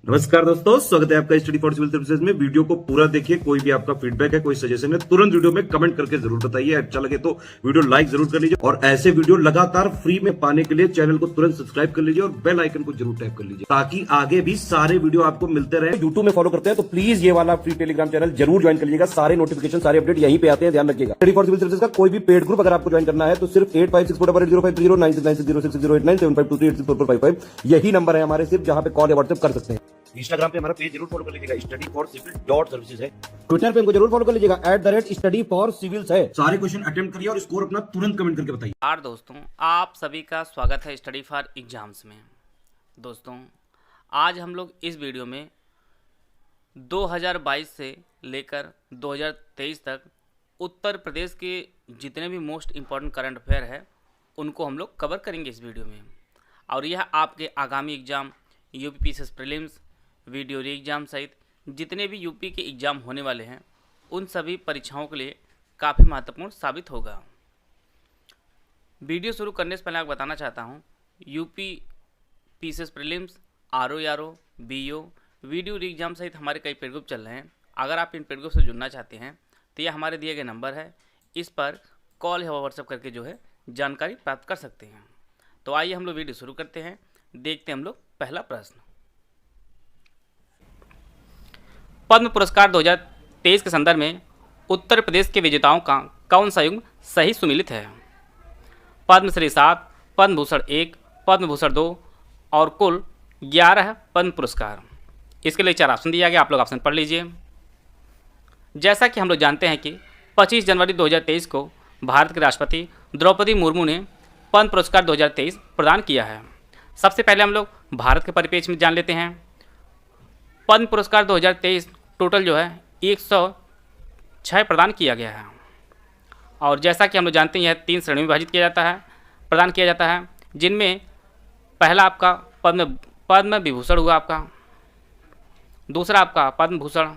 नमस्कार दोस्तों, स्वागत है आपका स्टडी फॉर सिविल सर्विसेज में। वीडियो को पूरा देखिए। कोई भी आपका फीडबैक है, कोई सजेशन है, तुरंत वीडियो में कमेंट करके जरूर बताइए। अच्छा लगे तो वीडियो लाइक जरूर कर लीजिए और ऐसे वीडियो लगातार फ्री में पाने के लिए चैनल को तुरंत सब्सक्राइब कर लीजिए और बेल आइकन को जरूर टैप कर लीजिए ताकि आगे भी सारे वीडियो आपको मिलते रहे। यूट्यूब में फॉलो करते हैं तो प्लीज ये वाला फ्री टेलीग्राम चैनल जरूर ज्वाइन कर लीजिएगा। सारे नोटिफिकेशन, सारे अपडेट यहीं पे आते हैं, ध्यान रखिएगा। स्टडी फॉर सिविल सर्विसेज का कोई भी पेड ग्रुप अगर आपको ज्वाइन करना है तो सिर्फ 8564805309697523860455 यही नंबर है हमारे, सिर्फ जहां पे कॉल या व्हाट्सएप कर सकते हैं। इंस्टाग्राम पे हमारा पेज जरूर फॉलो कर लीजिएगा, स्टडी फॉर सिविल .सर्विसेज है। ट्विटर पे हमको जरूर फॉलो कर लीजिएगा, @स्टडी फॉर सिविल्स है। सारे क्वेश्चन अटेम्प्ट करिए और स्कोर अपना तुरंत कमेंट करके बताइए। नमस्कार दोस्तों, आप सभी का स्वागत है स्टडी फॉर एग्जाम्स में। दोस्तों, आज हम लोग इस वीडियो में 2022 से लेकर 2023 तक उत्तर प्रदेश के जितने भी मोस्ट इम्पॉर्टेंट करंट अफेयर है उनको हम लोग कवर करेंगे इस वीडियो में। और यह आपके आगामी exam UPPCS prelims, video re exam सहित जितने भी यूपी के एग्ज़ाम होने वाले हैं उन सभी परीक्षाओं के लिए काफ़ी महत्वपूर्ण साबित होगा। वीडियो शुरू करने से पहले आपको बताना चाहता हूं, UPPCS prelims, RO, BO, VDO re exam सहित हमारे कई पेड ग्रुप चल रहे हैं। अगर आप इन पेड ग्रुप से जुड़ना चाहते हैं तो यह हमारे दिए गए नंबर है, इस पर कॉल या व्हाट्सएप करके जो है जानकारी प्राप्त कर सकते हैं। तो आइए हम लोग वीडियो शुरू करते हैं। देखते हैं हम लोग पहला प्रश्न। पद्म पुरस्कार 2023 के संदर्भ में उत्तर प्रदेश के विजेताओं का कौन सा युग्म सही सुमिलित है? पद्मश्री 7, पद्म भूषण 1, पद्म भूषण 2 और कुल 11 पद्म पुरस्कार। इसके लिए 4 ऑप्शन दिया गया, आप लोग ऑप्शन पढ़ लीजिए। जैसा कि हम लोग जानते हैं कि 25 जनवरी 2023 को भारत के राष्ट्रपति द्रौपदी मुर्मू ने पद्म पुरस्कार 2023 प्रदान किया है। सबसे पहले हम लोग भारत के परिप्रेक्ष्य में जान लेते हैं। पद्म पुरस्कार 2023 टोटल जो है 106 प्रदान किया गया है। और जैसा कि हम लोग जानते हैं यह 3 श्रेणी में विभाजित प्रदान किया जाता है, जिनमें पहला आपका पद्म विभूषण हुआ आपका, दूसरा आपका पद्म भूषण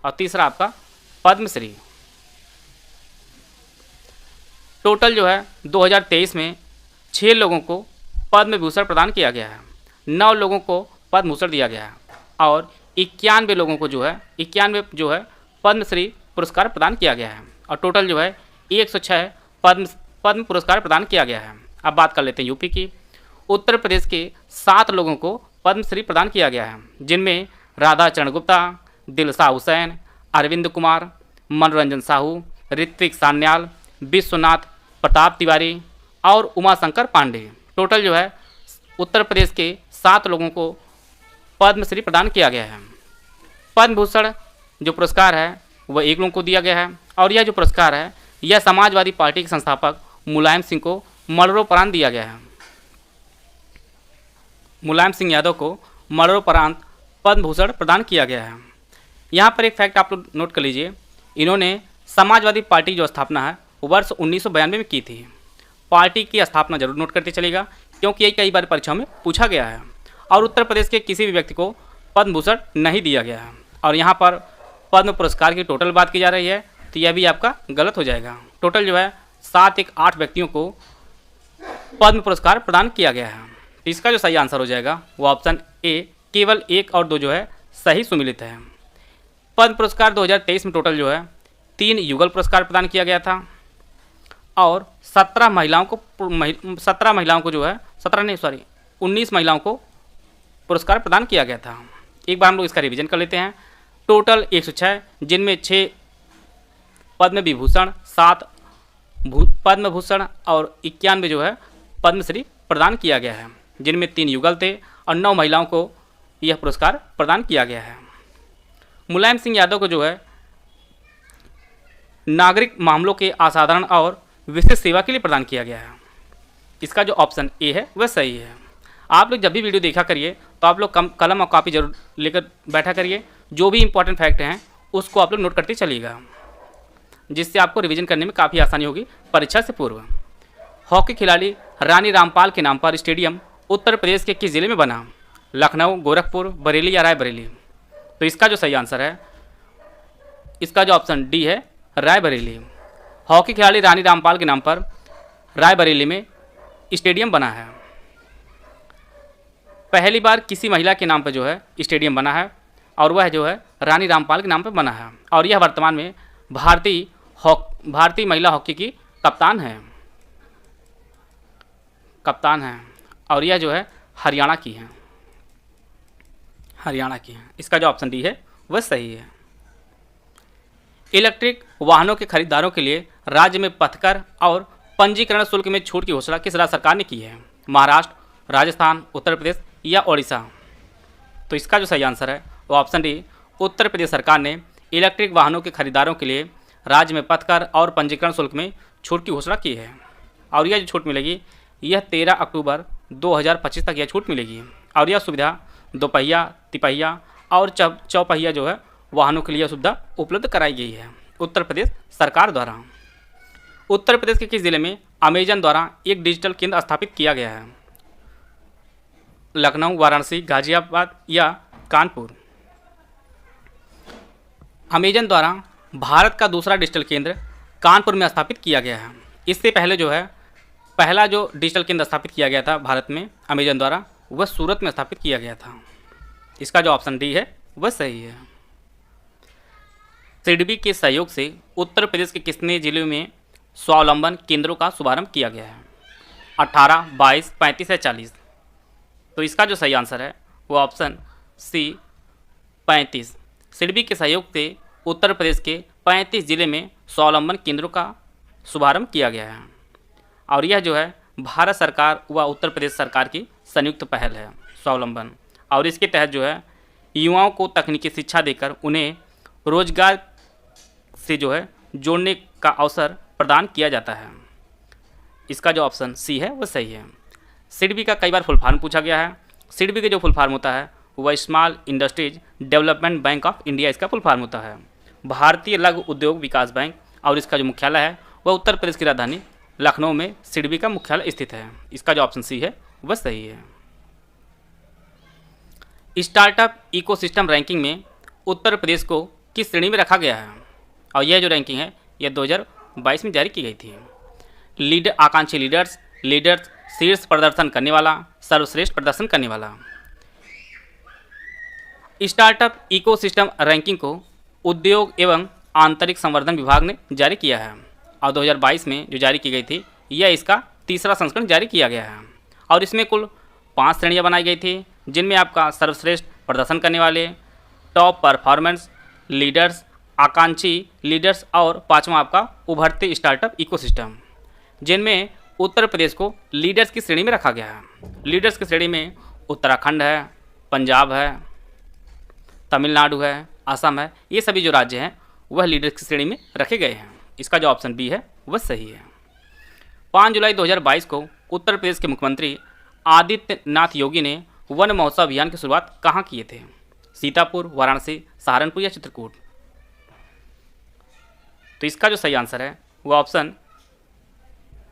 और तीसरा आपका पद्मश्री। टोटल जो है 2023 में 6 लोगों को पद्म विभूषण प्रदान किया गया है, 9 लोगों को पद्म भूषण दिया गया है और 91 लोगों को जो है पद्मश्री पुरस्कार प्रदान किया गया है। और टोटल जो है 106 पद्म पुरस्कार प्रदान किया गया है। अब बात कर लेते हैं यूपी की। उत्तर प्रदेश के 7 लोगों को पद्मश्री प्रदान किया गया है, जिनमें राधा चरण गुप्ता, दिलसा हुसैन, अरविंद कुमार, मनोरंजन साहू, ऋत्विक सान्याल, विश्वनाथ प्रताप तिवारी और उमाशंकर पांडे। टोटल जो है उत्तर प्रदेश के 7 लोगों को पद्मश्री प्रदान किया गया है। पद्म भूषण जो पुरस्कार है वह 1 लोगों को दिया गया है और यह जो पुरस्कार है यह समाजवादी पार्टी के संस्थापक मुलायम सिंह को मरणोपरांत दिया गया है। मुलायम सिंह यादव को मरणोपरांत पद्म भूषण प्रदान किया गया है। यहाँ पर एक फैक्ट आप लोग नोट कर लीजिए, इन्होंने समाजवादी पार्टी जो स्थापना है वर्ष 1992 में की थी। पार्टी की स्थापना जरूर नोट करते चलेगा क्योंकि ये कई बार परीक्षा में पूछा गया है। और उत्तर प्रदेश के किसी भी व्यक्ति को पद्म भूषण नहीं दिया गया है। और यहाँ पर पद्म पुरस्कार की टोटल बात की जा रही है तो यह भी आपका गलत हो जाएगा। टोटल जो है 8 व्यक्तियों को पद्म पुरस्कार प्रदान किया गया है। तो इसका जो सही आंसर हो जाएगा वो ऑप्शन ए, केवल 1 और 2 जो है सही सुमिलित है। पद्म पुरस्कार 2023 में टोटल जो है 3 युगल पुरस्कार प्रदान किया गया था और 19 महिलाओं को पुरस्कार प्रदान किया गया था। एक बार हम लोग इसका रिवीजन कर लेते हैं। टोटल 106, जिनमें 6 पद्म विभूषण, 7 पद्म भूषण और 91 जो है पद्मश्री प्रदान किया गया है, जिनमें 3 युगल थे और 9 महिलाओं को यह पुरस्कार प्रदान किया गया है। मुलायम सिंह यादव को जो है नागरिक मामलों के असाधारण और विशेष सेवा के लिए प्रदान किया गया है। इसका जो ऑप्शन ए है वह सही है। आप लोग जब भी वीडियो देखा करिए तो आप लोग कलम और कॉपी जरूर लेकर बैठा करिए। जो भी इंपॉर्टेंट फैक्ट हैं उसको आप लोग नोट करते चलिएगा, जिससे आपको रिवीजन करने में काफ़ी आसानी होगी परीक्षा से पूर्व। हॉकी खिलाड़ी रानी रामपाल के नाम पर स्टेडियम उत्तर प्रदेश के किस जिले में बना? लखनऊ, गोरखपुर, बरेली या रायबरेली? तो इसका जो सही आंसर है, इसका जो ऑप्शन डी है, रायबरेली। हॉकी खिलाड़ी रानी रामपाल के नाम पर रायबरेली में स्टेडियम बना है। पहली बार किसी महिला के नाम पर जो है स्टेडियम बना है और वह जो है रानी रामपाल के नाम पर बना है और यह वर्तमान में भारतीय महिला हॉकी की कप्तान है और यह जो है हरियाणा की है। इसका जो ऑप्शन डी है वह सही है। इलेक्ट्रिक वाहनों के खरीदारों के लिए राज्य में पथकर और पंजीकरण शुल्क में छूट की घोषणा किस राज्य सरकार ने की है? महाराष्ट्र, राजस्थान, उत्तर प्रदेश या ओडिशा? तो इसका जो सही आंसर है वो ऑप्शन डी, उत्तर प्रदेश सरकार ने इलेक्ट्रिक वाहनों के खरीदारों के लिए राज्य में पथकर और पंजीकरण शुल्क में छूट की घोषणा की है और यह जो छूट मिलेगी यह 13 अक्टूबर 2025 तक यह छूट मिलेगी और यह सुविधा दोपहिया, तिपहिया और चौपहिया जो है वाहनों के लिए सुविधा उपलब्ध कराई गई है उत्तर प्रदेश सरकार द्वारा। उत्तर प्रदेश के किस जिले में अमेजन द्वारा एक डिजिटल केंद्र स्थापित किया गया है? लखनऊ, वाराणसी, गाजियाबाद या कानपुर? अमेजन द्वारा भारत का दूसरा डिजिटल केंद्र कानपुर में स्थापित किया गया है। इससे पहले जो है पहला जो डिजिटल केंद्र स्थापित किया गया था भारत में अमेजन द्वारा वह सूरत में स्थापित किया गया था। इसका जो ऑप्शन डी है वह सही है। सिडबी के सहयोग से उत्तर प्रदेश के कितने जिलों में स्वावलंबन केंद्रों का शुभारंभ किया गया है? 18, 22, 35 या 40? तो इसका जो सही आंसर है वो ऑप्शन सी 35। सिडबी के सहयोग से उत्तर प्रदेश के 35 जिले में स्वावलंबन केंद्रों का शुभारंभ किया गया है और यह जो है भारत सरकार व उत्तर प्रदेश सरकार की संयुक्त पहल है स्वावलंबन और इसके तहत जो है युवाओं को तकनीकी शिक्षा देकर उन्हें रोजगार से जो है जोड़ने का अवसर प्रदान किया जाता है। इसका जो ऑप्शन सी है वो सही है। सिडबी का कई बार फुल फॉर्म पूछा गया है। सिडबी के जो फुल फॉर्म होता है वह small industries development bank of India इसका फुल फॉर्म होता है। भारतीय लघु उद्योग विकास बैंक और इसका जो मुख्यालय है वह उत्तर प्रदेश की राजधानी लखनऊ में सिडबी का मुख्यालय स्थित है। इसका जो ऑप्शन सी है वह सही है। स्टार्टअप इकोसिस्टम रैंकिंग में उत्तर प्रदेश को किस श्रेणी में रखा गया है? और यह जो रैंकिंग है यह 2022 में जारी की गई थी। आकांक्षी लीडर्स, शीर्ष प्रदर्शन करने वाला, सर्वश्रेष्ठ प्रदर्शन करने वाला? स्टार्टअप इकोसिस्टम रैंकिंग को उद्योग एवं आंतरिक संवर्धन विभाग ने जारी किया है और 2022 में जो जारी की गई थी यह इसका तीसरा संस्करण जारी किया गया है और इसमें कुल 5 श्रेणियां बनाई गई थी जिनमें आपका सर्वश्रेष्ठ प्रदर्शन करने वाले, टॉप परफॉर्मेंस लीडर्स, आकांक्षी लीडर्स और 5वां आपका उभरते स्टार्टअप इकोसिस्टम, जिनमें उत्तर प्रदेश को लीडर्स की श्रेणी में रखा गया है। लीडर्स की श्रेणी में उत्तराखंड है, पंजाब है, तमिलनाडु है, असम है, ये सभी जो राज्य हैं वह लीडर्स की श्रेणी में रखे गए हैं। इसका जो ऑप्शन बी है वह सही है। 5 जुलाई 2022 को उत्तर प्रदेश के मुख्यमंत्री आदित्यनाथ योगी ने वन महोत्सव अभियान की शुरुआत कहाँ किए थे? सीतापुर, वाराणसी, सहारनपुर या चित्रकूट? तो इसका जो सही आंसर है वह ऑप्शन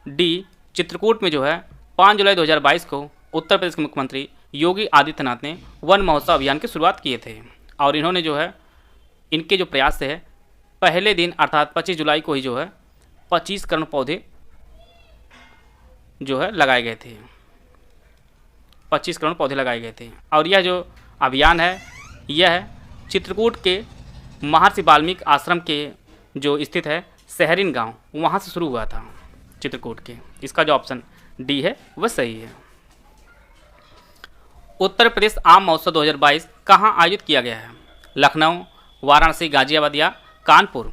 डी चित्रकूट में जो है 5 जुलाई 2022 को उत्तर प्रदेश के मुख्यमंत्री योगी आदित्यनाथ ने वन महोत्सव अभियान की शुरुआत किए थे और इन्होंने जो है इनके जो प्रयास से है पहले दिन अर्थात 25 जुलाई को ही जो है 25 करोड़ पौधे जो है लगाए गए थे। 25 करोड़ पौधे लगाए गए थे और यह जो अभियान है यह चित्रकूट के महर्षि वाल्मीकि आश्रम के जो स्थित है सहरिन गांव वहां से शुरू हुआ था चित्रकूट के। इसका जो ऑप्शन डी है वह सही है। उत्तर प्रदेश आम महोत्सव 2022 कहाँ आयोजित किया गया है? लखनऊ, वाराणसी, गाजियाबाद या कानपुर?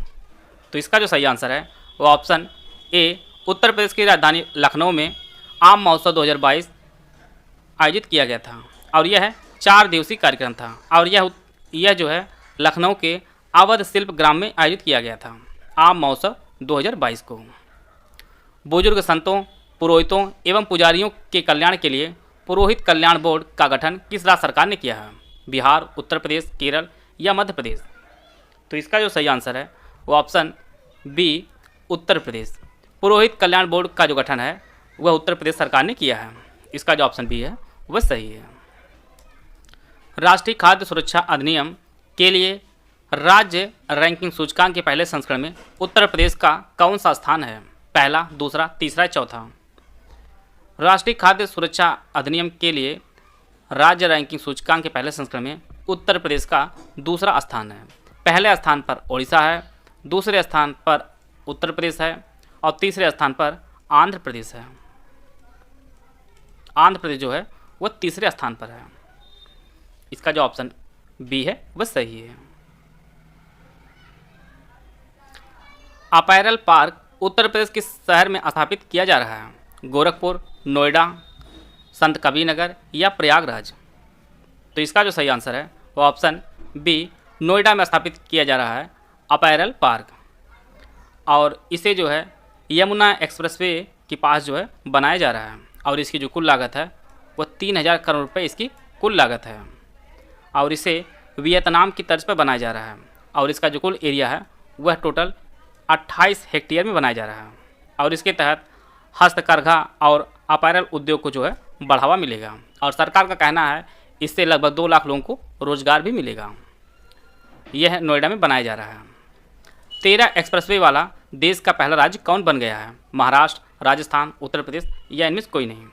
तो इसका जो सही आंसर है वह ऑप्शन ए उत्तर प्रदेश की राजधानी लखनऊ में आम महोत्सव 2022 आयोजित किया गया था और यह 4 दिवसीय कार्यक्रम था और यह जो है लखनऊ के अवध शिल्प ग्राम में आयोजित किया गया था आम महोत्सव 2022 को। बुजुर्ग संतों, पुरोहितों एवं पुजारियों के कल्याण के लिए पुरोहित कल्याण बोर्ड का गठन किस राज्य सरकार ने किया है? बिहार, उत्तर प्रदेश, केरल या मध्य प्रदेश? तो इसका जो सही आंसर है वो ऑप्शन बी उत्तर प्रदेश। पुरोहित कल्याण बोर्ड का जो गठन है वह उत्तर प्रदेश सरकार ने किया है। इसका जो ऑप्शन बी है वह सही है। राष्ट्रीय खाद्य सुरक्षा अधिनियम के लिए राज्य रैंकिंग सूचकांक के पहले संस्करण में उत्तर प्रदेश का कौन सा स्थान है? पहला, दूसरा, तीसरा, चौथा? राष्ट्रीय खाद्य सुरक्षा अधिनियम के लिए राज्य रैंकिंग सूचकांक के पहले संस्करण में उत्तर प्रदेश का दूसरा स्थान है। पहले स्थान पर ओडिशा है, दूसरे स्थान पर उत्तर प्रदेश है और तीसरे स्थान पर आंध्र प्रदेश है। आंध्र प्रदेश जो है वह तीसरे स्थान पर है। इसका जो ऑप्शन बी है वह सही है। अपैरल पार्क उत्तर प्रदेश के शहर में स्थापित किया जा रहा है? गोरखपुर, नोएडा, संत कबीरनगर या प्रयागराज? तो इसका जो सही आंसर है वो ऑप्शन बी, नोएडा में स्थापित किया जा रहा है अपैरल पार्क। और इसे जो है यमुना एक्सप्रेसवे के पास जो है बनाया जा रहा है और इसकी जो कुल लागत है वह 3000 करोड़ रुपये इसकी कुल लागत है और इसे वियतनाम की तर्ज पर बनाया जा रहा है और इसका जो कुल एरिया है वह टोटल 28 हेक्टेयर में बनाया जा रहा है और इसके तहत हस्तकरघा और अपैरल उद्योग को जो है बढ़ावा मिलेगा और सरकार का कहना है इससे लगभग 2 लाख लोगों को रोजगार भी मिलेगा। यह नोएडा में बनाया जा रहा है। 13 एक्सप्रेसवे वाला देश का पहला राज्य कौन बन गया है? महाराष्ट्र, राजस्थान, उत्तर प्रदेश या इनमें से कोई नहीं?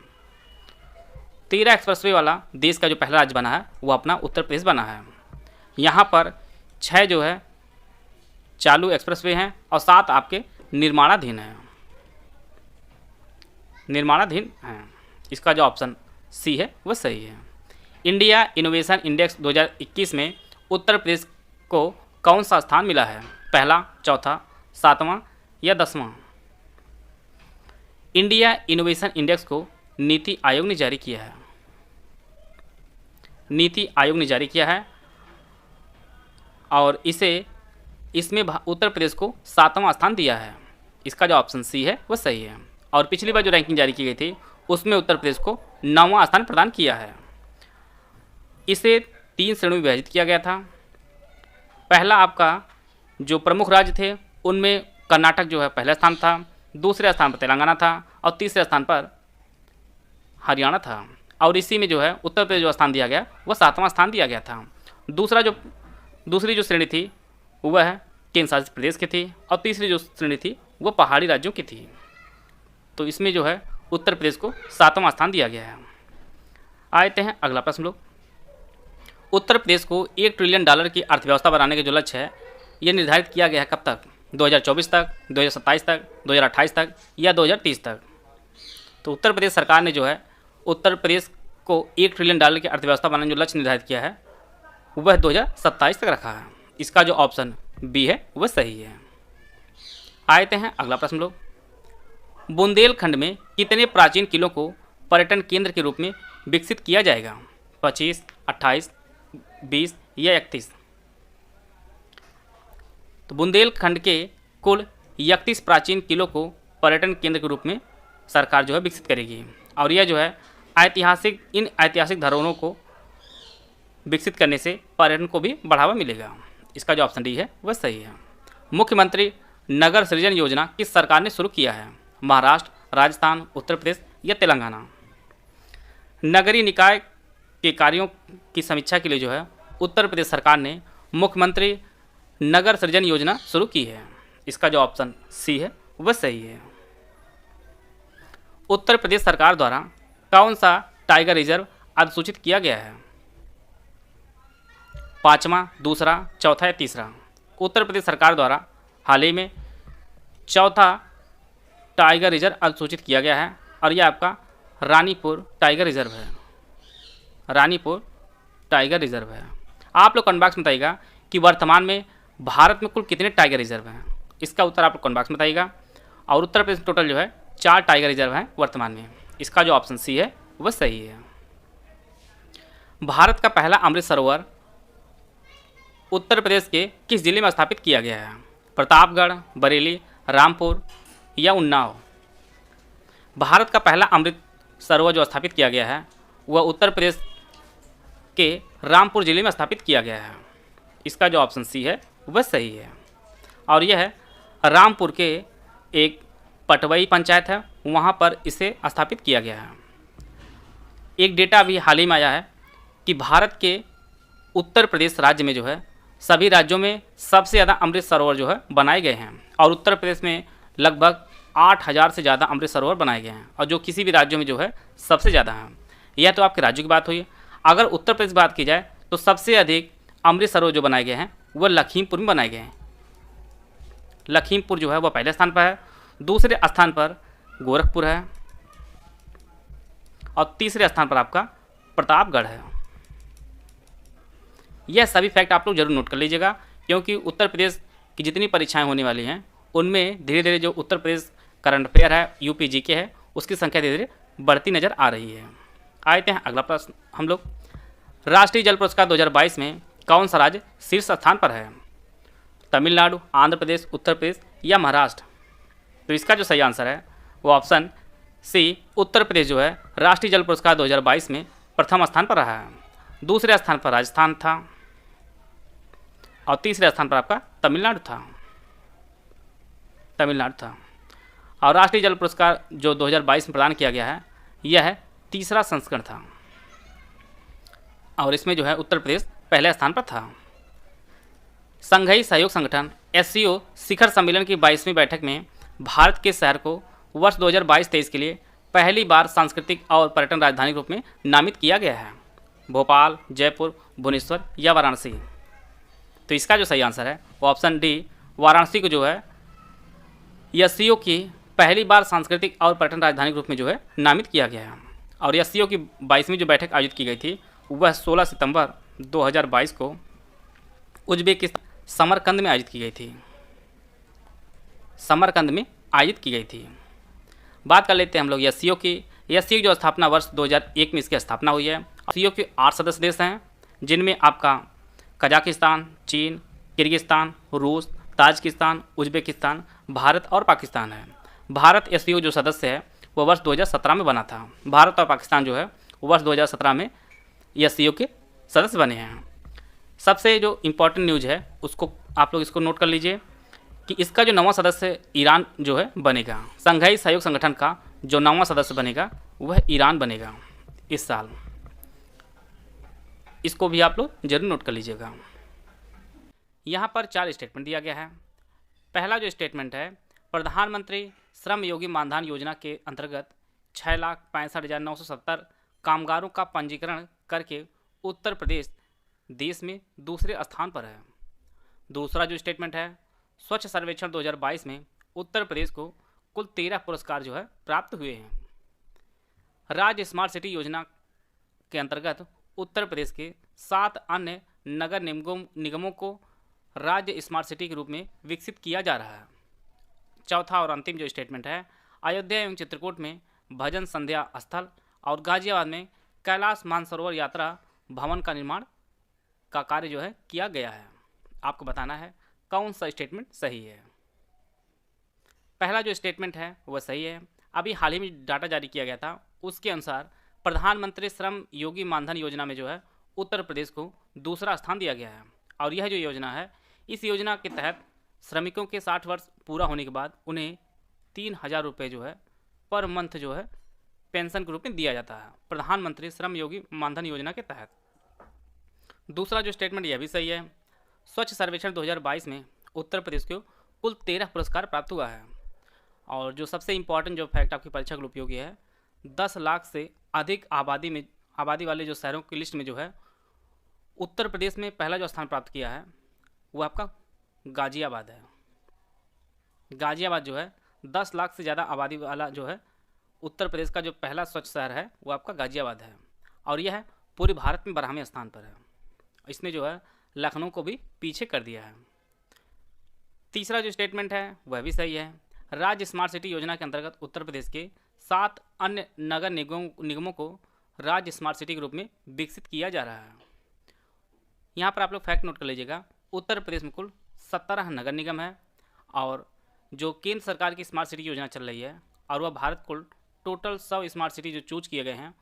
13 एक्सप्रेसवे वाला देश का जो पहला राज्य बना है वो अपना उत्तर प्रदेश बना है। यहाँ पर 6 जो है चालू एक्सप्रेसवे हैं और 7 आपके निर्माणाधीन हैं। इसका जो ऑप्शन सी है वह सही है। इंडिया इनोवेशन इंडेक्स 2021 में उत्तर प्रदेश को कौन सा स्थान मिला है? पहला, चौथा, 7वां या 10वां? इंडिया इनोवेशन इंडेक्स को नीति आयोग ने जारी किया है। नीति आयोग ने जारी किया है और इसमें उत्तर प्रदेश को 7वां स्थान दिया है। इसका जो ऑप्शन सी है वह सही है। और पिछली बार जो रैंकिंग जारी की गई थी उसमें उत्तर प्रदेश को 9वां स्थान प्रदान किया है। इसे 3 श्रेणियों में विभाजित किया गया था। पहला आपका जो प्रमुख राज्य थे उनमें कर्नाटक जो है पहला स्थान था, दूसरे स्थान पर तेलंगाना था और तीसरे स्थान पर हरियाणा था और इसी में जो है उत्तर प्रदेश जो स्थान दिया गया वह 7वां स्थान दिया गया था। दूसरी जो श्रेणी थी वह केंद्र शासित प्रदेश की थी और तीसरी जो श्रेणी थी वह पहाड़ी राज्यों की थी। तो इसमें जो है उत्तर प्रदेश को 7वां स्थान दिया गया है। आते हैं अगला प्रश्न लोग। उत्तर प्रदेश को $1 ट्रिलियन की अर्थव्यवस्था बनाने का जो लक्ष्य है यह निर्धारित किया गया है कब तक? 2024 तक, 2027 तक, 2028 तक या 2030 तक? तो उत्तर प्रदेश सरकार ने जो है उत्तर प्रदेश को $1 ट्रिलियन की अर्थव्यवस्था बनाने जो लक्ष्य निर्धारित किया है वह 2027 तक रखा है। इसका जो ऑप्शन बी है वह सही है। आते हैं अगला प्रश्न लोग। बुंदेलखंड में कितने प्राचीन किलों को पर्यटन केंद्र के रूप में विकसित किया जाएगा? 25, 28, 20 या 31? तो बुंदेलखंड के कुल 31 प्राचीन किलों को पर्यटन केंद्र के रूप में सरकार जो है विकसित करेगी और यह जो है इन ऐतिहासिक धरोहरों को विकसित करने से पर्यटन को भी बढ़ावा मिलेगा। इसका जो ऑप्शन डी है वह सही है। मुख्यमंत्री नगर सृजन योजना किस सरकार ने शुरू किया है? महाराष्ट्र, राजस्थान, उत्तर प्रदेश या तेलंगाना? नगरीय निकाय के कार्यों की समीक्षा के लिए जो है उत्तर प्रदेश सरकार ने मुख्यमंत्री नगर सृजन योजना शुरू की है। इसका जो ऑप्शन सी है वह सही है। उत्तर प्रदेश सरकार द्वारा कौन सा टाइगर रिजर्व अधिसूचित किया गया है? 5वां, दूसरा, चौथा या तीसरा? उत्तर प्रदेश सरकार द्वारा हाल ही में 4था टाइगर रिजर्व अधिसूचित किया गया है और यह आपका रानीपुर टाइगर रिजर्व है। रानीपुर टाइगर रिजर्व है। आप लोग कमेंट बॉक्स में बताइएगा कि वर्तमान में भारत में कुल कितने टाइगर रिजर्व हैं। इसका उत्तर आप लोग कमेंट बॉक्स में बताइएगा। और उत्तर प्रदेश में टोटल जो है 4 टाइगर रिजर्व हैं वर्तमान में। इसका जो ऑप्शन सी है वह सही है। भारत का पहला अमृत सरोवर उत्तर प्रदेश के किस जिले में स्थापित किया गया है? प्रतापगढ़, बरेली, रामपुर या उन्नाव? भारत का पहला अमृत सरोवर जो स्थापित किया गया है वह उत्तर प्रदेश के रामपुर जिले में स्थापित किया गया है। इसका जो ऑप्शन सी है वह सही है। और यह रामपुर के एक पटवई पंचायत है, वहाँ पर इसे स्थापित किया गया है। एक डेटा अभी हाल ही में आया है कि भारत के उत्तर प्रदेश राज्य में जो है सभी राज्यों में सबसे ज़्यादा अमृत सरोवर जो है बनाए गए हैं और उत्तर प्रदेश में लगभग 8000 से ज़्यादा अमृत सरोवर बनाए गए हैं और जो किसी भी राज्यों में जो है सबसे ज़्यादा है। यह तो आपके राज्यों की बात हुई। अगर उत्तर प्रदेश की बात की जाए तो सबसे अधिक अमृत सरोवर जो बनाए गए हैं वह लखीमपुर में बनाए गए हैं। लखीमपुर जो है वह पहले स्थान पर है, दूसरे स्थान पर गोरखपुर है और तीसरे स्थान पर आपका प्रतापगढ़ है। यह सभी फैक्ट आप लोग जरूर नोट कर लीजिएगा, क्योंकि उत्तर प्रदेश की जितनी परीक्षाएं होने वाली हैं उनमें धीरे धीरे जो उत्तर प्रदेश करंट अफेयर है, यूपी जीके है, उसकी संख्या धीरे धीरे बढ़ती नजर आ रही है। आते हैं अगला प्रश्न हम लोग, राष्ट्रीय जल पुरस्कार 2022 में कौन सा राज्य शीर्ष स्थान पर है? तमिलनाडु, आंध्र प्रदेश, उत्तर प्रदेश या महाराष्ट्र? तो इसका जो सही आंसर है वो ऑप्शन सी उत्तर प्रदेश जो है राष्ट्रीय जल पुरस्कार 2022 में प्रथम स्थान पर रहा है। दूसरे स्थान पर राजस्थान था और तीसरे स्थान पर आपका तमिलनाडु था। और राष्ट्रीय जल पुरस्कार जो 2022 में प्रदान किया गया है यह है तीसरा संस्करण था और इसमें जो है उत्तर प्रदेश पहले स्थान पर था। संघीय सहयोग संगठन SCO शिखर सम्मेलन की 22वीं बैठक में भारत के शहर को वर्ष 2022-23 के लिए पहली बार सांस्कृतिक और पर्यटन राजधानी के रूप में नामित किया गया है। भोपाल, जयपुर, भुवनेश्वर या वाराणसी? तो इसका जो सही आंसर है वो ऑप्शन डी वाराणसी को जो है SCO की पहली बार सांस्कृतिक और पर्यटन राजधानी के रूप में जो है नामित किया गया है। और SCO की 22वीं जो बैठक आयोजित की गई थी वह 16 सितंबर 2022 को उज्बेकिस्तान समरकंद में आयोजित की गई थी। बात कर लेते हैं हम लोग SCO की। SCO जो स्थापना वर्ष 2001 में इसकी स्थापना हुई है। SCO के 8 सदस्य देश हैं, जिनमें आपका कजाकिस्तान, चीन, किर्गिस्तान, रूस, ताजिकिस्तान, उज्बेकिस्तान, भारत और पाकिस्तान है। भारत SCO जो सदस्य है वो वर्ष 2017 में बना था। भारत और पाकिस्तान जो है वर्ष 2017 में SCO के सदस्य बने हैं। सबसे जो इम्पोर्टेंट न्यूज़ है उसको आप लोग इसको नोट कर लीजिए कि इसका जो 9वां सदस्य ईरान जो है बनेगा। संघीय सहयोग संगठन का जो 9वां सदस्य बनेगा वह ईरान बनेगा इस साल। इसको भी आप लोग जरूर नोट कर लीजिएगा। यहाँ पर 4 स्टेटमेंट दिया गया है। पहला जो स्टेटमेंट है, प्रधानमंत्री श्रम योगी मानधन योजना के अंतर्गत 6,65,970 कामगारों का पंजीकरण करके उत्तर प्रदेश देश में दूसरे स्थान पर है। दूसरा जो स्टेटमेंट है, स्वच्छ सर्वेक्षण 2022 में उत्तर प्रदेश को कुल 13 पुरस्कार जो है प्राप्त हुए हैं। राज्य स्मार्ट सिटी योजना के अंतर्गत उत्तर प्रदेश के 7 अन्य नगर निगमों को राज्य स्मार्ट सिटी के रूप में विकसित किया जा रहा है। चौथा और अंतिम जो स्टेटमेंट है, अयोध्या एवं चित्रकूट में भजन संध्या स्थल और गाजियाबाद में कैलाश मानसरोवर यात्रा भवन का निर्माण का कार्य जो है किया गया है। आपको बताना है कौन सा स्टेटमेंट सही है। पहला जो स्टेटमेंट है वह सही है। अभी हाल ही में डाटा जारी किया गया था, उसके अनुसार प्रधानमंत्री श्रम योगी मानधन योजना में जो है उत्तर प्रदेश को दूसरा स्थान दिया गया है। और यह जो योजना है, इस योजना के तहत श्रमिकों के 60 वर्ष पूरा होने के बाद उन्हें 3,000 रुपये जो है पर मंथ जो है पेंशन के रूप में दिया जाता है, प्रधानमंत्री श्रम योगी मानधन योजना के तहत। दूसरा जो स्टेटमेंट यह भी सही है। स्वच्छ सर्वेक्षण 2022 में उत्तर प्रदेश को कुल 13 पुरस्कार प्राप्त हुआ है। और जो सबसे इम्पॉर्टेंट जो फैक्ट आपकी परीक्षा के लिए उपयोगी है, 10 लाख से अधिक आबादी वाले जो शहरों की लिस्ट में जो है उत्तर प्रदेश में पहला जो स्थान प्राप्त किया है वो आपका गाजियाबाद है। गाजियाबाद जो है 10 लाख से ज़्यादा आबादी वाला जो है उत्तर प्रदेश का जो पहला स्वच्छ शहर है वो आपका गाजियाबाद है। और यह है पूरे भारत में 12वें स्थान पर है। इसने जो है लखनऊ को भी पीछे कर दिया है। तीसरा जो स्टेटमेंट है वह भी सही है। राज्य स्मार्ट सिटी योजना के अंतर्गत उत्तर प्रदेश के 7 अन्य नगर निगमों को राज्य स्मार्ट सिटी के रूप में विकसित किया जा रहा है। यहाँ पर आप लोग फैक्ट नोट कर लीजिएगा। उत्तर प्रदेश में कुल 17 नगर निगम है और जो केंद्र सरकार की स्मार्ट सिटी योजना चल रही है और वह भारत कुल टोटल 100 स्मार्ट सिटी जो चूज किए गए हैं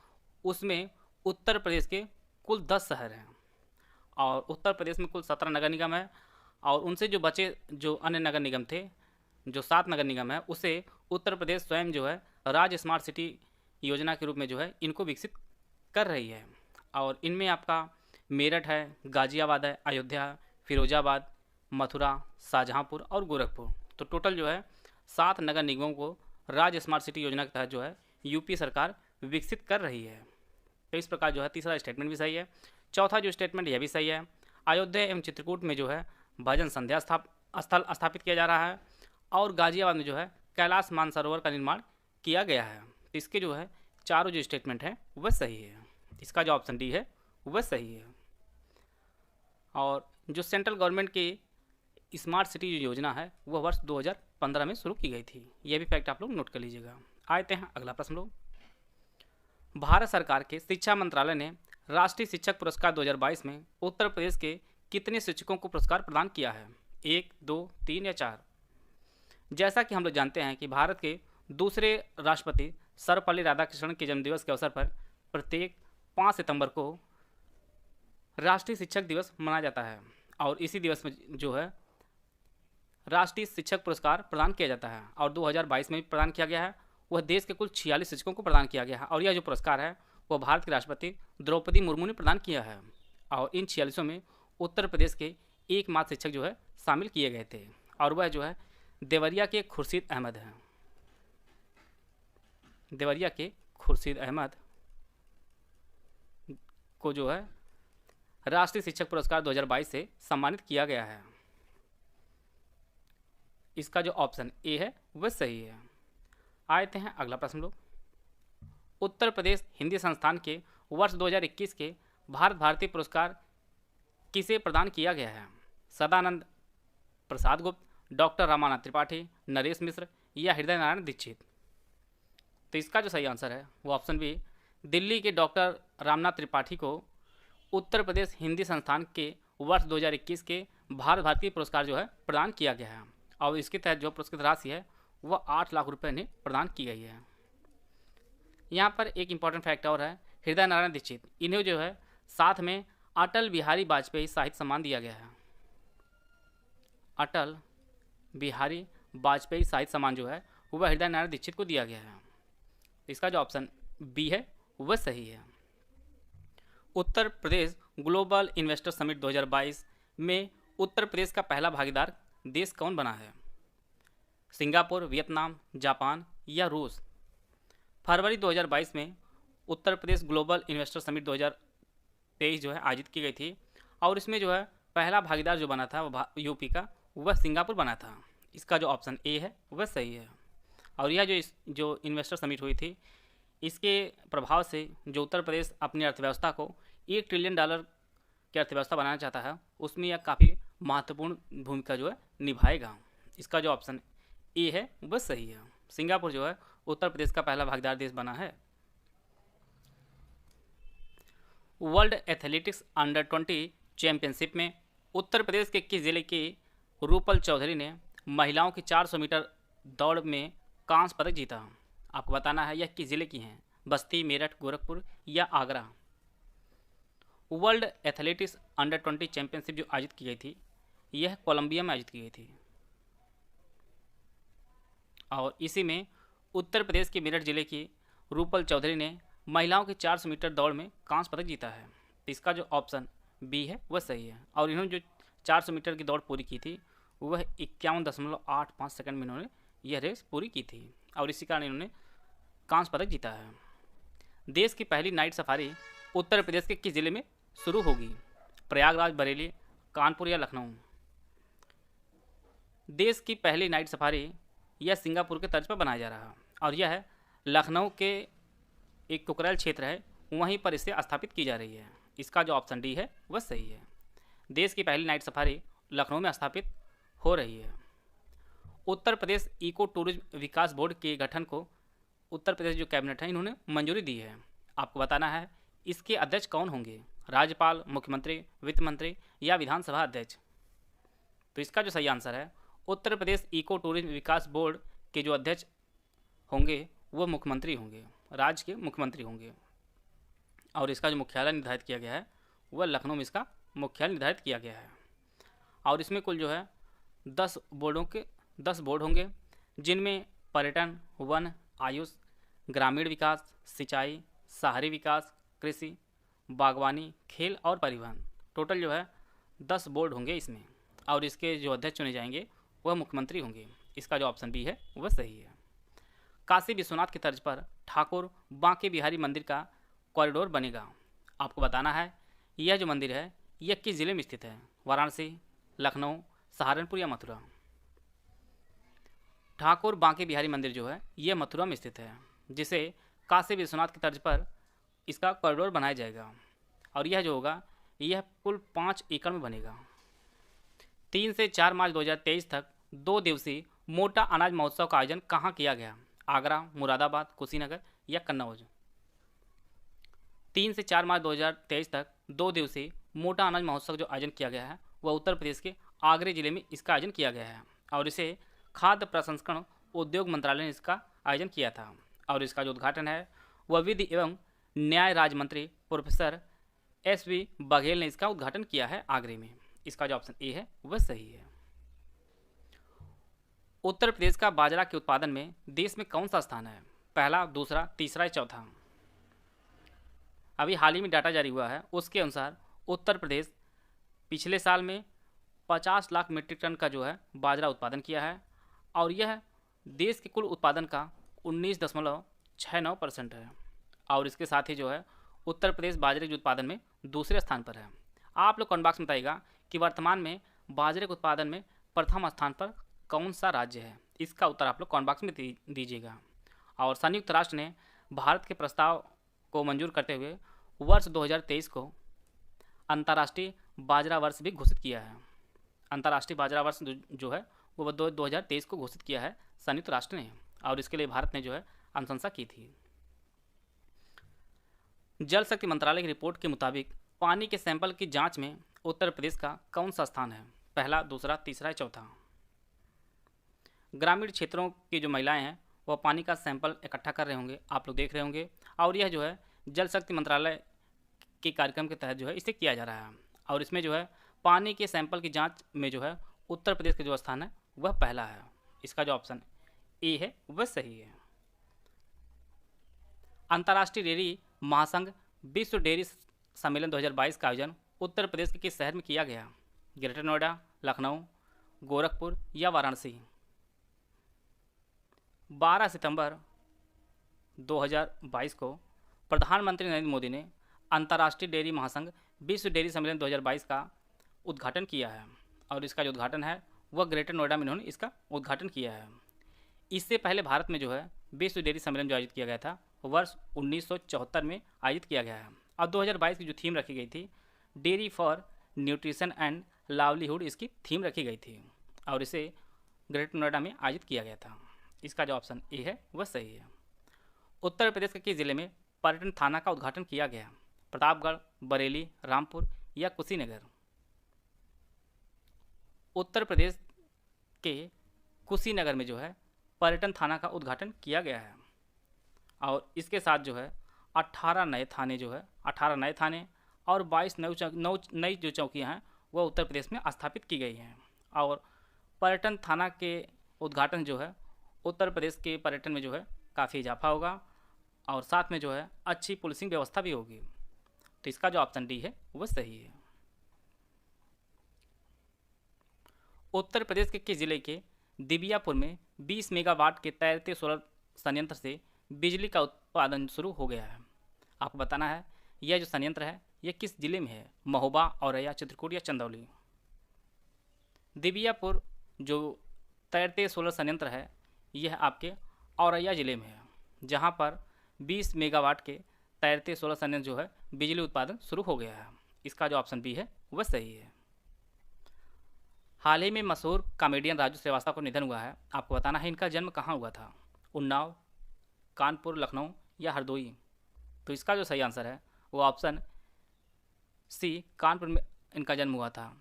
उसमें उत्तर प्रदेश के कुल 10 शहर हैं और उत्तर प्रदेश में कुल 17 नगर निगम है। और उनसे जो बचे जो अन्य नगर निगम थे, जो 7 नगर निगम है, उसे उत्तर प्रदेश स्वयं जो है राज्य स्मार्ट सिटी योजना के रूप में जो है इनको विकसित कर रही है। और इनमें आपका मेरठ है, गाजियाबाद है, अयोध्या, फिरोजाबाद, मथुरा, शाहजहाँपुर और गोरखपुर। तो टोटल जो है 7 नगर निगमों को राज्य स्मार्ट सिटी योजना के तहत जो है यूपी सरकार विकसित कर रही है। तो इस प्रकार जो है तीसरा स्टेटमेंट भी सही है। चौथा जो स्टेटमेंट यह भी सही है, अयोध्या एवं चित्रकूट में जो है भजन संध्या स्थल स्थापित किया जा रहा है, और गाजियाबाद में जो है कैलाश मानसरोवर का निर्माण किया गया है। तो इसके जो है चारों जो स्टेटमेंट हैं वह सही है। इसका जो ऑप्शन डी है वह सही है। और जो सेंट्रल गवर्नमेंट की स्मार्ट सिटी जो योजना है वह वर्ष 2015 में शुरू की गई थी। यह भी फैक्ट आप लोग नोट कर लीजिएगा। आते हैं अगला प्रश्न लोग। भारत सरकार के शिक्षा मंत्रालय ने राष्ट्रीय शिक्षक पुरस्कार 2022 में उत्तर प्रदेश के कितने शिक्षकों को पुरस्कार प्रदान किया है? 1, 2, 3 या 4? जैसा कि हम लोग जानते हैं कि भारत के दूसरे राष्ट्रपति सर्वपल्ली राधाकृष्णन के जन्मदिवस के अवसर पर प्रत्येक 5 सितंबर को राष्ट्रीय शिक्षक दिवस मनाया जाता है, और इसी दिवस में जो है राष्ट्रीय शिक्षक पुरस्कार प्रदान किया जाता है। और 2022 में प्रदान किया गया है, वह देश के कुल 46 शिक्षकों को प्रदान किया गया है। और यह जो पुरस्कार है वह भारत के राष्ट्रपति द्रौपदी मुर्मू ने प्रदान किया है। और इन 46 में उत्तर प्रदेश के एकमात्र शिक्षक जो है शामिल किए गए थे, और वह जो है देवरिया के खुर्शीद अहमद हैं। देवरिया के खुर्शीद अहमद को जो है राष्ट्रीय शिक्षक पुरस्कार 2022 से सम्मानित किया गया है। इसका जो ऑप्शन ए है वह सही है। आते हैं अगला प्रश्न लोग। उत्तर प्रदेश हिंदी संस्थान के वर्ष 2021 के भारत भारती पुरस्कार किसे प्रदान किया गया है? सदानंद प्रसाद गुप्त, डॉक्टर रामानाथ त्रिपाठी, नरेश मिश्र या हृदय नारायण दीक्षित? तो इसका जो सही आंसर है वो ऑप्शन बी, दिल्ली के डॉक्टर रामनाथ त्रिपाठी को उत्तर प्रदेश हिंदी संस्थान के वर्ष 2021 के भारत भारती पुरस्कार जो है प्रदान किया गया है। और इसके तहत जो पुरस्कृत राशि है वह 8 लाख रुपए इन्हें प्रदान की गई है। यहाँ पर एक इम्पॉर्टेंट फैक्ट और है, हृदय नारायण दीक्षित, इन्हें जो है साथ में अटल बिहारी वाजपेयी साहित्य सम्मान दिया गया है। अटल बिहारी वाजपेयी साहित्य सम्मान जो है वह हृदय नारायण दीक्षित को दिया गया है। इसका जो ऑप्शन बी है वह सही है। Uttar Pradesh global investor summit 2022 में उत्तर प्रदेश का पहला भागीदार देश कौन बना है? सिंगापुर, वियतनाम, जापान या रूस? फरवरी 2022 में Uttar Pradesh global investor summit 2023 जो है आयोजित की गई थी, और इसमें जो है पहला भागीदार जो बना था वह यूपी का वह सिंगापुर बना था। इसका जो ऑप्शन ए है वह सही है। और यह जो इन्वेस्टर समिट हुई थी, इसके प्रभाव से जो उत्तर प्रदेश अपनी अर्थव्यवस्था को $1 ट्रिलियन की अर्थव्यवस्था बनाना चाहता है, उसमें यह काफ़ी महत्वपूर्ण भूमिका जो है निभाएगा। इसका जो ऑप्शन ए है वह सही है। सिंगापुर जो है उत्तर प्रदेश का पहला भागीदार देश बना है। वर्ल्ड एथलेटिक्स अंडर 20 चैंपियनशिप में उत्तर प्रदेश के किस जिले की रूपल चौधरी ने महिलाओं की 400 मीटर दौड़ में कांस्य पदक जीता? आपको बताना है यह किस जिले की हैं, बस्ती, मेरठ, गोरखपुर या Agra? World athletics under 20 championship जो आयोजित की गई थी यह कोलंबिया में आयोजित की गई थी, और इसी में उत्तर प्रदेश के मेरठ जिले की रूपल चौधरी ने महिलाओं की 400 मीटर दौड़ में कांस्य पदक जीता है। तो इसका जो ऑप्शन बी है वह सही है। और इन्होंने जो 400 मीटर की दौड़ पूरी की थी वह 51.85 सेकंड में इन्होंने यह रेस पूरी की थी, और इसी कारण इन्होंने कांस्य पदक जीता है। देश की पहली नाइट सफारी उत्तर प्रदेश के किस जिले में शुरू होगी? प्रयागराज, बरेली, कानपुर या लखनऊ? देश की पहली नाइट सफारी यह सिंगापुर के तर्ज पर बनाया जा रहा है, और यह है लखनऊ के एक कुकरेल क्षेत्र है, वहीं पर इसे स्थापित की जा रही है। इसका जो ऑप्शन डी है वह सही है। देश की पहली नाइट सफारी लखनऊ में स्थापित हो रही है। उत्तर प्रदेश इको टूरिज्म विकास बोर्ड के गठन को उत्तर प्रदेश जो कैबिनेट है इन्होंने मंजूरी दी है। आपको बताना है इसके अध्यक्ष कौन होंगे? राज्यपाल, मुख्यमंत्री, वित्त मंत्री या विधानसभा अध्यक्ष? तो इसका जो सही आंसर है उत्तर प्रदेश इको टूरिज्म विकास बोर्ड के जो अध्यक्ष होंगे वह मुख्यमंत्री होंगे, राज्य के मुख्यमंत्री होंगे। और इसका जो मुख्यालय निर्धारित किया गया है वह लखनऊ में इसका मुख्यालय निर्धारित किया गया है। और इसमें कुल जो है 10 बोर्ड होंगे, जिनमें पर्यटन, वन, आयुष, ग्रामीण विकास, सिंचाई, शहरी विकास, कृषि, बागवानी, खेल और परिवहन। टोटल जो है 10 बोर्ड होंगे इसमें, और इसके जो अध्यक्ष चुने जाएंगे वह मुख्यमंत्री होंगे। इसका जो ऑप्शन बी है वह सही है। काशी विश्वनाथ की तर्ज पर ठाकुर बांके बिहारी मंदिर का कॉरिडोर बनेगा। आपको बताना है यह जो मंदिर है यह किस जिले में स्थित है, वाराणसी, लखनऊ, सहारनपुर या मथुरा। ठाकुर बांके बिहारी मंदिर जो है यह मथुरा में स्थित है, जिसे काशी विश्वनाथ की तर्ज पर इसका कॉरिडोर बनाया जाएगा और यह जो होगा यह कुल 5 एकड़ में बनेगा। 3 से 4 मार्च 2023 तक 2 दिवसीय मोटा अनाज महोत्सव का आयोजन कहाँ किया गया, आगरा, मुरादाबाद, कुशीनगर या कन्नौज। 3 से 4 मार्च 2023 तक 2 दिवसीय मोटा अनाज महोत्सव जो आयोजन किया गया है वह उत्तर प्रदेश के आगरे जिले में इसका आयोजन किया गया है और इसे खाद्य प्रसंस्करण उद्योग मंत्रालय ने इसका आयोजन किया था और इसका जो उद्घाटन है वह विधि एवं न्याय राज्य मंत्री प्रोफेसर SV बघेल ने इसका उद्घाटन किया है आगरे में। इसका जो ऑप्शन ए है वह सही है। उत्तर प्रदेश का बाजरा के उत्पादन में देश में कौन सा स्थान है, पहला, दूसरा, तीसरा या चौथा। अभी हाल ही में डाटा जारी हुआ है, उसके अनुसार उत्तर प्रदेश पिछले साल में 50 लाख मीट्रिक टन का जो है बाजरा उत्पादन किया है और यह देश के कुल उत्पादन का 19.69% है और इसके साथ ही जो है उत्तर प्रदेश बाजरे के उत्पादन में दूसरे स्थान पर है। आप लोग कमेंट बॉक्स में बताइएगा कि वर्तमान में बाजरे के उत्पादन में प्रथम स्थान पर कौन सा राज्य है। इसका उत्तर आप लोग कमेंट बॉक्स में दीजिएगा। और संयुक्त राष्ट्र ने भारत के प्रस्ताव को मंजूर करते हुए वर्ष 2023 को अंतर्राष्ट्रीय बाजरा वर्ष भी घोषित किया है। अंतर्राष्ट्रीय बाजरा वर्ष जो है वो 2023 को घोषित किया है संयुक्त राष्ट्र ने और इसके लिए भारत ने जो है अनुशंसा की थी। जल शक्ति मंत्रालय की रिपोर्ट के मुताबिक पानी के सैंपल की जांच में उत्तर प्रदेश का कौन सा स्थान है, पहला, दूसरा, तीसरा या चौथा। ग्रामीण क्षेत्रों की जो महिलाएं हैं वह पानी का सैंपल इकट्ठा कर रहे होंगे, आप लोग देख रहे होंगे और यह जो है जल शक्ति मंत्रालय के कार्यक्रम के तहत जो है इसे किया जा रहा है और इसमें जो है पानी के सैंपल की जांच में जो है उत्तर प्रदेश का जो स्थान है वह पहला है। इसका जो ऑप्शन ए है वह सही है। अंतर्राष्ट्रीय डेयरी महासंघ विश्व डेयरी सम्मेलन 2022 का आयोजन उत्तर प्रदेश के किस शहर में किया गया, ग्रेटर नोएडा, लखनऊ, गोरखपुर या वाराणसी। 12 सितंबर 2022 को प्रधानमंत्री नरेंद्र मोदी ने अंतर्राष्ट्रीय डेयरी महासंघ विश्व डेयरी सम्मेलन 2022 का उद्घाटन किया है और इसका जो उद्घाटन है वह ग्रेटर नोएडा में इन्होंने इसका उद्घाटन किया है। इससे पहले भारत में जो है विश्व डेयरी सम्मेलन जो आयोजित किया गया था वर्ष 1974 में आयोजित किया गया है और 2022 की जो थीम रखी गई थी dairy for nutrition and livelihood इसकी थीम रखी गई थी और इसे ग्रेटर नोएडा में आयोजित किया गया था। इसका जो ऑप्शन ए है वह सही है। उत्तर प्रदेश के किस जिले में पर्यटन थाना का उद्घाटन किया गया, प्रतापगढ़, बरेली, रामपुर या कुशीनगर। उत्तर प्रदेश के कुशीनगर में जो है पर्यटन थाना का उद्घाटन किया गया है और इसके साथ जो है 18 नए थाने और 22 नई जो चौकियां हैं वह उत्तर प्रदेश में स्थापित की गई हैं और पर्यटन थाना के उद्घाटन जो है उत्तर प्रदेश के पर्यटन में जो है काफ़ी इजाफा होगा और साथ में जो है अच्छी पुलिसिंग व्यवस्था भी होगी। तो इसका जो ऑप्शन डी है वह सही है। उत्तर प्रदेश के किस जिले के दिबियापुर में 20 मेगावाट के तैरते सोलर संयंत्र से बिजली का उत्पादन शुरू हो गया है। आपको बताना है यह जो संयंत्र है यह किस जिले में है, महोबा, औरैया, चित्रकूट या चंदौली। दिबियापुर जो तैरते सोलर संयंत्र है यह आपके औरैया जिले में है, जहां पर 20 मेगावाट के तैरते सोलर संयंत्र जो है बिजली उत्पादन शुरू हो गया है। इसका जो ऑप्शन बी है वह सही है। हाल ही में मशहूर कॉमेडियन राजू श्रीवास्तव को निधन हुआ है। आपको बताना है इनका जन्म कहाँ हुआ था, उन्नाव, कानपुर, लखनऊ या हरदोई। तो इसका जो सही आंसर है वो ऑप्शन सी, कानपुर में इनका जन्म हुआ था।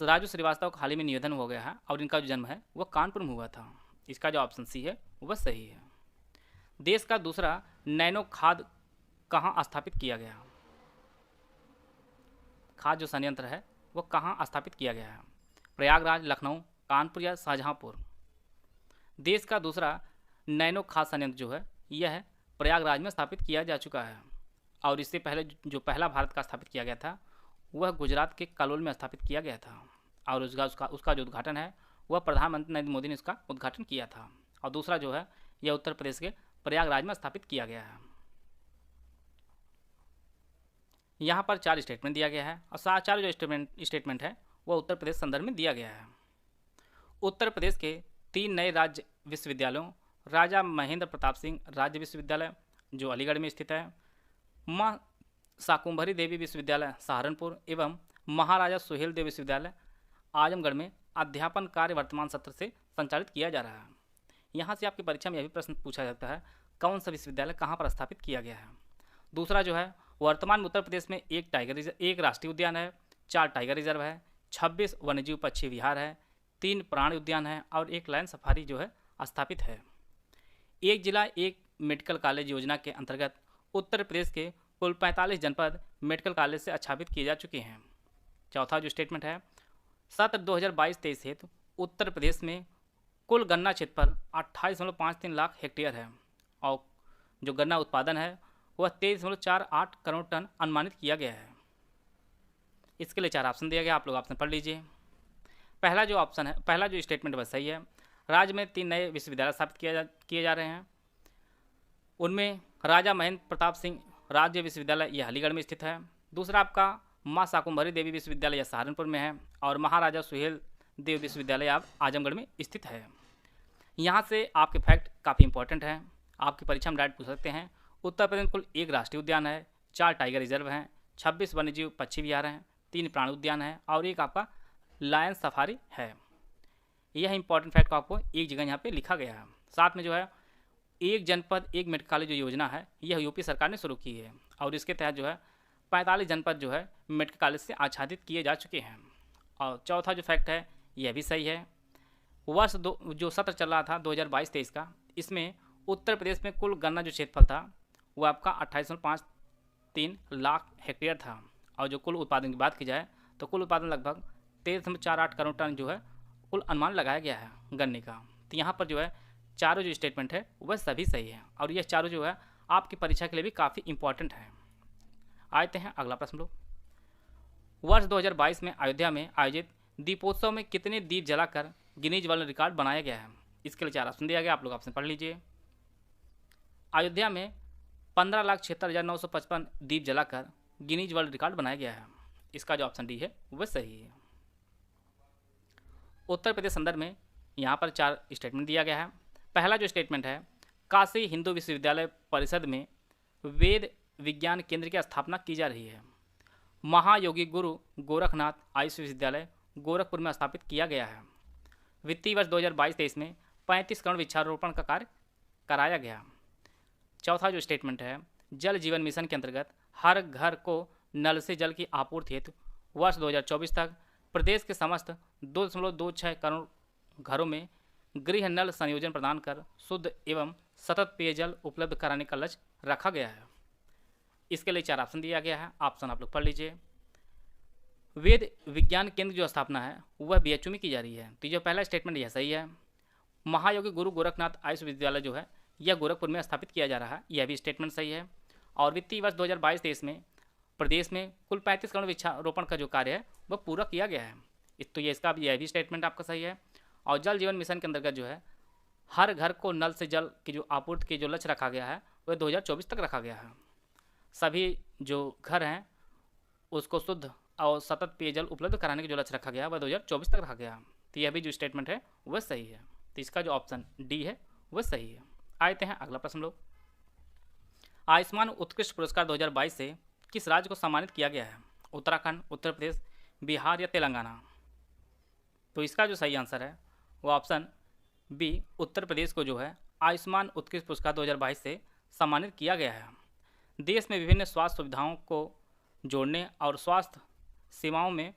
राजू श्रीवास्तव का हाल ही में निधन हो गया है और इनका जो जन्म है वह कानपुर में हुआ था। इसका जो ऑप्शन सी है वह सही है। देश का दूसरा नैनो खाद कहाँ स्थापित किया गया, खाद जो संयंत्र है वह कहाँ स्थापित किया गया है, प्रयागराज, लखनऊ, कानपुर या शाहजहांपुर। देश का दूसरा नैनो खाद संयंत्र जो है यह प्रयागराज में स्थापित किया जा चुका है और इससे पहले जो पहला भारत का स्थापित किया गया था वह गुजरात के कलोल में स्थापित किया गया था और उसका जो उद्घाटन है वह प्रधानमंत्री नरेंद्र मोदी ने इसका उद्घाटन किया था और दूसरा जो है यह उत्तर प्रदेश के प्रयागराज में स्थापित किया गया है। यहाँ पर 4 स्टेटमेंट दिया गया है और चार जो स्टेटमेंट है वह उत्तर प्रदेश संदर्भ में दिया गया है। उत्तर प्रदेश के 3 नए राज्य विश्वविद्यालयों राजा महेंद्र प्रताप सिंह राज्य विश्वविद्यालय जो अलीगढ़ में स्थित है, माँ शाकुंभरी देवी विश्वविद्यालय सहारनपुर एवं महाराजा सुहेल देव विश्वविद्यालय आजमगढ़ में अध्यापन कार्य वर्तमान सत्र से संचालित किया जा रहा है। यहाँ से आपकी परीक्षा में यह भी प्रश्न पूछा जाता है कौन सा विश्वविद्यालय कहाँ पर स्थापित किया गया है। दूसरा जो है वर्तमान में उत्तर प्रदेश में एक राष्ट्रीय उद्यान है, 4 टाइगर रिजर्व है, 26 वन्यजीव पक्षी विहार है, 3 प्राणी उद्यान है और 1 लायन सफारी जो है स्थापित है। एक जिला एक मेडिकल कॉलेज योजना के अंतर्गत उत्तर प्रदेश के कुल 45 जनपद मेडिकल कॉलेज से आच्छादित किए जा चुके हैं। चौथा जो स्टेटमेंट है सत्र 2022-23 हेतु उत्तर प्रदेश में कुल गन्ना क्षेत्रफल 28.53 लाख हेक्टेयर है और जो गन्ना उत्पादन है वह 23.48 करोड़ टन अनुमानित किया गया है। इसके लिए 4 ऑप्शन दिया गया, आप लोग ऑप्शन पढ़ लीजिए। पहला जो स्टेटमेंट वह सही है। राज्य में 3 नए विश्वविद्यालय स्थापित किए जा रहे हैं। उनमें राजा महेंद्र प्रताप सिंह राज्य विश्वविद्यालय यह अलीगढ़ में स्थित है। दूसरा आपका माँ शाकुंभरी देवी विश्वविद्यालय यह सहारनपुर में है और महाराजा सुहेल देव विश्वविद्यालय आप आजमगढ़ में स्थित है। यहाँ से आपके फैक्ट काफ़ी इंपॉर्टेंट हैं, आपकी परीक्षा में डायरेक्ट पूछ सकते हैं। उत्तर प्रदेश में कुल 1 राष्ट्रीय उद्यान है, 4 टाइगर रिजर्व हैं, 26 वन्यजीव पक्षी विहार हैं, 3 प्राणी उद्यान है और 1 आपका लायन सफारी है। यह इंपॉर्टेंट फैक्ट को आपको एक जगह यहाँ पे लिखा गया है। साथ में जो है एक जनपद एक मेडिकल कॉलेज जो योजना है यह यूपी सरकार ने शुरू की है और इसके तहत जो है 45 जनपद जो है मेडिकल कॉलेज से आच्छादित किए जा चुके हैं। और चौथा जो फैक्ट है यह भी सही है। वर्ष जो सत्र चल रहा था 2022-23 का, इसमें उत्तर प्रदेश में कुल गन्ना जो क्षेत्रफल था वो आपका 28.53 लाख हेक्टेयर था और जो कुल उत्पादन की बात की जाए तो कुल उत्पादन लगभग 13.48 करोड़ टन जो है कुल अनुमान लगाया गया है गन्ने का। तो यहाँ पर जो है चारों जो स्टेटमेंट है वह सभी सही है और यह चारों जो है आपकी परीक्षा के लिए भी काफ़ी इंपॉर्टेंट है। आते हैं अगला प्रश्न लोग। वर्ष 2022 में अयोध्या में आयोजित दीपोत्सव में कितने दीप जलाकर गिनीज वर्ल्ड रिकॉर्ड बनाया गया है? इसके लिए 4 ऑप्शन दिया गया, आप लोग ऑप्शन पढ़ लीजिए। अयोध्या में 15,76,955 दीप जलाकर गिनीज वर्ल्ड रिकॉर्ड बनाया गया है। इसका जो ऑप्शन डी है वह सही है। उत्तर प्रदेश संदर्भ में यहाँ पर 4 स्टेटमेंट दिया गया है। पहला जो स्टेटमेंट है काशी हिंदू विश्वविद्यालय परिषद में वेद विज्ञान केंद्र की स्थापना की जा रही है। महायोगी गुरु गोरखनाथ आयुष विश्वविद्यालय गोरखपुर में स्थापित किया गया है। वित्तीय वर्ष 2022-23 में 35 करोड़ वृक्षारोपण का कार्य कराया गया। चौथा जो स्टेटमेंट है जल जीवन मिशन के अंतर्गत हर घर को नल से जल की आपूर्ति हेतु वर्ष 2024 तक प्रदेश के समस्त 2.26 करोड़ घरों में गृह नल संयोजन प्रदान कर शुद्ध एवं सतत पेयजल उपलब्ध कराने का लक्ष्य रखा गया है। इसके लिए 4 ऑप्शन दिया गया है, ऑप्शन आप लोग पढ़ लीजिए। वेद विज्ञान केंद्र जो स्थापना है वह BHU में की जा रही है, तो जो पहला स्टेटमेंट यह सही है। महायोगी गुरु गोरखनाथ आयुष विश्वविद्यालय जो है यह गोरखपुर में स्थापित किया जा रहा है, यह भी स्टेटमेंट सही है। और वित्तीय वर्ष 2022-23 में प्रदेश में कुल 35 करोड़ वृक्षारोपण का जो कार्य है वह पूरा किया गया है, तो ये इसका यह भी स्टेटमेंट आपका सही है। और जल जीवन मिशन के अंतर्गत जो है हर घर को नल से जल की जो आपूर्ति की जो लक्ष्य रखा गया है वह 2024 तक रखा गया है। सभी जो घर हैं उसको शुद्ध और सतत पेयजल उपलब्ध कराने की जो लक्ष्य रखा गया है वह 2024 तक रखा गया है, तो यह भी जो स्टेटमेंट है वह सही है। तो इसका जो ऑप्शन डी है वह सही है। आते हैं अगला प्रश्न लोग। आयुष्मान उत्कृष्ट पुरस्कार 2022 से किस राज्य को सम्मानित किया गया है? उत्तराखंड, उत्तर प्रदेश, बिहार या तेलंगाना? तो इसका जो सही आंसर है वो ऑप्शन बी उत्तर प्रदेश को जो है आयुष्मान उत्कृष्ट पुरस्कार 2022 से सम्मानित किया गया है। देश में विभिन्न स्वास्थ्य सुविधाओं को जोड़ने और स्वास्थ्य सेवाओं में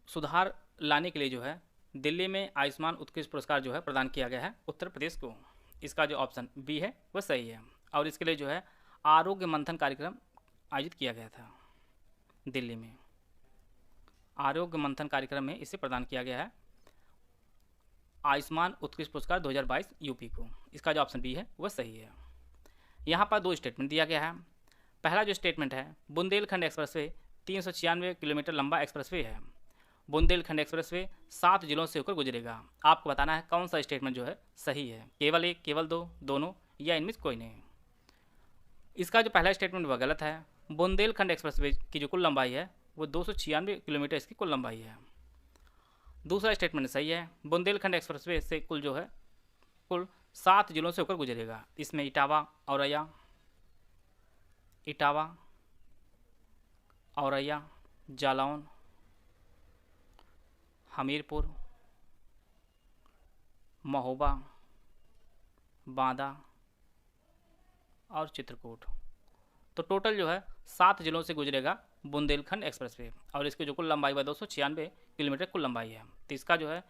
सुधार लाने के लिए जो है दिल्ली में आयुष्मान उत्कृष्ट पुरस्कार जो है प्रदान किया गया है उत्तर प्रदेश को। इसका जो ऑप्शन बी है वह सही है। और इसके लिए जो है आरोग्य मंथन कार्यक्रम आयोजित किया गया था दिल्ली में। आरोग्य मंथन कार्यक्रम में इसे प्रदान किया गया है आयुष्मान उत्कृष्ट पुरस्कार 2022 यूपी को। इसका जो ऑप्शन बी है वह सही है। यहाँ पर 2 स्टेटमेंट दिया गया है। पहला जो स्टेटमेंट है बुंदेलखंड एक्सप्रेसवे 396 किलोमीटर लंबा एक्सप्रेसवे है। बुंदेलखंड एक्सप्रेसवे 7 जिलों से होकर गुजरेगा। आपको बताना है कौन सा स्टेटमेंट जो है सही है, केवल 1, केवल 2, दोनों या इनमें कोई नहीं। इसका जो पहला स्टेटमेंट वह गलत है। बुंदेलखंड एक्सप्रेसवे की जो कुल लंबाई है वो 296 किलोमीटर इसकी कुल लंबाई है। दूसरा स्टेटमेंट सही है। बुंदेलखंड एक्सप्रेसवे से कुल जो है कुल 7 जिलों से होकर गुजरेगा। इसमें इटावा, औरैया, जालौन, हमीरपुर, महोबा, बांदा और चित्रकूट। तो टोटल जो है 7 जिलों से गुजरेगा बुंदेलखंड एक्सप्रेसवे और इसकी जो कुल लंबाई है 296 किलोमीटर कुल लंबाई है। तो इसका जो है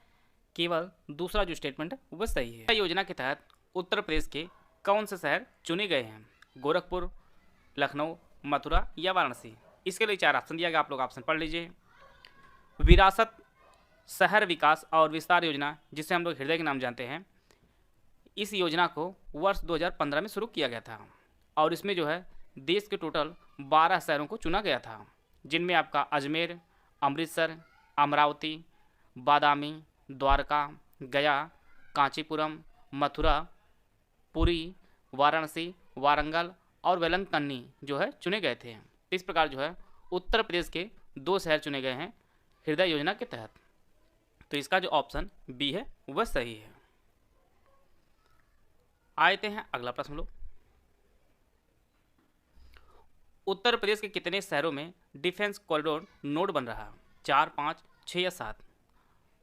केवल दूसरा जो स्टेटमेंट है वह सही है। योजना के तहत उत्तर प्रदेश के कौन से शहर चुने गए हैं? गोरखपुर, लखनऊ, मथुरा या वाराणसी? इसके लिए 4 ऑप्शन दिया गया, आप लोग ऑप्शन पढ़ लीजिए। विरासत शहर विकास और विस्तार योजना, जिसे हम लोग हृदय के नाम जानते हैं, इस योजना को वर्ष 2015 में शुरू किया गया था और इसमें जो है देश के टोटल 12 शहरों को चुना गया था, जिनमें आपका अजमेर, अमृतसर, अमरावती, बादामी, द्वारका, गया, कांचीपुरम, मथुरा, पुरी, वाराणसी, वारंगल और वेलंकन्नी जो है चुने गए थे। इस प्रकार जो है उत्तर प्रदेश के 2 शहर चुने गए हैं हृदय योजना के तहत। तो इसका जो ऑप्शन बी है वह सही है। आते हैं अगला प्रश्न लोग। उत्तर प्रदेश के कितने शहरों में डिफेंस कॉरिडोर नोड बन रहा है? 4, 5, 6 या 7?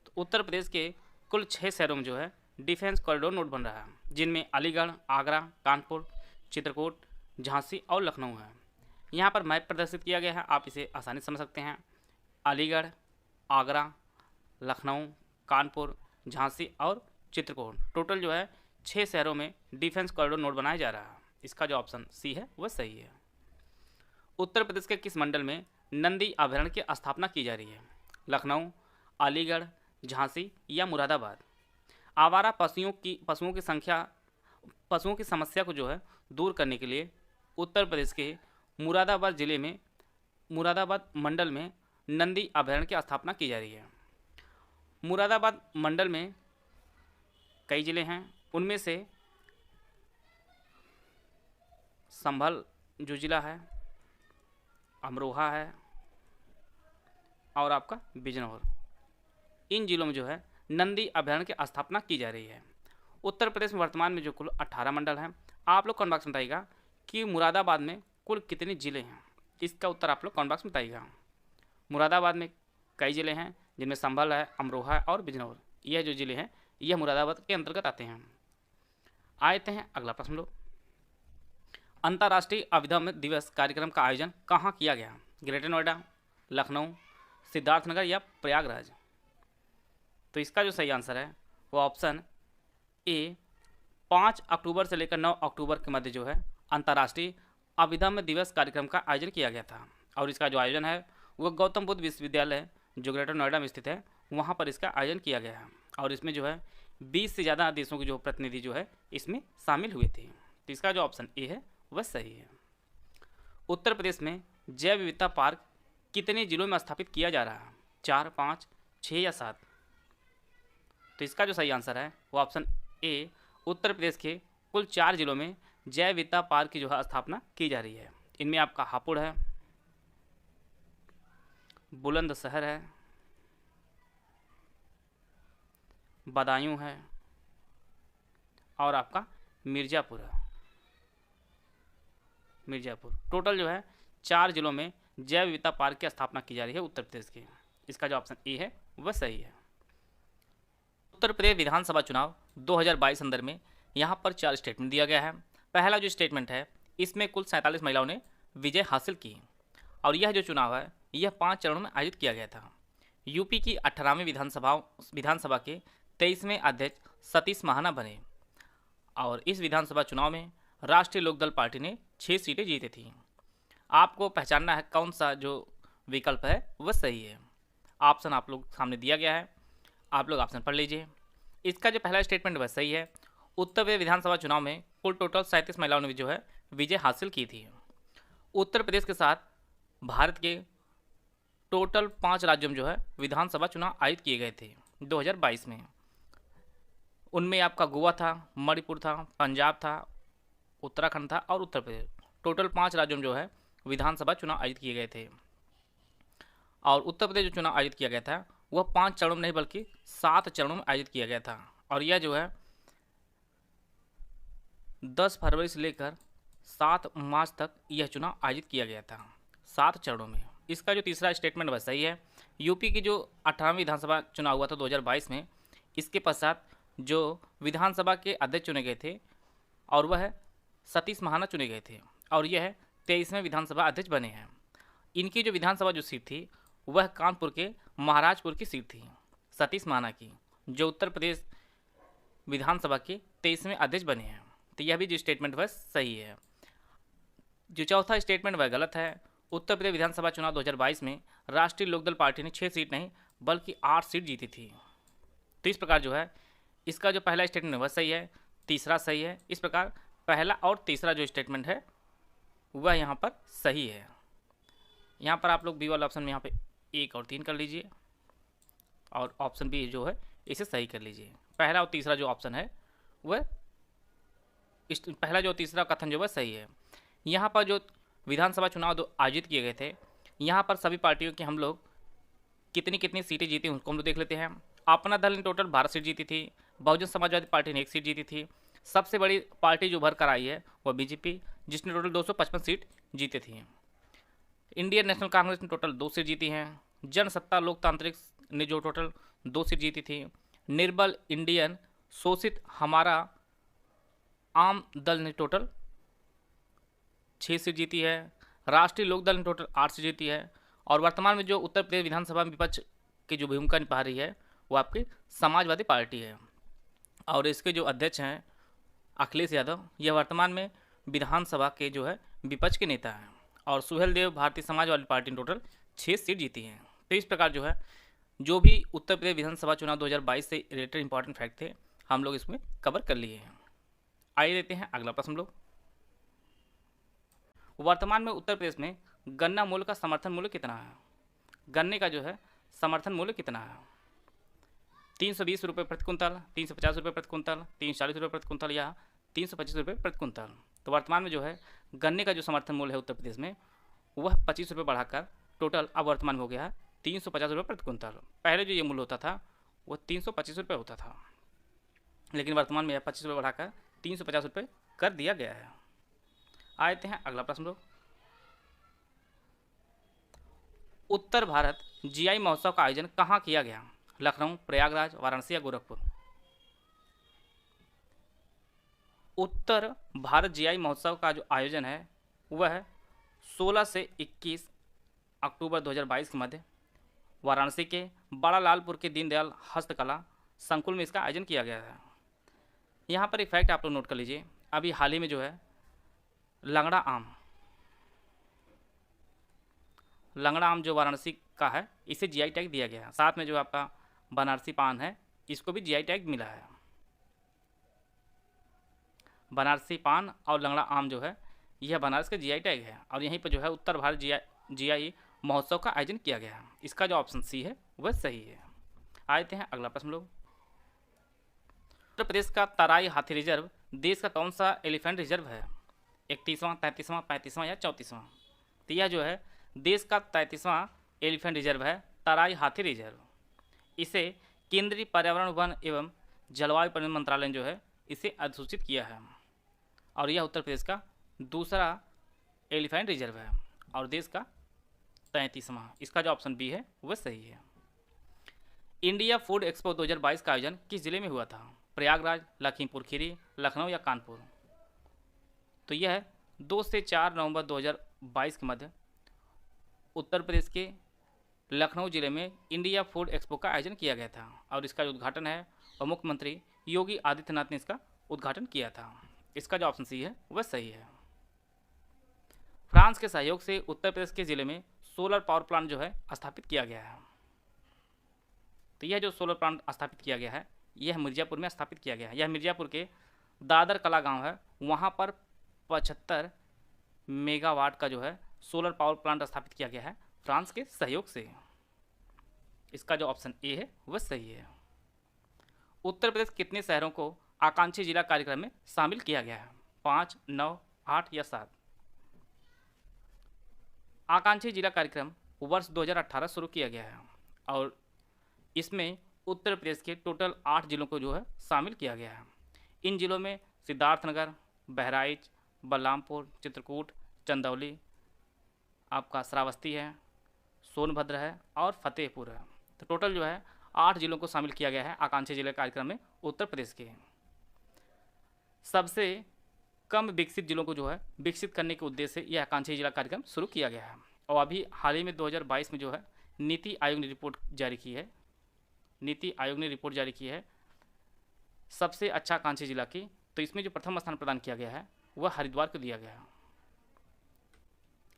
तो उत्तर प्रदेश के कुल 6 शहरों में जो है डिफेंस कॉरिडोर नोड बन रहा है, जिनमें अलीगढ़, आगरा, कानपुर, चित्रकूट, झांसी और लखनऊ है। यहाँ पर मैप प्रदर्शित किया गया है, आप इसे आसानी से समझ सकते हैं। अलीगढ़, आगरा, लखनऊ, कानपुर, झांसी और चित्रकूट, टोटल जो है 6 शहरों में डिफेंस कॉरिडोर नोड बनाया जा रहा है। इसका जो ऑप्शन सी है वह सही है। उत्तर प्रदेश के किस मंडल में नंदी अभयारण्य की स्थापना की जा रही है? लखनऊ, अलीगढ़, झांसी या मुरादाबाद? आवारा पशुओं की समस्या को जो है दूर करने के लिए उत्तर प्रदेश के मुरादाबाद मंडल में नंदी अभयारण्य की स्थापना की जा रही है। मुरादाबाद मंडल में कई जिले हैं, उनमें से संभल जो जिला है, अमरोहा है और आपका बिजनौर, इन जिलों में जो है नंदी अभयारण्य की स्थापना की जा रही है। उत्तर प्रदेश में वर्तमान में जो कुल 18 मंडल हैं। आप लोग कमेंट बॉक्स में बताइएगा कि मुरादाबाद में कुल कितने ज़िले हैं। इसका उत्तर आप लोग कमेंट बॉक्स में बताइएगा। मुरादाबाद में कई ज़िले हैं, जिनमें संभल है, अमरोहा है और बिजनौर, यह जो ज़िले हैं यह मुरादाबाद के अंतर्गत आते हैं। आते हैं अगला प्रश्न लोग। अंतर्राष्ट्रीय अभिधम्म दिवस कार्यक्रम का आयोजन कहाँ किया गया? ग्रेटर नोएडा, लखनऊ, सिद्धार्थनगर या प्रयागराज? तो इसका जो सही आंसर है वो ऑप्शन ए 5 अक्टूबर से लेकर 9 अक्टूबर के मध्य जो है अंतर्राष्ट्रीय अभिधम्म दिवस कार्यक्रम का आयोजन किया गया था और इसका जो आयोजन है वो गौतम बुद्ध विश्वविद्यालय जो ग्रेटर नोएडा में स्थित है वहाँ पर इसका आयोजन किया गया है और इसमें जो है 20 से ज़्यादा देशों के जो प्रतिनिधि जो है इसमें शामिल हुए थे। तो इसका जो ऑप्शन ए है वह सही है। उत्तर प्रदेश में जैव विविधता पार्क कितने जिलों में स्थापित किया जा रहा है? 4, 5, 6 या 7? तो इसका जो सही आंसर है वो ऑप्शन ए उत्तर प्रदेश के कुल 4 जिलों में जैव विविधता पार्क की जो है स्थापना की जा रही है। इनमें आपका हापुड़ है, बुलंदशहर है, बदायूं है और आपका मिर्ज़ापुर है। टोटल जो है 4 जिलों में जैव विविधता पार्क की स्थापना की जा रही है उत्तर प्रदेश के। इसका जो ऑप्शन ए है वह सही है। उत्तर प्रदेश विधानसभा चुनाव 2022 संदर्भ में यहाँ पर 4 स्टेटमेंट दिया गया है। पहला जो स्टेटमेंट है इसमें कुल 47 महिलाओं ने विजय हासिल की और यह जो चुनाव है यह 5 चरणों में आयोजित किया गया था। यूपी की 18वीं विधानसभा के 23वें अध्यक्ष सतीश महाना बने और इस विधानसभा चुनाव में राष्ट्रीय लोकदल पार्टी ने 6 सीटें जीती थी। आपको पहचानना है कौन सा जो विकल्प है वह सही है। ऑप्शन आप लोग सामने दिया गया है, आप लोग ऑप्शन पढ़ लीजिए। इसका जो पहला स्टेटमेंट वह सही है। उत्तर प्रदेश विधानसभा चुनाव में कुल टोटल 37 महिलाओं ने जो है विजय हासिल की थी। उत्तर प्रदेश के साथ भारत के टोटल 5 राज्यों में जो है विधानसभा चुनाव आयोजित किए गए थे 2022 में। उनमें आपका गोवा था, मणिपुर था, पंजाब था, उत्तराखंड था और उत्तर प्रदेश। टोटल 5 राज्यों में जो है विधानसभा चुनाव आयोजित किए गए थे। और उत्तर प्रदेश जो चुनाव आयोजित किया गया था वह 5 चरणों में नहीं बल्कि 7 चरणों में आयोजित किया गया था। और यह जो है 10 फरवरी से लेकर 7 मार्च तक यह चुनाव आयोजित किया गया था, 7 चरणों में। इसका जो तीसरा स्टेटमेंट वह सही है। यूपी की जो 18वीं विधानसभा चुनाव हुआ था 2022 में, इसके पश्चात जो विधानसभा के अध्यक्ष चुने गए थे और वह सतीश महाना चुने गए थे और यह 23वें विधानसभा अध्यक्ष बने हैं। इनकी जो विधानसभा जो सीट थी वह कानपुर के महाराजपुर की सीट थी सतीश महाना की, जो उत्तर प्रदेश विधानसभा के 23वें अध्यक्ष बने हैं। तो यह भी जो स्टेटमेंट वह सही है। जो चौथा स्टेटमेंट वह गलत है। उत्तर प्रदेश विधानसभा चुनाव 2022 में राष्ट्रीय लोकदल पार्टी ने 6 सीट नहीं बल्कि 8 सीट जीती थी। तो इस प्रकार जो है इसका जो पहला स्टेटमेंट वह सही है, तीसरा सही है। इस प्रकार पहला और तीसरा जो स्टेटमेंट है वह यहाँ पर सही है। यहाँ पर आप लोग बी वाला ऑप्शन में यहाँ पे 1 और 3 कर लीजिए और ऑप्शन बी जो है इसे सही कर लीजिए। पहला और तीसरा जो ऑप्शन है वह पहला जो तीसरा कथन जो वह सही है। यहाँ पर जो विधानसभा चुनाव आयोजित किए गए थे यहाँ पर सभी पार्टियों की हम लोग कितनी कितनी सीटें जीती उनको हम लोग देख लेते हैं। अपना दल ने टोटल 12 सीट जीती थी, बहुजन समाजवादी पार्टी ने 1 सीट जीती थी, सबसे बड़ी पार्टी जो भर कर आई है वह बीजेपी जिसने टोटल 255 सीट जीती थी। इंडियन नेशनल कांग्रेस ने टोटल 2 सीट जीती हैं। जनसत्ता लोकतांत्रिक ने जो टोटल 2 सीट जीती थी। निर्बल इंडियन शोषित हमारा आम दल ने टोटल 6 सीट जीती है। राष्ट्रीय लोकदल ने टोटल 8 सीट जीती है। और वर्तमान में जो उत्तर प्रदेश विधानसभा में विपक्ष की जो भूमिका निभा रही है वो आपकी समाजवादी पार्टी है और इसके जो अध्यक्ष हैं अखिलेश यादव, यह वर्तमान में विधानसभा के जो है विपक्ष के नेता हैं। और सुहेल देव भारतीय समाजवादी पार्टी ने टोटल 6 सीट जीती हैं। तो इस प्रकार जो है जो भी उत्तर प्रदेश विधानसभा चुनाव 2022 से रिलेटेड इंपॉर्टेंट फैक्ट थे हम लोग इसमें कवर कर लिए हैं। आइए देते हैं अगला प्रश्न लोग। वर्तमान में उत्तर प्रदेश में गन्ना मूल्य का समर्थन मूल्य कितना है? गन्ने का जो है समर्थन मूल्य कितना है? 320 रुपये प्रति कुंतल, 350 रुपये प्रति कुंतल, 340 रुपये प्रति कुंतल या 325 रुपये प्रति कुंतल। तो वर्तमान में जो है गन्ने का जो समर्थन मूल्य है उत्तर प्रदेश में वह 25 रुपये बढ़ाकर टोटल अब वर्तमान में हो गया है 350 रुपये प्रति कुंतल। पहले जो ये मूल्य होता था वो 325 रुपये होता था, लेकिन वर्तमान में यह 25 रुपये बढ़ाकर 350 रुपये कर दिया गया है। आते हैं अगला प्रश्न लोग। उत्तर भारत जीआई महोत्सव का आयोजन कहाँ किया गया? लखनऊ, प्रयागराज, वाराणसी या गोरखपुर? उत्तर भारत जीआई महोत्सव का जो आयोजन है वह 16 से 21 अक्टूबर 2022 के मध्य वाराणसी के बड़ा लालपुर के दीनदयाल हस्तकला संकुल में इसका आयोजन किया गया है। यहाँ पर एक फैक्ट आप लोग नोट कर लीजिए। अभी हाल ही में जो है लंगड़ा आम जो वाराणसी का है इसे जीआई टैग दिया गया है। साथ में जो आपका बनारसी पान है इसको भी जीआई टैग मिला है। बनारसी पान और लंगड़ा आम जो है यह बनारस का जीआई टैग है और यहीं पर जो है उत्तर भारत जीआई महोत्सव का आयोजन किया गया है। इसका जो ऑप्शन सी है वह सही है। आते हैं अगला प्रश्न लोग। उत्तर प्रदेश का तराई हाथी रिजर्व देश का कौन सा एलिफेंट रिजर्व है? 31वां, 33वां, 35वां या 34वां? तो यह जो है देश का 33वां एलिफेंट रिजर्व है, तराई हाथी रिजर्व। इसे केंद्रीय पर्यावरण वन एवं जलवायु परिवर्तन मंत्रालय ने जो है इसे अधिसूचित किया है और यह उत्तर प्रदेश का दूसरा एलिफेंट रिजर्व है और देश का 33वां। इसका जो ऑप्शन बी है वह सही है। इंडिया फूड एक्सपो 2022 का आयोजन किस जिले में हुआ था? प्रयागराज, लखीमपुर खीरी, लखनऊ या कानपुर? तो यह 2 से 4 नवंबर 2022 के मध्य उत्तर प्रदेश के लखनऊ जिले में इंडिया फूड एक्सपो का आयोजन किया गया था और इसका जो उद्घाटन है और मुख्यमंत्री योगी आदित्यनाथ ने इसका उद्घाटन किया था। इसका जो ऑप्शन सी है वह सही है। फ्रांस के सहयोग से उत्तर प्रदेश के जिले में सोलर पावर प्लांट जो है स्थापित किया गया है। तो यह जो सोलर प्लांट स्थापित किया गया है यह मिर्ज़ापुर में स्थापित किया गया है। यह मिर्ज़ापुर के दादर कला गांव है, वहाँ पर 75 मेगावाट का जो है सोलर पावर प्लांट स्थापित किया गया है फ्रांस के सहयोग से। इसका जो ऑप्शन ए है वह सही है। उत्तर प्रदेश कितने शहरों को आकांक्षी जिला कार्यक्रम में शामिल किया गया है? 5, 9, 8 या 7? आकांक्षी जिला कार्यक्रम वर्ष 2018 शुरू किया गया है और इसमें उत्तर प्रदेश के टोटल 8 जिलों को जो है शामिल किया गया है। इन जिलों में सिद्धार्थनगर, बहराइच, बलरामपुर, चित्रकूट, चंदौली, आपका श्रावस्ती है, सोनभद्र है और फतेहपुर है। तो टोटल जो है 8 जिलों को शामिल किया गया है आकांक्षी जिला कार्यक्रम में उत्तर प्रदेश के। सबसे कम विकसित जिलों को जो है विकसित करने के उद्देश्य से यह आकांक्षी जिला कार्यक्रम शुरू किया गया है। और अभी हाल ही में 2022 में जो है नीति आयोग ने रिपोर्ट जारी की है। नीति आयोग ने रिपोर्ट जारी की है सबसे अच्छा आकांक्षी जिला की। तो इसमें जो प्रथम स्थान प्रदान किया गया है वह हरिद्वार को दिया गया है।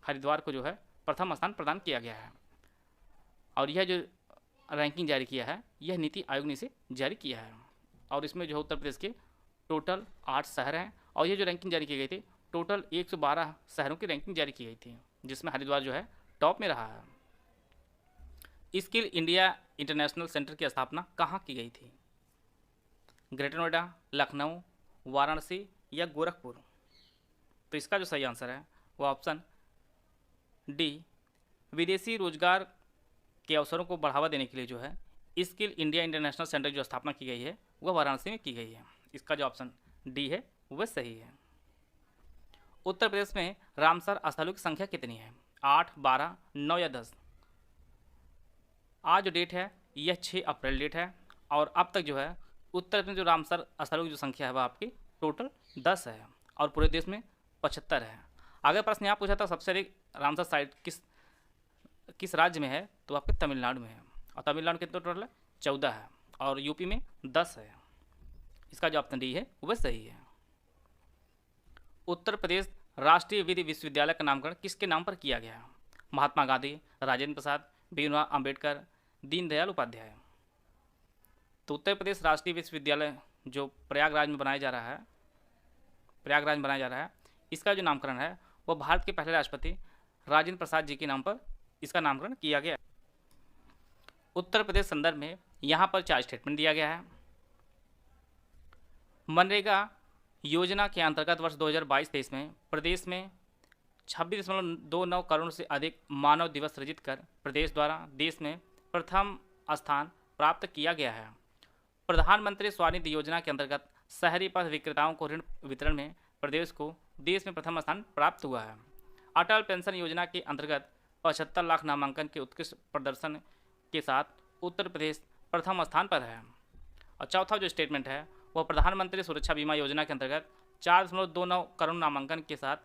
हरिद्वार को जो है प्रथम स्थान प्रदान किया गया है। और यह जो रैंकिंग जारी किया है यह नीति आयोग ने इसे जारी किया है। और इसमें जो है उत्तर प्रदेश के टोटल 8 शहर हैं और ये जो रैंकिंग जारी की गई थी टोटल 112 शहरों की रैंकिंग जारी की गई थी, जिसमें हरिद्वार जो है टॉप में रहा है। स्किल इंडिया इंटरनेशनल सेंटर की स्थापना कहाँ की गई थी? ग्रेटर नोएडा, लखनऊ, वाराणसी या गोरखपुर? तो इसका जो सही आंसर है वो ऑप्शन डी, विदेशी रोजगार के अवसरों को बढ़ावा देने के लिए जो है स्किल इंडिया इंटरनेशनल सेंटर जो स्थापना की गई है वह वाराणसी में की गई है। इसका जो ऑप्शन डी है वह सही है। उत्तर प्रदेश में रामसर स्थलों की संख्या कितनी है? 8, 12, 9 या 10? आज जो डेट है यह 6 अप्रैल डेट है और अब तक जो है उत्तर प्रदेश में जो रामसर स्थलों की जो संख्या है वह आपकी टोटल 10 है और पूरे देश में 75 है। अगर प्रश्न यहाँ पूछा था सबसे अधिक रामसर साइट किस राज्य में है तो आपके तमिलनाडु में है। और तमिलनाडु कितने टोटल है? 14 है और यूपी में 10 है। इसका जो ऑप्शन डी है वह सही है। उत्तर प्रदेश राष्ट्रीय विधि विश्वविद्यालय का नामकरण किसके नाम पर किया गया? महात्मा गांधी, राजेंद्र प्रसाद, भीमराव अंबेडकर, दीनदयाल उपाध्याय? तो उत्तर प्रदेश राष्ट्रीय विश्वविद्यालय जो प्रयागराज में बनाया जा रहा है, इसका जो नामकरण है वह भारत के पहले राष्ट्रपति राजेंद्र प्रसाद जी के नाम पर इसका नामकरण किया गया। उत्तर प्रदेश संदर्भ में यहाँ पर 4 स्टेटमेंट दिया गया है। मनरेगा योजना के अंतर्गत वर्ष 2022-23 में प्रदेश में 26.29 करोड़ से अधिक मानव दिवस सृजित कर प्रदेश द्वारा देश में प्रथम स्थान प्राप्त किया गया है। प्रधानमंत्री स्वनिधि योजना के अंतर्गत शहरी पथ विक्रेताओं को ऋण वितरण में प्रदेश को देश में प्रथम स्थान प्राप्त हुआ है। अटल पेंशन योजना के अंतर्गत 75 लाख नामांकन के उत्कृष्ट प्रदर्शन के साथ उत्तर प्रदेश प्रथम स्थान पर है। और चौथा जो स्टेटमेंट है वह प्रधानमंत्री सुरक्षा बीमा योजना के अंतर्गत 4.29 करोड़ नामांकन के साथ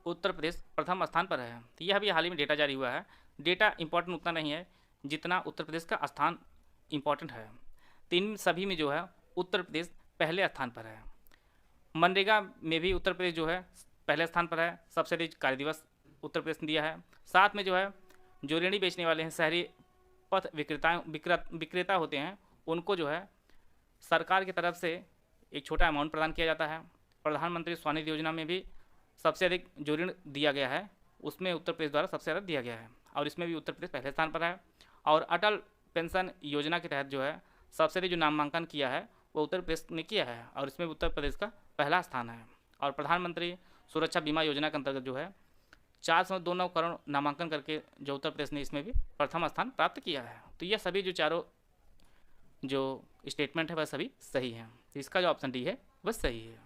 उत्तर प्रदेश प्रथम स्थान पर है। तो यह भी हाल ही में डेटा जारी हुआ है। डेटा इंपॉर्टेंट उतना नहीं है जितना उत्तर प्रदेश का स्थान इंपॉर्टेंट है। तो इन सभी में जो है उत्तर प्रदेश पहले स्थान पर है। मनरेगा में भी उत्तर प्रदेश जो है पहले स्थान पर है। सबसे अधिक कार्य दिवस उत्तर प्रदेश ने दिया है। साथ में जो है जो ऋणी बेचने वाले हैं, शहरी पथ विक्रेता होते हैं, उनको जो है सरकार की तरफ से एक छोटा अमाउंट प्रदान किया जाता है। प्रधानमंत्री स्वनिधि योजना में भी सबसे अधिक जो ऋण दिया गया है उसमें उत्तर प्रदेश द्वारा सबसे ज़्यादा दिया गया है और इसमें भी उत्तर प्रदेश पहले स्थान पर है। और अटल पेंशन योजना के तहत जो है सबसे अधिक जो नामांकन किया है वो उत्तर प्रदेश ने किया है और इसमें उत्तर प्रदेश का पहला स्थान है। और प्रधानमंत्री सुरक्षा बीमा योजना के अंतर्गत जो है 4.29 करोड़ नामांकन करके जो उत्तर प्रदेश ने इसमें भी प्रथम स्थान प्राप्त किया है। तो यह सभी जो चारों जो स्टेटमेंट है वह सभी सही हैं। तो इसका जो ऑप्शन डी है वह सही है।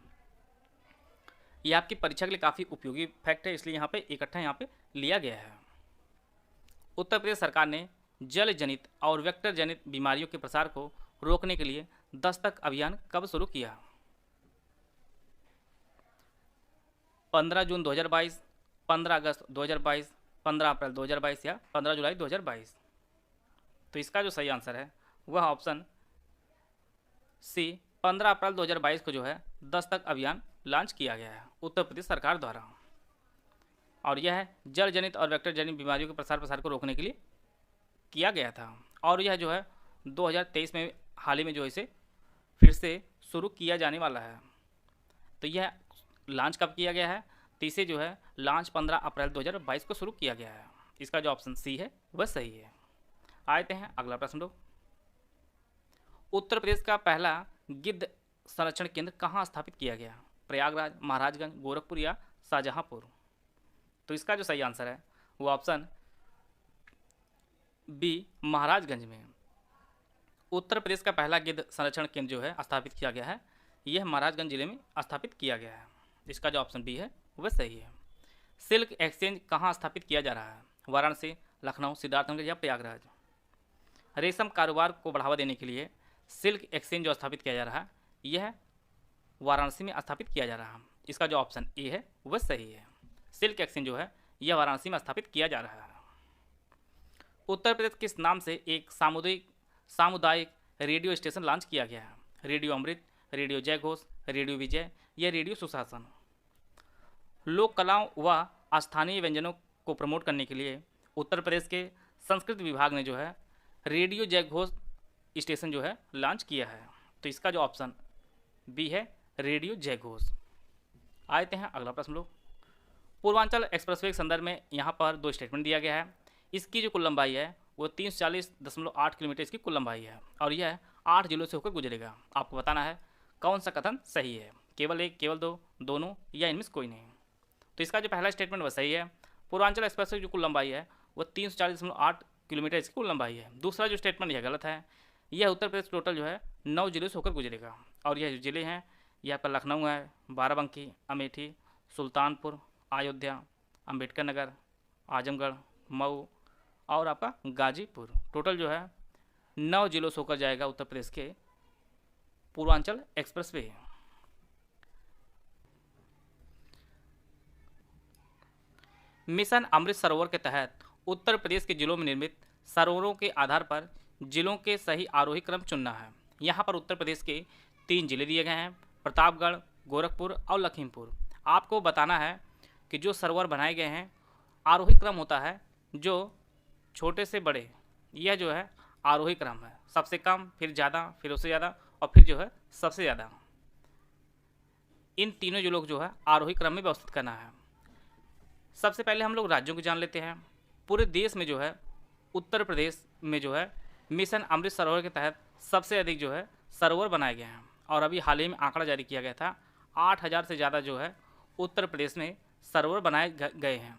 ये आपकी परीक्षा के लिए काफ़ी उपयोगी फैक्ट है, इसलिए यहाँ पे इकट्ठा यहाँ पे लिया गया है। उत्तर प्रदेश सरकार ने जल जनित और वेक्टर जनित बीमारियों के प्रसार को रोकने के लिए दस्तक अभियान कब शुरू किया? 15 जून 2022, 15 अगस्त 2022, 15 अप्रैल 2022 या 15 जुलाई 2022? तो इसका जो सही आंसर है वह ऑप्शन सी 15 अप्रैल 2022 को जो है दस्तक अभियान लॉन्च किया गया है उत्तर प्रदेश सरकार द्वारा। और यह जल जनित और वेक्टर जनित बीमारियों के प्रसार को रोकने के लिए किया गया था। और यह जो है 2023 में हाल ही में जो है इसे फिर से शुरू किया जाने वाला है। तो यह लॉन्च कब किया गया है? तो इसे जो है लॉन्च 15 अप्रैल 2022 को शुरू किया गया है। इसका जो ऑप्शन सी है वह सही है। आते हैं अगला प्रश्न लोग। उत्तर प्रदेश का पहला गिद्ध संरक्षण केंद्र कहाँ स्थापित किया गया? प्रयागराज, महाराजगंज, गोरखपुर या शाहजहाँपुर? तो इसका जो सही आंसर है वो ऑप्शन बी महाराजगंज में। उत्तर प्रदेश का पहला गिद्ध संरक्षण केंद्र जो है स्थापित किया गया है, यह महाराजगंज जिले में स्थापित किया गया है। इसका जो ऑप्शन बी है वह सही है। सिल्क एक्सचेंज कहाँ स्थापित किया जा रहा है? वाराणसी, लखनऊ, सिद्धार्थनगर या प्रयागराज। रेशम कारोबार को बढ़ावा देने के लिए सिल्क एक्सचेंज जो स्थापित किया जा रहा है, यह वाराणसी में स्थापित किया जा रहा है। इसका जो ऑप्शन ए है वह सही है। सिल्क एक्सचेंज जो है यह वाराणसी में स्थापित किया जा रहा है। उत्तर प्रदेश किस नाम से एक सामुदायिक रेडियो स्टेशन लॉन्च किया गया है? रेडियो अमृत, रेडियो जय घोष, रेडियो विजय या रेडियो सुशासन। लोक कलाओं व स्थानीय व्यंजनों को प्रमोट करने के लिए उत्तर प्रदेश के संस्कृति विभाग ने जो है रेडियो जय घोष स्टेशन जो है लॉन्च किया है। तो इसका जो ऑप्शन बी है रेडियो जय घोष। आते हैं अगला प्रश्न लोग। पूर्वांचल एक्सप्रेसवे के संदर्भ में यहाँ पर दो स्टेटमेंट दिया गया है। इसकी जो कुल लंबाई है वो 340.8 किलोमीटर इसकी कुल लंबाई है और यह 8 जिलों से होकर गुजरेगा। आपको बताना है कौन सा कथन सही है, केवल एक, केवल दो, दोनों या इनमें से कोई नहीं। तो इसका जो पहला स्टेटमेंट वह सही है। पूर्वांचल एक्सप्रेस की जो कुल लंबाई है वो 340.8 किलोमीटर इसकी कुल लंबाई है। दूसरा जो स्टेटमेंट यह गलत है। यह उत्तर प्रदेश टोटल जो है 9 जिलों से होकर गुजरेगा और यह जो जिले हैं यह आपका लखनऊ है, बाराबंकी, अमेठी, सुल्तानपुर, अयोध्या, अम्बेडकर नगर, आजमगढ़, मऊ और आपका गाजीपुर। टोटल जो है 9 जिलों से होकर जाएगा उत्तर प्रदेश के पूर्वांचल एक्सप्रेसवे। मिशन अमृत सरोवर के तहत उत्तर प्रदेश के जिलों में निर्मित सरोवरों के आधार पर जिलों के सही आरोही क्रम चुनना है। यहाँ पर उत्तर प्रदेश के 3 जिले दिए गए हैं, प्रतापगढ़, गोरखपुर और लखीमपुर। आपको बताना है कि जो सरोवर बनाए गए हैं आरोही क्रम होता है जो छोटे से बड़े, यह जो है आरोही क्रम है। सबसे कम, फिर ज़्यादा, फिर उससे ज़्यादा और फिर जो है सबसे ज़्यादा। इन तीनों जिलों को जो है आरोही क्रम में व्यवस्थित करना है। सबसे पहले हम लोग राज्यों को जान लेते हैं। पूरे देश में जो है उत्तर प्रदेश में जो है मिशन अमृत सरोवर के तहत सबसे अधिक जो है सरोवर बनाए गए हैं और अभी हाल ही में आंकड़ा जारी किया गया था 8000 से ज़्यादा जो है उत्तर प्रदेश में सरोवर बनाए गए हैं।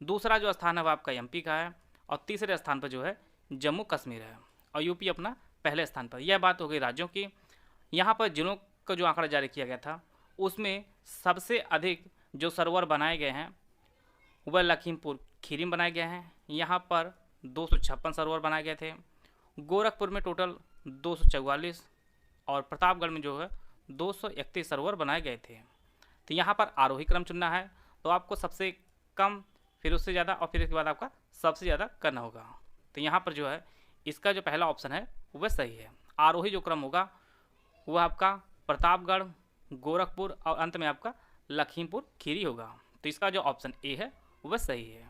दूसरा जो स्थान है वह आपका एमपी का है और तीसरे स्थान पर जो है जम्मू कश्मीर है और यूपी अपना पहले स्थान पर। यह बात हो गई राज्यों की। यहाँ पर जिलों का जो आंकड़ा जारी किया गया था उसमें सबसे अधिक जो सरोवर बनाए गए हैं वह लखीमपुर खीरी में बनाए गए हैं। यहाँ पर 256 सरोवर बनाए गए थे। गोरखपुर में टोटल 244 और प्रतापगढ़ में जो है 231 सरोवर बनाए गए थे। तो यहाँ पर आरोही क्रम चुनना है तो आपको सबसे कम, फिर उससे ज़्यादा और फिर इसके बाद आपका सबसे ज़्यादा करना होगा। तो यहाँ पर जो है इसका जो पहला ऑप्शन है वह सही है। आरोही जो क्रम होगा वह आपका प्रतापगढ़, गोरखपुर और अंत में आपका लखीमपुर खीरी होगा। तो इसका जो ऑप्शन ए है वह सही है।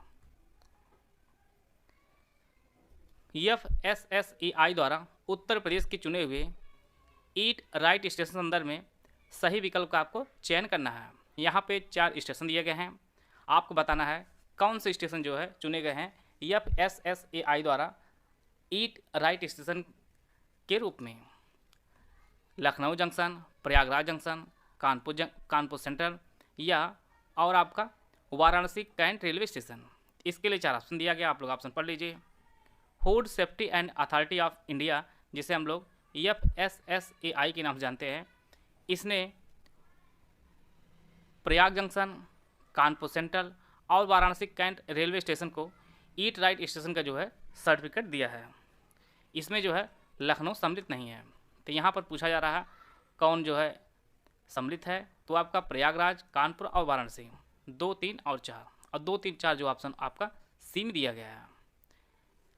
FSSAI द्वारा उत्तर प्रदेश के चुने हुए ईट राइट स्टेशन संदर्भ में सही विकल्प का आपको चयन करना है। यहाँ पे 4 स्टेशन दिए गए हैं। आपको बताना है कौन से स्टेशन जो है चुने गए हैं FSSAI द्वारा ईट राइट स्टेशन के रूप में। Lucknow junction, Prayagraj junction, Kanpur central या और आपका वाराणसी कैंट रेलवे स्टेशन। इसके लिए 4 ऑप्शन दिया गया, आप लोग ऑप्शन पढ़ लीजिए। Food safety and authority of India, जिसे हम लोग FSSAI के नाम से जानते हैं, इसने प्रयाग जंक्शन, कानपुर सेंट्रल और वाराणसी कैंट रेलवे स्टेशन को ईट राइट स्टेशन का जो है सर्टिफिकेट दिया है। इसमें जो है लखनऊ सम्मिलित नहीं है। तो यहाँ पर पूछा जा रहा है कौन जो है सम्मिलित है, तो आपका प्रयागराज, कानपुर और वाराणसी 2, 3 और 4 और 2, 3, 4 जो ऑप्शन आपका सी में दिया गया है,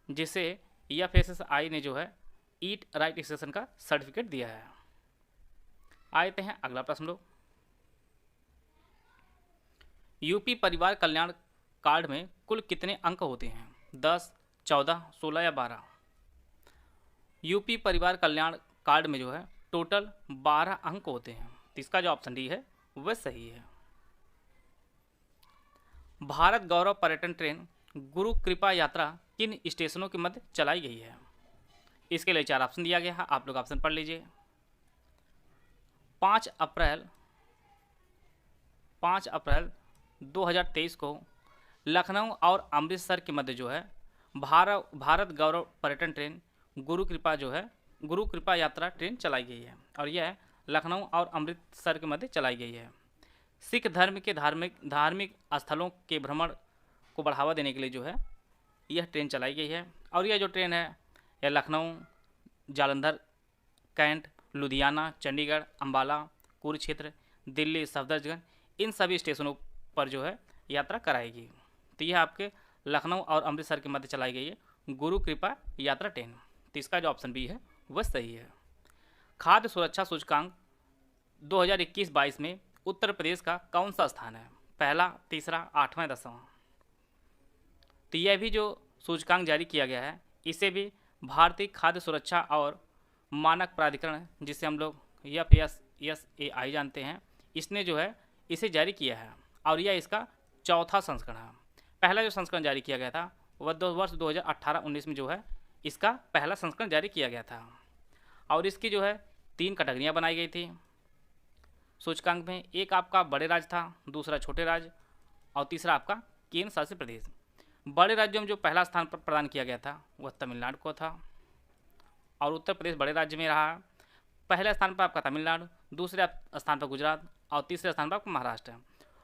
जिसे FSSAI ने जो है ईट राइट स्टेशन का सर्टिफिकेट दिया है। आते हैं अगला प्रश्न लोग। यूपी परिवार कल्याण कार्ड में कुल कितने अंक होते हैं? 10, 14, 16 या 12? यूपी परिवार कल्याण कार्ड में जो है टोटल 12 अंक होते हैं। तो इसका जो ऑप्शन डी है वह सही है। भारत गौरव पर्यटन ट्रेन गुरु कृपा यात्रा किन स्टेशनों के मध्य चलाई गई है? इसके लिए 4 ऑप्शन दिया गया है, आप लोग ऑप्शन पढ़ लीजिए। 5 अप्रैल 2023 को लखनऊ और अमृतसर के मध्य जो है भारत गौरव पर्यटन ट्रेन गुरु कृपा जो है गुरु कृपा यात्रा ट्रेन चलाई गई है और यह लखनऊ और अमृतसर के मध्य चलाई गई है। सिख धर्म के धार्मिक स्थलों के भ्रमण को बढ़ावा देने के लिए जो है यह ट्रेन चलाई गई है और यह जो ट्रेन है यह लखनऊ, जालंधर, कैंट, लुधियाना, चंडीगढ़, अम्बाला, कुरुक्षेत्र, दिल्ली, सफदरजंग इन सभी स्टेशनों पर जो है यात्रा कराएगी। तो यह आपके लखनऊ और अमृतसर के मध्य चलाई गई है गुरु कृपा यात्रा ट्रेन। तो इसका जो ऑप्शन बी है वह सही है। खाद्य सुरक्षा सूचकांक 2021-22 में उत्तर प्रदेश का कौन सा स्थान है? पहला, तीसरा, 8वां, 10वां? तो यह भी जो सूचकांक जारी किया गया है इसे भी भारतीय खाद्य सुरक्षा और मानक प्राधिकरण जिसे हम लोग FSSAI जानते हैं, इसने जो है इसे जारी किया है और यह इसका चौथा संस्करण है। पहला जो संस्करण जारी किया गया था वह वर्ष 2018-19 में जो है इसका पहला संस्करण जारी किया गया था और इसकी जो है 3 कैटेगरियाँ बनाई गई थी सूचकांक में। एक आपका बड़े राज्य था, दूसरा छोटे राज्य और तीसरा आपका केंद्र शासित प्रदेश। बड़े राज्यों में जो पहला स्थान पर प्रदान किया गया था वह तमिलनाडु को था और उत्तर प्रदेश बड़े राज्य में रहा। पहले स्थान पर आपका तमिलनाडु, दूसरे स्थान पर गुजरात और तीसरे स्थान पर आपका महाराष्ट्र है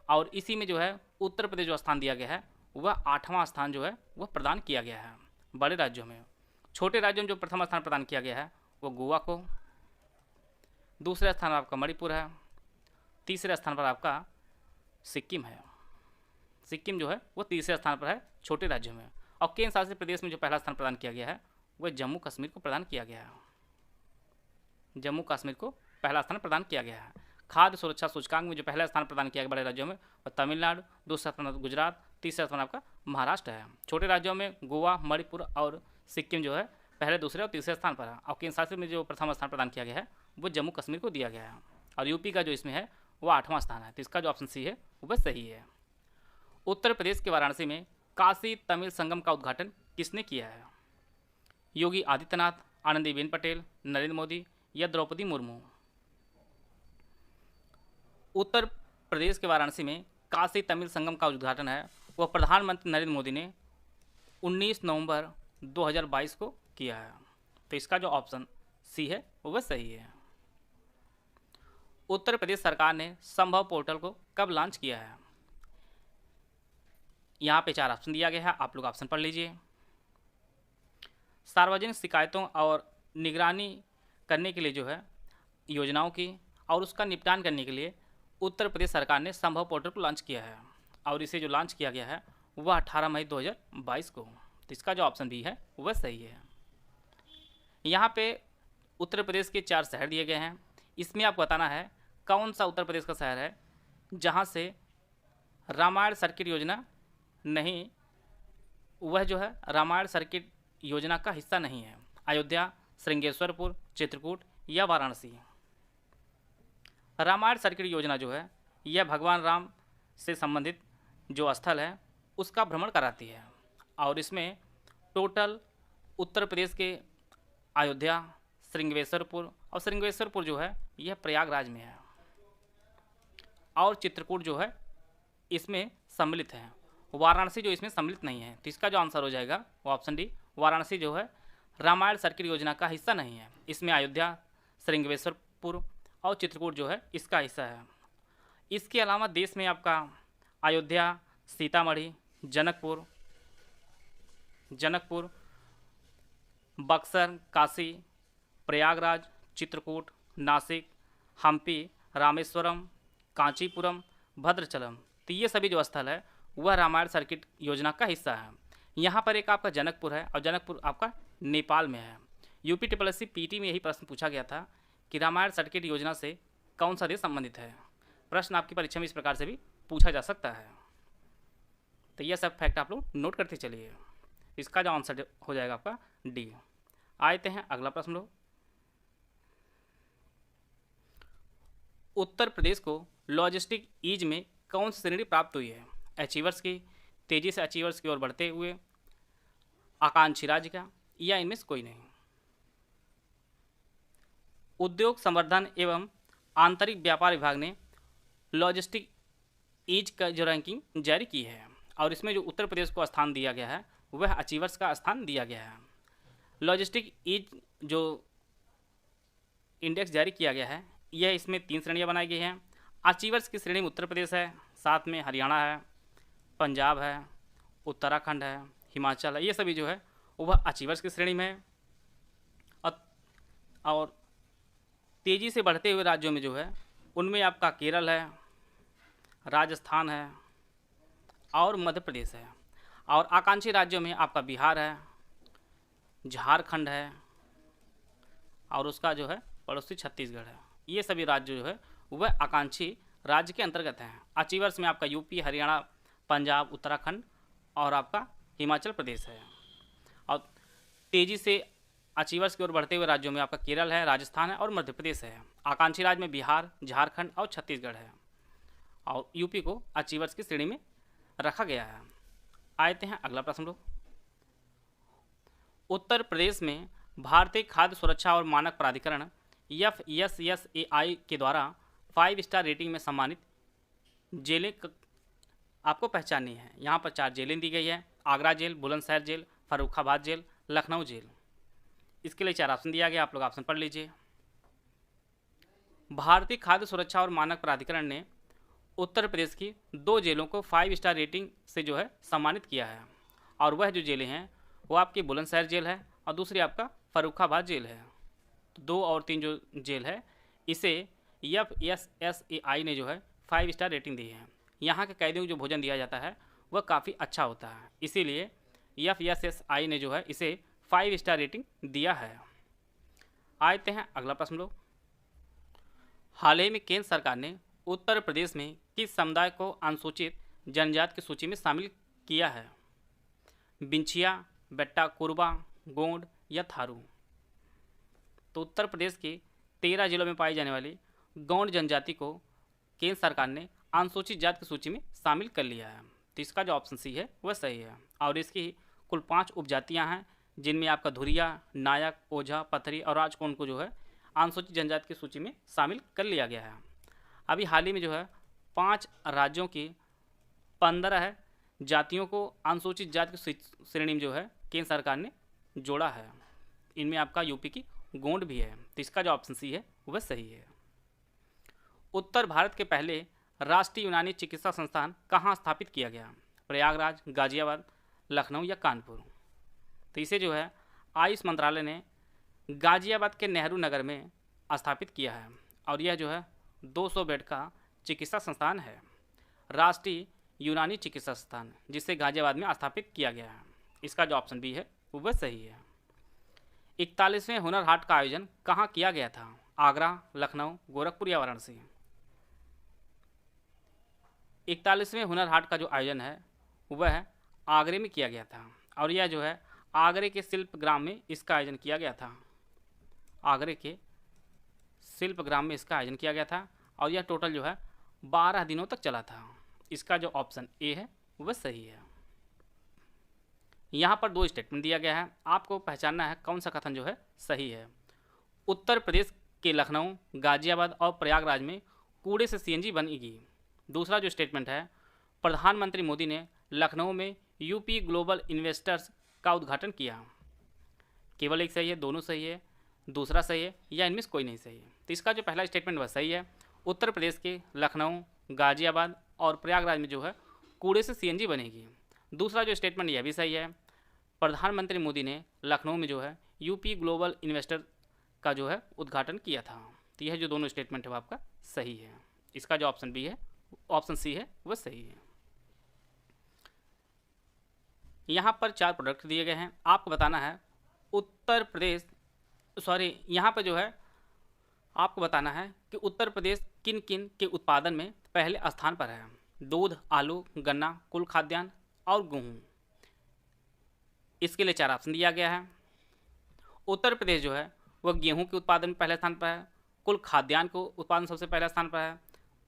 और इसी में जो है उत्तर प्रदेश जो स्थान दिया गया है वह 8वां स्थान जो है वह प्रदान किया गया है बड़े राज्यों में। छोटे राज्यों में जो प्रथम स्थान प्रदान किया गया है वो गोवा को, दूसरे स्थान पर आपका मणिपुर है, तीसरे स्थान पर आपका सिक्किम है। सिक्किम जो है वो तीसरे स्थान पर है छोटे राज्यों में। और केंद्र शासित प्रदेश में जो पहला स्थान प्रदान किया गया है वह जम्मू कश्मीर को प्रदान किया गया है। जम्मू कश्मीर को पहला स्थान प्रदान किया गया है। खाद्य सुरक्षा सूचकांक में जो पहला स्थान प्रदान किया गया बड़े राज्यों में वह तमिलनाडु, दूसरा स्थान गुजरात, तीसरा स्थान आपका महाराष्ट्र है। छोटे राज्यों में गोवा, मणिपुर और सिक्किम जो है पहले, दूसरे और तीसरे स्थान पर है और केंद्र शासित में जो प्रथम स्थान प्रदान किया गया है वो जम्मू कश्मीर को दिया गया है और यूपी का जो इसमें है वो 8वां स्थान है। तो इसका जो ऑप्शन सी है वह सही है। उत्तर प्रदेश के वाराणसी में काशी तमिल संगम का उद्घाटन किसने किया है? योगी आदित्यनाथ, आनंदीबेन पटेल, नरेंद्र मोदी या द्रौपदी मुर्मू? उत्तर प्रदेश के वाराणसी में काशी तमिल संगम का उद्घाटन है वह प्रधानमंत्री नरेंद्र मोदी ने 19 नवंबर 2022 को किया है। तो इसका जो ऑप्शन सी है वह सही है। उत्तर प्रदेश सरकार ने संभव पोर्टल को कब लॉन्च किया है? यहाँ पे 4 ऑप्शन दिया गया है, आप लोग ऑप्शन पढ़ लीजिए। सार्वजनिक शिकायतों और निगरानी करने के लिए जो है योजनाओं की और उसका निपटान करने के लिए उत्तर प्रदेश सरकार ने संभव पोर्टल को लॉन्च किया है और इसे जो लॉन्च किया गया है वह 18 मई 2022 को। तो इसका जो ऑप्शन बी है वह सही है। यहाँ पे उत्तर प्रदेश के 4 शहर दिए गए हैं, इसमें आपको बताना है कौन सा उत्तर प्रदेश का शहर है जहाँ से रामायण सर्किट योजना नहीं, वह जो है रामायण सर्किट योजना का हिस्सा नहीं है। अयोध्या, श्रृंगेश्वरपुर, चित्रकूट या वाराणसी? रामायण सर्किट योजना जो है यह भगवान राम से संबंधित जो स्थल है उसका भ्रमण कराती है और इसमें टोटल उत्तर प्रदेश के अयोध्या, श्रृंगेश्वरपुर और श्रृंगेश्वरपुर जो है यह प्रयागराज में है और चित्रकूट जो है इसमें सम्मिलित है। वाराणसी जो इसमें सम्मिलित नहीं है। तो इसका जो आंसर हो जाएगा वो ऑप्शन डी, वाराणसी जो है रामायण सर्किट योजना का हिस्सा नहीं है। इसमें अयोध्या, श्रृंगेश्वरपुर और चित्रकूट जो है इसका हिस्सा है। इसके अलावा देश में आपका अयोध्या, सीतामढ़ी, जनकपुर, बक्सर, काशी, प्रयागराज, चित्रकूट, नासिक, हम्पी, रामेश्वरम, कांचीपुरम, भद्राचलम, तो ये सभी जो स्थल है वह रामायण सर्किट योजना का हिस्सा है। यहाँ पर एक आपका जनकपुर है और जनकपुर आपका नेपाल में है। यूपी SSSC PT में यही प्रश्न पूछा गया था कि रामायण सर्किट योजना से कौन सा देश संबंधित है। प्रश्न आपकी परीक्षा में इस प्रकार से भी पूछा जा सकता है। तो यह सब फैक्ट आप लोग नोट करते चलिए। इसका जो आंसर हो जाएगा आपका डी। आते हैं अगला प्रश्न लोग। उत्तर प्रदेश को लॉजिस्टिक ईज में कौन सी श्रेणी प्राप्त हुई है? अचीवर्स की, तेजी से अचीवर्स की ओर बढ़ते हुए, आकांक्षी राज्य का, या इनमें से कोई नहीं? उद्योग संवर्धन एवं आंतरिक व्यापार विभाग ने लॉजिस्टिक ईज का जो रैंकिंग जारी की है और इसमें जो उत्तर प्रदेश को स्थान दिया गया है वह अचीवर्स का स्थान दिया गया है। लॉजिस्टिक ईज जो इंडेक्स जारी किया गया है यह इसमें 3 श्रेणियाँ बनाई गई हैं। अचीवर्स की श्रेणी में उत्तर प्रदेश है, साथ में हरियाणा है, पंजाब है, उत्तराखंड है, हिमाचल है, ये सभी जो है वह अचीवर्स की श्रेणी में है। और तेज़ी से बढ़ते हुए राज्यों में जो है उनमें आपका केरल है, राजस्थान है और मध्य प्रदेश है। और आकांक्षी राज्यों में आपका बिहार है, झारखंड है और उसका जो है पड़ोसी छत्तीसगढ़ है। ये सभी राज्य जो है वह आकांक्षी राज्य के अंतर्गत हैं। अचीवर्स में आपका यूपी, हरियाणा, पंजाब, उत्तराखंड और आपका हिमाचल प्रदेश है। और तेज़ी से अचीवर्स की ओर बढ़ते हुए राज्यों में आपका केरल है, राजस्थान है और मध्य प्रदेश है। आकांक्षी राज्य में बिहार, झारखंड और छत्तीसगढ़ है और यूपी को अचीवर्स की श्रेणी में रखा गया है। आते हैं अगला प्रश्न लोग। उत्तर प्रदेश में भारतीय खाद्य सुरक्षा और मानक प्राधिकरण FSSAI के द्वारा 5 स्टार रेटिंग में सम्मानित जेलें आपको पहचाननी है। यहाँ पर 4 जेलें दी गई है: Agra jail, Bulandshahr jail, Farrukhabad jail, Lucknow jail. इसके लिए 4 ऑप्शन दिया गया, आप लोग ऑप्शन पढ़ लीजिए। भारतीय खाद्य सुरक्षा और मानक प्राधिकरण ने उत्तर प्रदेश की 2 जेलों को 5 स्टार रेटिंग से जो है सम्मानित किया है और वह जो जेलें हैं वो आपकी बुलंदशहर जेल है और दूसरी आपका फर्रुखाबाद जेल है। 2 और 3 जो जेल है इसे FSSAI ने जो है 5 स्टार रेटिंग दी है। यहाँ के कैदियों को जो भोजन दिया जाता है वह काफ़ी अच्छा होता है, इसीलिए FSSAI ने जो है इसे 5 स्टार रेटिंग दिया है। आते हैं अगला प्रश्न लोग। हाल ही में केंद्र सरकार ने उत्तर प्रदेश में किस समुदाय को अनुसूचित जनजाति की सूची में शामिल किया है? बिंछिया, बेट्टा कुरबा, गोंड या थारू? तो उत्तर प्रदेश के 13 जिलों में पाई जाने वाली गौंड जनजाति को केंद्र सरकार ने अनुसूचित जाति की सूची में शामिल कर लिया है। तो इसका जो ऑप्शन सी है वह सही है। और इसकी कुल 5 उपजातियां हैं जिनमें आपका धुरिया, नायक, ओझा, पथरी और राजकोंड को जो है अनुसूचित जनजाति की सूची में शामिल कर लिया गया है। अभी हाल ही में जो है 5 राज्यों की 15 जातियों को अनुसूचित जाति की श्रेणी में जो है केंद्र सरकार ने जोड़ा है। इनमें आपका यूपी की गोंड भी है। तो इसका जो ऑप्शन सी है वह सही है। उत्तर भारत के पहले राष्ट्रीय यूनानी चिकित्सा संस्थान कहाँ स्थापित किया गया? प्रयागराज, गाजियाबाद, लखनऊ या कानपुर? तो इसे जो है आयुष मंत्रालय ने गाजियाबाद के नेहरू नगर में स्थापित किया है और यह जो है 200 बेड का चिकित्सा संस्थान है, राष्ट्रीय यूनानी चिकित्सा संस्थान, जिसे गाजियाबाद में स्थापित किया गया है। इसका जो ऑप्शन बी है वह सही है। 41वें हुनर हाट का आयोजन कहाँ किया गया था? आगरा, लखनऊ, गोरखपुर या वाराणसी? 41वें हुनर हाट का जो आयोजन है वह आगरे में किया गया था और यह जो है आगरे के शिल्पग्राम में इसका आयोजन किया गया था। आगरे के शिल्पग्राम में इसका आयोजन किया गया था और यह टोटल जो है 12 दिनों तक चला था। इसका जो ऑप्शन ए है वह सही है। यहाँ पर 2 स्टेटमेंट दिया गया है, आपको पहचानना है कौन सा कथन जो है सही है। उत्तर प्रदेश के लखनऊ, गाजियाबाद और प्रयागराज में कूड़े से CNG बनेगी। दूसरा जो स्टेटमेंट है, प्रधानमंत्री मोदी ने लखनऊ में यूपी ग्लोबल इन्वेस्टर्स का उद्घाटन किया। केवल एक सही है, दोनों सही है, दूसरा सही है या इनमें से कोई नहीं सही है? तो इसका जो पहला स्टेटमेंट वह सही है। उत्तर प्रदेश के लखनऊ, गाजियाबाद और प्रयागराज में जो है कूड़े से CNG बनेगी। दूसरा जो स्टेटमेंट यह भी सही है, प्रधानमंत्री मोदी ने लखनऊ में जो है यूपी ग्लोबल इन्वेस्टर का जो है उद्घाटन किया था। तो यह जो दोनों स्टेटमेंट है वो आपका सही है। इसका जो ऑप्शन बी है, ऑप्शन सी है वह सही है। यहाँ पर 4 प्रोडक्ट दिए गए हैं, आपको बताना है उत्तर प्रदेश यहाँ पर जो है आपको बताना है कि उत्तर प्रदेश किन किन के उत्पादन में पहले स्थान पर है। दूध, आलू, गन्ना, कुल खाद्यान्न और गेहूँ। इसके लिए 4 ऑप्शन दिया गया है। उत्तर प्रदेश जो है वह गेहूं के उत्पादन में पहले स्थान पर है, कुल खाद्यान्न को उत्पादन सबसे पहले स्थान पर है,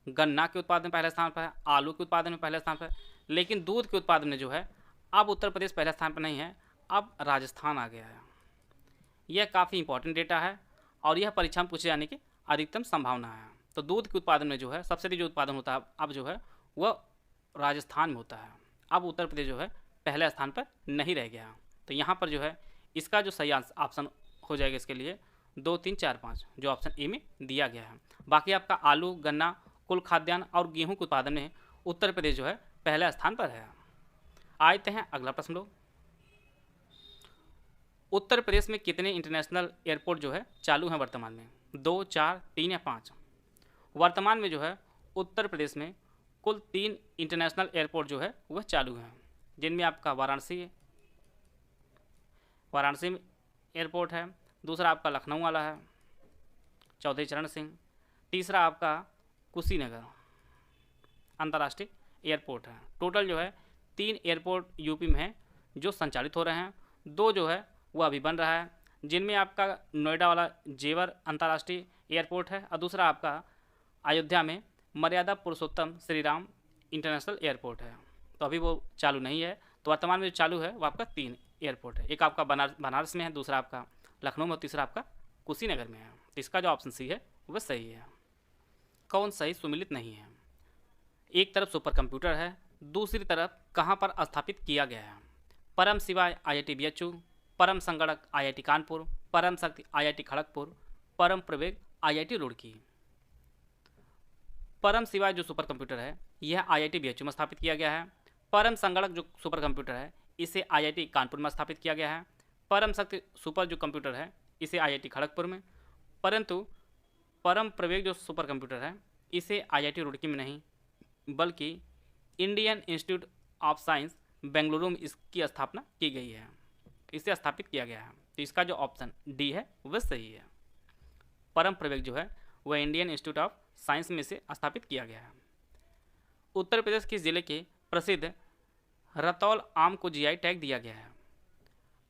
गन्ना के उत्पादन में पहले स्थान पर है, आलू के उत्पादन में पहले स्थान पर है, लेकिन दूध के उत्पादन में जो है अब उत्तर प्रदेश पहले स्थान पर नहीं है, अब राजस्थान आ गया है। यह काफ़ी इंपॉर्टेंट डेटा है और यह परीक्षा में पूछे जाने की अधिकतम संभावना है। तो दूध के उत्पादन में जो है सबसे अधिक जो उत्पादन होता है अब जो है वह राजस्थान में होता है अब उत्तर प्रदेश जो है पहले स्थान पर नहीं रह गया। तो यहाँ पर जो है इसका जो सही ऑप्शन हो जाएगा इसके लिए 2, 3, 4, 5 जो ऑप्शन ए में दिया गया है। बाकी आपका आलू, गन्ना, कुल खाद्यान्न और गेहूं के उत्पादन में उत्तर प्रदेश जो है पहले स्थान पर है। आते हैं अगला प्रश्न लोग, उत्तर प्रदेश में कितने इंटरनेशनल एयरपोर्ट जो है चालू हैं वर्तमान में? 2, 4, 3 या 5? वर्तमान में जो है उत्तर प्रदेश में कुल 3 इंटरनेशनल एयरपोर्ट जो है वह चालू हैं, जिनमें आपका वाराणसी एयरपोर्ट है, दूसरा आपका लखनऊ वाला है, चौधरी चरण सिंह, तीसरा आपका कुशीनगर अंतर्राष्ट्रीय एयरपोर्ट है। टोटल जो है 3 एयरपोर्ट यूपी में हैं जो संचालित हो रहे हैं, 2 जो है वह अभी बन रहा है, जिनमें आपका नोएडा वाला जेवर अंतर्राष्ट्रीय एयरपोर्ट है और दूसरा आपका अयोध्या में मर्यादा पुरुषोत्तम श्री राम इंटरनेशनल एयरपोर्ट है। तो अभी वो चालू नहीं है। तो वर्तमान में जो चालू है वो आपका 3 एयरपोर्ट है, एक आपका बनारस में है, दूसरा आपका लखनऊ में और तीसरा आपका कुशीनगर में है। तो इसका जो ऑप्शन सी है वह सही है। कौन सही सुमिलित नहीं है? एक तरफ सुपर कंप्यूटर है, दूसरी तरफ कहाँ पर स्थापित किया गया है? परम शिवाय IIT BHU, परम संगणक IIT कानपुर, परम शक्ति IIT खड़गपुर, परम प्रवेग IIT रुड़की। परम शिवाय जो सुपर कंप्यूटर है यह IIT BHU में स्थापित किया गया है। परम संगणक जो सुपर कंप्यूटर है इसे IIT कानपुर में स्थापित किया गया है। परम शक्ति सुपर जो कंप्यूटर है इसे IIT खड़गपुर में, परंतु परम प्रवेग जो सुपर कंप्यूटर है इसे IIT रुड़की में नहीं बल्कि Indian institute of science Bengaluru में इसकी स्थापना की गई है, इसे स्थापित किया गया है। तो इसका जो ऑप्शन डी है वह सही है। परम प्रवेग जो है वह इंडियन इंस्टीट्यूट ऑफ साइंस में इसे स्थापित किया गया है। उत्तर प्रदेश के जिले के प्रसिद्ध रतौल आम को GI टैग दिया गया है?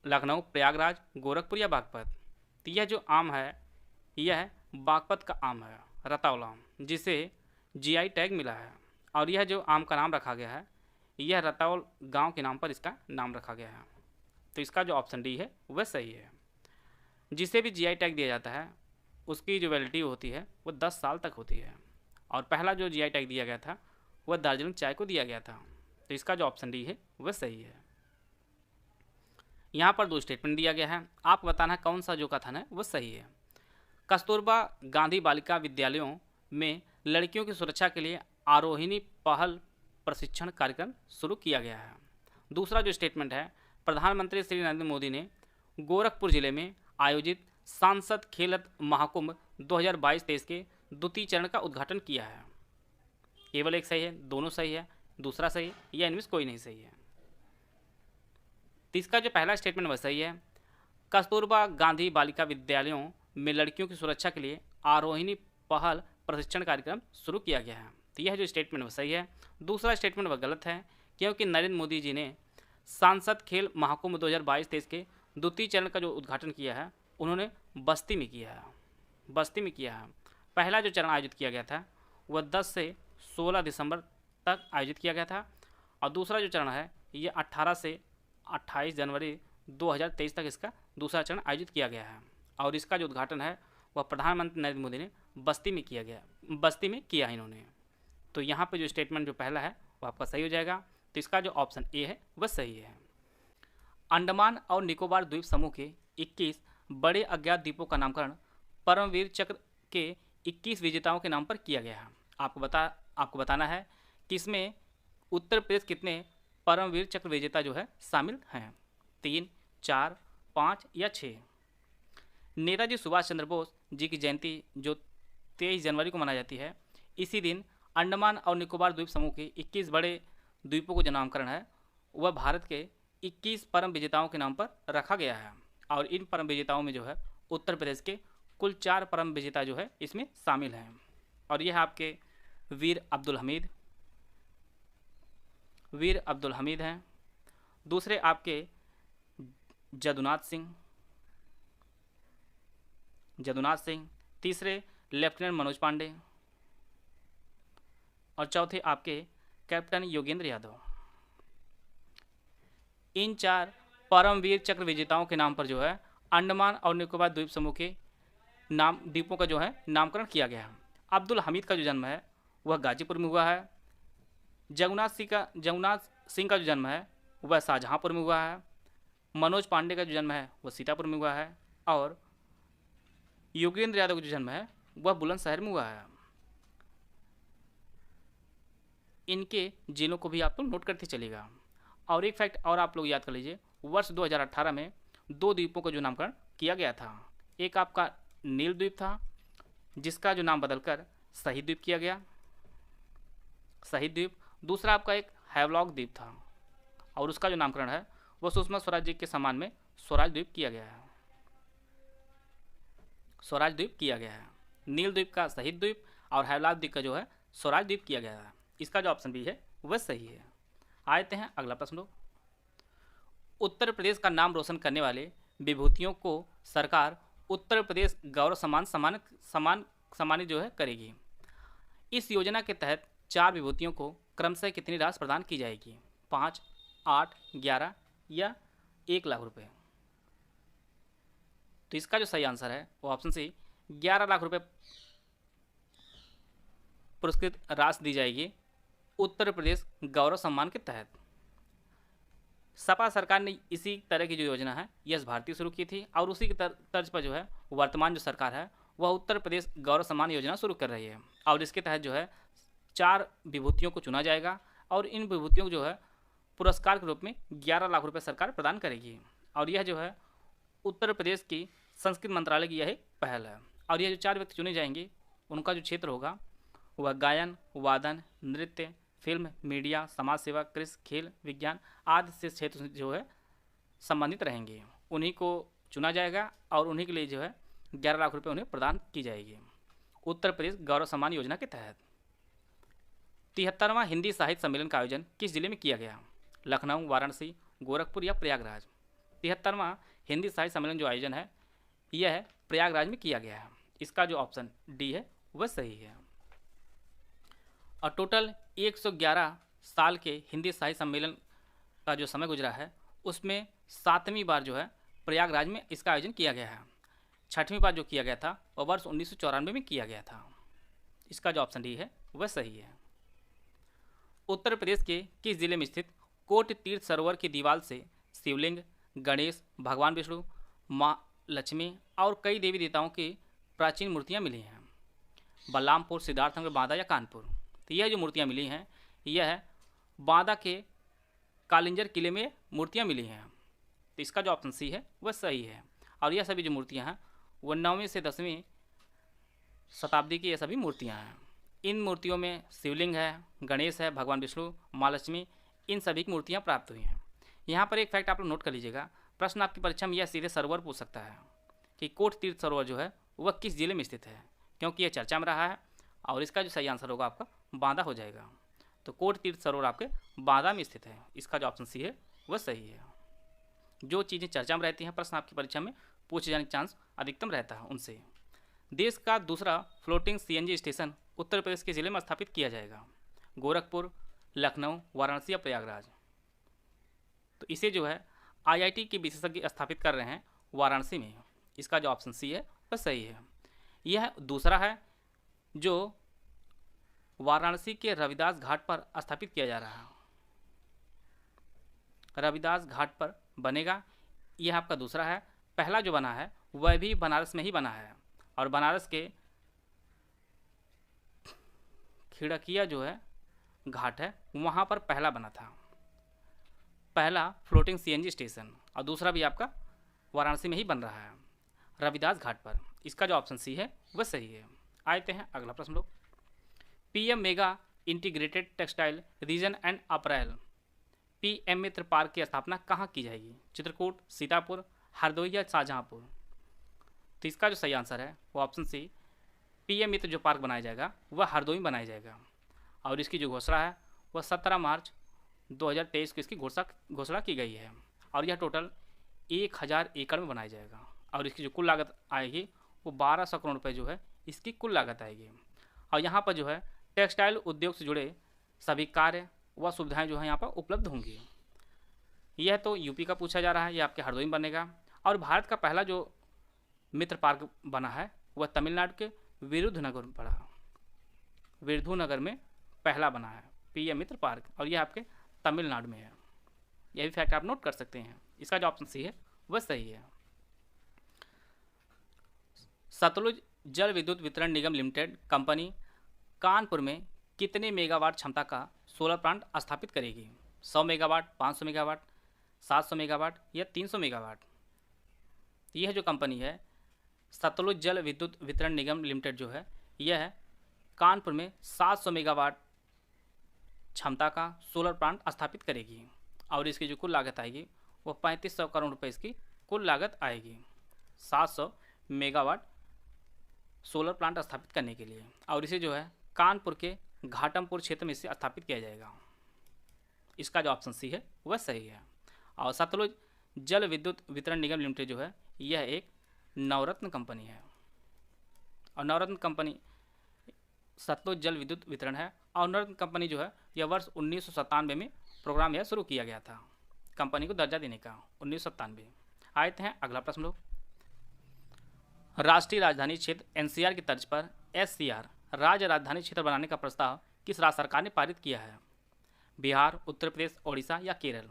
लखनऊ, प्रयागराज, गोरखपुर या बागपत? तो यह जो आम है यह बागपत का आम है, रतौल आम, जिसे GI टैग मिला है। और यह जो आम का नाम रखा गया है यह रतौल गांव के नाम पर इसका नाम रखा गया है। तो इसका जो ऑप्शन डी है वह सही है। जिसे भी GI टैग दिया जाता है उसकी जो वैलिडिटी होती है वो 10 साल तक होती है, और पहला जो GI टैग दिया गया था वह दार्जिलिंग चाय को दिया गया था। तो इसका जो ऑप्शन डी है वह सही है। यहाँ पर 2 स्टेटमेंट दिया गया है, आपको बताना है कौन सा जो कथन है वह सही है। कस्तूरबा गांधी बालिका विद्यालयों में लड़कियों की सुरक्षा के लिए आरोहिणी पहल प्रशिक्षण कार्यक्रम शुरू किया गया है। दूसरा जो स्टेटमेंट है, प्रधानमंत्री श्री नरेंद्र मोदी ने गोरखपुर जिले में आयोजित सांसद खेलत महाकुंभ 2022-23 के द्वितीय चरण का उद्घाटन किया है। केवल एक सही है, दोनों सही है, दूसरा सही या इनमें से कोई नहीं सही है। तो इसका जो पहला स्टेटमेंट वह सही है। कस्तूरबा गांधी बालिका विद्यालयों में लड़कियों की सुरक्षा के लिए आरोहिणी पहल प्रशिक्षण कार्यक्रम शुरू किया गया है। तो यह जो स्टेटमेंट वह सही है। दूसरा स्टेटमेंट वह गलत है, क्योंकि नरेंद्र मोदी जी ने सांसद खेल महाकुंभ 2022-23 के द्वितीय चरण का जो उद्घाटन किया है उन्होंने बस्ती में किया है। पहला जो चरण आयोजित किया गया था वह 10 से 16 दिसंबर तक आयोजित किया गया था, और दूसरा जो चरण है ये 18 से 28 जनवरी 2023 तक इसका दूसरा चरण आयोजित किया गया है। और इसका जो उद्घाटन है वह प्रधानमंत्री नरेंद्र मोदी ने बस्ती में किया इन्होंने। तो यहाँ पे जो स्टेटमेंट जो पहला है वो आपका सही हो जाएगा। तो इसका जो ऑप्शन ए है वह सही है। अंडमान और निकोबार द्वीप समूह के 21 बड़े अज्ञात द्वीपों का नामकरण परमवीर चक्र के 21 विजेताओं के नाम पर किया गया है। आपको बताना है कि इसमें उत्तर प्रदेश कितने परमवीर चक्र विजेता जो है शामिल हैं? 3, 4, 5 या 6? नेताजी सुभाष चंद्र बोस जी की जयंती जो 23 जनवरी को मनाई जाती है, इसी दिन अंडमान और निकोबार द्वीप समूह के 21 बड़े द्वीपों को जो नामकरण है वह भारत के 21 परम विजेताओं के नाम पर रखा गया है। और इन परम विजेताओं में जो है उत्तर प्रदेश के कुल 4 परम विजेता जो है इसमें शामिल हैं। और यह आपके वीर अब्दुल हमीद हैं, दूसरे आपके जदुनाथ सिंह, तीसरे लेफ्टिनेंट मनोज पांडे, और चौथे आपके कैप्टन योगेंद्र यादव। इन 4 परमवीर चक्र विजेताओं के नाम पर जो है अंडमान और निकोबार द्वीप समूह के द्वीपों का जो है नामकरण किया गया है। अब्दुल हमीद का जो जन्म है वह गाजीपुर में हुआ है। जगन्नाथ सिंह का जो जन्म है वह शाहजहाँपुर में हुआ है। मनोज पांडे का जो जन्म है वह सीतापुर में हुआ है। और योगेंद्र यादव का जो जन्म है वह बुलंदशहर में हुआ है। इनके जिलों को भी आप लोग नोट करते चलेगा। और एक फैक्ट और आप लोग याद कर लीजिए, वर्ष 2018 में 2 द्वीपों का जो नामकरण किया गया था। एक आपका नील द्वीप था जिसका जो नाम बदलकर शहीद द्वीप किया गया, शहीद द्वीप। दूसरा आपका एक हैवलॉक द्वीप था और उसका जो नामकरण है वह सुषमा स्वराज जी के सम्मान में स्वराज द्वीप किया गया है, स्वराज द्वीप किया गया है। नील द्वीप का शहीद द्वीप और हैवलॉक द्वीप का जो है स्वराज द्वीप किया गया है। इसका जो ऑप्शन बी है वह सही है। आते हैं अगला प्रश्न लोग। उत्तर प्रदेश का नाम रोशन करने वाले विभूतियों को सरकार उत्तर प्रदेश गौरव सम्मानित जो है करेगी। इस योजना के तहत 4 विभूतियों को क्रमशः कितनी राशि प्रदान की जाएगी? 5, 8, 11 या 1 लाख रुपए? तो इसका जो सही आंसर है वो ऑप्शन सी 11 लाख रुपए पुरस्कृत राशि दी जाएगी उत्तर प्रदेश गौरव सम्मान के तहत। सपा सरकार ने इसी तरह की जो योजना है यश भारती शुरू की थी और उसी की तर्ज पर जो है वर्तमान जो सरकार है वह उत्तर प्रदेश गौरव सम्मान योजना शुरू कर रही है। और इसके तहत जो है 4 विभूतियों को चुना जाएगा और इन विभूतियों को जो है पुरस्कार के रूप में 11 लाख रुपए सरकार प्रदान करेगी। और यह जो है उत्तर प्रदेश की संस्कृति मंत्रालय की यह एक पहल है। और यह जो 4 व्यक्ति चुने जाएंगे उनका जो क्षेत्र होगा वह गायन, वादन, नृत्य, फिल्म, मीडिया, समाज सेवा, कृषि, खेल, विज्ञान आदि से क्षेत्र से जो है संबंधित रहेंगे। उन्हीं को चुना जाएगा और उन्हीं के लिए जो है 11 लाख रुपए उन्हें प्रदान की जाएगी उत्तर प्रदेश गौरव सम्मान योजना के तहत। 73वां हिंदी साहित्य सम्मेलन का आयोजन किस जिले में किया गया? लखनऊ, वाराणसी, गोरखपुर या प्रयागराज? 73वां हिंदी साहित्य सम्मेलन जो आयोजन है यह प्रयागराज में किया गया है। इसका जो ऑप्शन डी है वह सही है। और टोटल 111 साल के हिंदी साहित्य सम्मेलन का जो समय गुजरा है उसमें 7वीं बार जो है प्रयागराज में इसका आयोजन किया गया है। 6वीं बार जो किया गया था वह वर्ष 1994 में किया गया था। इसका जो ऑप्शन डी है वह सही है। उत्तर प्रदेश के किस जिले में स्थित कोट तीर्थ सरोवर की दीवार से शिवलिंग, गणेश, भगवान विष्णु, माँ लक्ष्मी और कई देवी देवताओं की प्राचीन मूर्तियाँ मिली हैं? बलरामपुर, सिद्धार्थनगर, बांदा या कानपुर? तो यह जो मूर्तियाँ मिली हैं यह बांदा के कालिंजर किले में मूर्तियाँ मिली हैं। तो इसका जो ऑप्शन सी है वह सही है। और यह सभी जो मूर्तियाँ हैं वह 9वीं से 10वीं शताब्दी की ये सभी मूर्तियाँ हैं। इन मूर्तियों में शिवलिंग है, गणेश है, भगवान विष्णु, माँ लक्ष्मी, इन सभी की मूर्तियाँ प्राप्त हुई हैं। यहाँ पर एक फैक्ट आप लोग नोट कर लीजिएगा, प्रश्न आपकी परीक्षा में यह सीधे सरोवर पूछ सकता है कि कोट तीर्थ सरोवर जो है वह किस जिले में स्थित है, क्योंकि यह चर्चा में रहा है। और इसका जो सही आंसर होगा आपका बांदा हो जाएगा। तो कोट तीर्थ सरोवर आपके बांदा में स्थित है। इसका जो ऑप्शन सी है वह सही है। जो चीज़ें चर्चा में रहती हैं प्रश्न आपकी परीक्षा में पूछे जाने का चांस अधिकतम रहता है उनसे। देश का दूसरा floating CNG station Uttar Pradesh के ज़िले में स्थापित किया जाएगा? गोरखपुर, लखनऊ, वाराणसी या प्रयागराज? तो इसे जो है IIT के विशेषज्ञ स्थापित कर रहे हैं वाराणसी में। इसका जो ऑप्शन सी है वह सही है। यह दूसरा है जो वाराणसी के रविदास घाट पर स्थापित किया जा रहा है। रविदास घाट पर बनेगा, यह आपका दूसरा है। पहला जो बना है वह भी बनारस में ही बना है और बनारस के खिड़किया जो है घाट है वहाँ पर पहला बना था, पहला फ्लोटिंग CNG स्टेशन। और दूसरा भी आपका वाराणसी में ही बन रहा है रविदास घाट पर। इसका जो ऑप्शन सी है वह सही है। आते हैं अगला प्रश्न लोग। PM mega integrated textile reason and apparel PM Mitra park की स्थापना कहाँ की जाएगी? चित्रकूट, सीतापुर, हरदोई या शाहजहाँपुर? तो इसका जो सही आंसर है वो ऑप्शन सी PM मित्र जो पार्क बनाया जाएगा वह हरदोई में बनाया जाएगा। और इसकी जो घोषणा है वह 17 मार्च 2023 को इसकी घोषणा की गई है। और यह टोटल 1000 एकड़ में बनाया जाएगा। और इसकी जो कुल लागत आएगी वो 1200 करोड़ रुपये जो है इसकी कुल लागत आएगी। और यहाँ पर जो है टेक्सटाइल उद्योग से जुड़े सभी कार्य व सुविधाएं जो है यहाँ पर उपलब्ध होंगी। यह तो यूपी का पूछा जा रहा है, यह आपके हरदोई में बनेगा। और भारत का पहला जो मित्र पार्क बना है वह तमिलनाडु के विरुधुनगर में पहला बना है PM मित्र पार्क। और यह आपके तमिलनाडु में है। यह भी फैक्ट आप नोट कर सकते हैं। इसका जो ऑप्शन सी है वह सही है। सतलुज जल विद्युत वितरण निगम लिमिटेड कंपनी कानपुर में कितने मेगावाट क्षमता का सोलर प्लांट स्थापित करेगी? 100 मेगावाट, 500 मेगावाट, 700 मेगावाट या 300 मेगावाट? यह जो कंपनी है सतलुज जल विद्युत वितरण निगम लिमिटेड जो है यह कानपुर में 700 मेगावाट क्षमता का सोलर प्लांट स्थापित करेगी और इसकी जो कुल लागत आएगी वो 3500 करोड़ रुपए इसकी कुल लागत आएगी 700 मेगावाट सोलर प्लांट स्थापित करने के लिए। और इसे जो है कानपुर के घाटमपुर क्षेत्र में इसे स्थापित किया जाएगा। इसका जो ऑप्शन सी है वह सही है। और सतलुज जल विद्युत वितरण निगम लिमिटेड जो है यह एक नवरत्न कंपनी है और नवरत्न कंपनी सतलुज जल विद्युत वितरण है। और नवरत्न कंपनी जो है यह वर्ष 1997 में प्रोग्राम यह शुरू किया गया था कंपनी को दर्जा देने का 1997। आते हैं अगला प्रश्न लोग। राष्ट्रीय राजधानी क्षेत्र एनसीआर की तर्ज पर एससीआर राज्य राजधानी क्षेत्र बनाने का प्रस्ताव किस राज्य सरकार ने पारित किया है? बिहार, उत्तर प्रदेश, ओडिशा या केरल?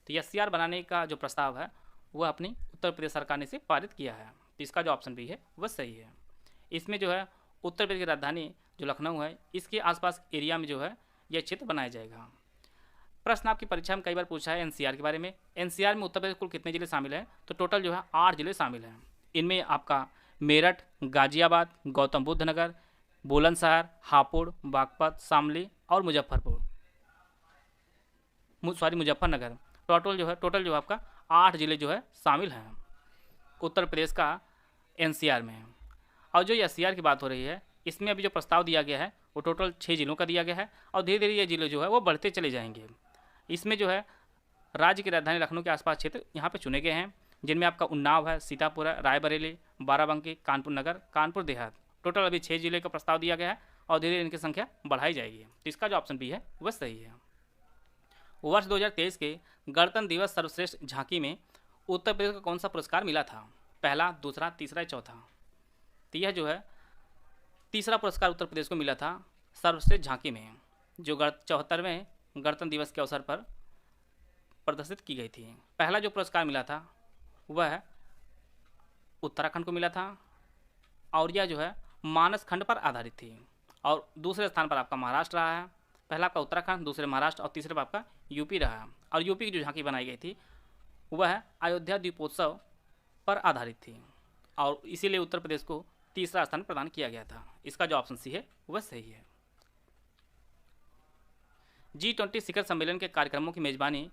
तो एससीआर बनाने का जो प्रस्ताव है वह अपनी उत्तर प्रदेश सरकार ने इसे पारित किया है। तो इसका जो ऑप्शन बी है वह सही है। इसमें जो है उत्तर प्रदेश की राजधानी जो लखनऊ है इसके आसपास एरिया में जो है यह क्षेत्र बनाया जाएगा। प्रश्न आपकी परीक्षा में कई बार पूछा है एनसीआर के बारे में। एनसीआर में उत्तर प्रदेश कुल कितने जिले शामिल हैं? तो टोटल जो है 8 जिले शामिल हैं। इनमें आपका मेरठ, गाजियाबाद, गौतम बुद्ध नगर, बुलंदशहर, हापुड़, बागपत, शामली और मुजफ्फरनगर टोटल जो है आपका 8 जिले जो है शामिल हैं उत्तर प्रदेश का एनसीआर में। और जो एससीआर की बात हो रही है इसमें अभी जो प्रस्ताव दिया गया है वो टोटल 6 जिलों का दिया गया है और धीरे धीरे ये जिले जो है वो बढ़ते चले जाएंगे। इसमें जो है राज्य की राजधानी लखनऊ के आसपास क्षेत्र यहाँ पे चुने गए हैं जिनमें आपका उन्नाव है, सीतापुर है, रायबरेली, बाराबंकी, कानपुर नगर, कानपुर देहात। टोटल अभी 6 जिले का प्रस्ताव दिया गया है और धीरे धीरे इनकी संख्या बढ़ाई जाएगी। तो इसका जो ऑप्शन बी है वह सही है। वर्ष 2023 के गणतंत्र दिवस सर्वश्रेष्ठ झांकी में उत्तर प्रदेश को कौन सा पुरस्कार मिला था? पहला, दूसरा, तीसरा या चौथा? तो यह जो है तीसरा पुरस्कार उत्तर प्रदेश को मिला था सर्वश्रेष्ठ झांकी में जो 74वें गणतंत्र दिवस के अवसर पर प्रदर्शित की गई थी। पहला जो पुरस्कार मिला था वह उत्तराखंड को मिला था और यह जो है मानस खंड पर आधारित थी। और दूसरे स्थान पर आपका महाराष्ट्र रहा है। पहला आपका उत्तराखंड, दूसरे महाराष्ट्र और तीसरे पर आपका यूपी रहा। और यूपी की जो झांकी बनाई गई थी वह अयोध्या दीपोत्सव पर आधारित थी और इसीलिए उत्तर प्रदेश को तीसरा स्थान प्रदान किया गया था। इसका जो ऑप्शन सी है वह सही है। G20 शिखर सम्मेलन के कार्यक्रमों की मेजबानी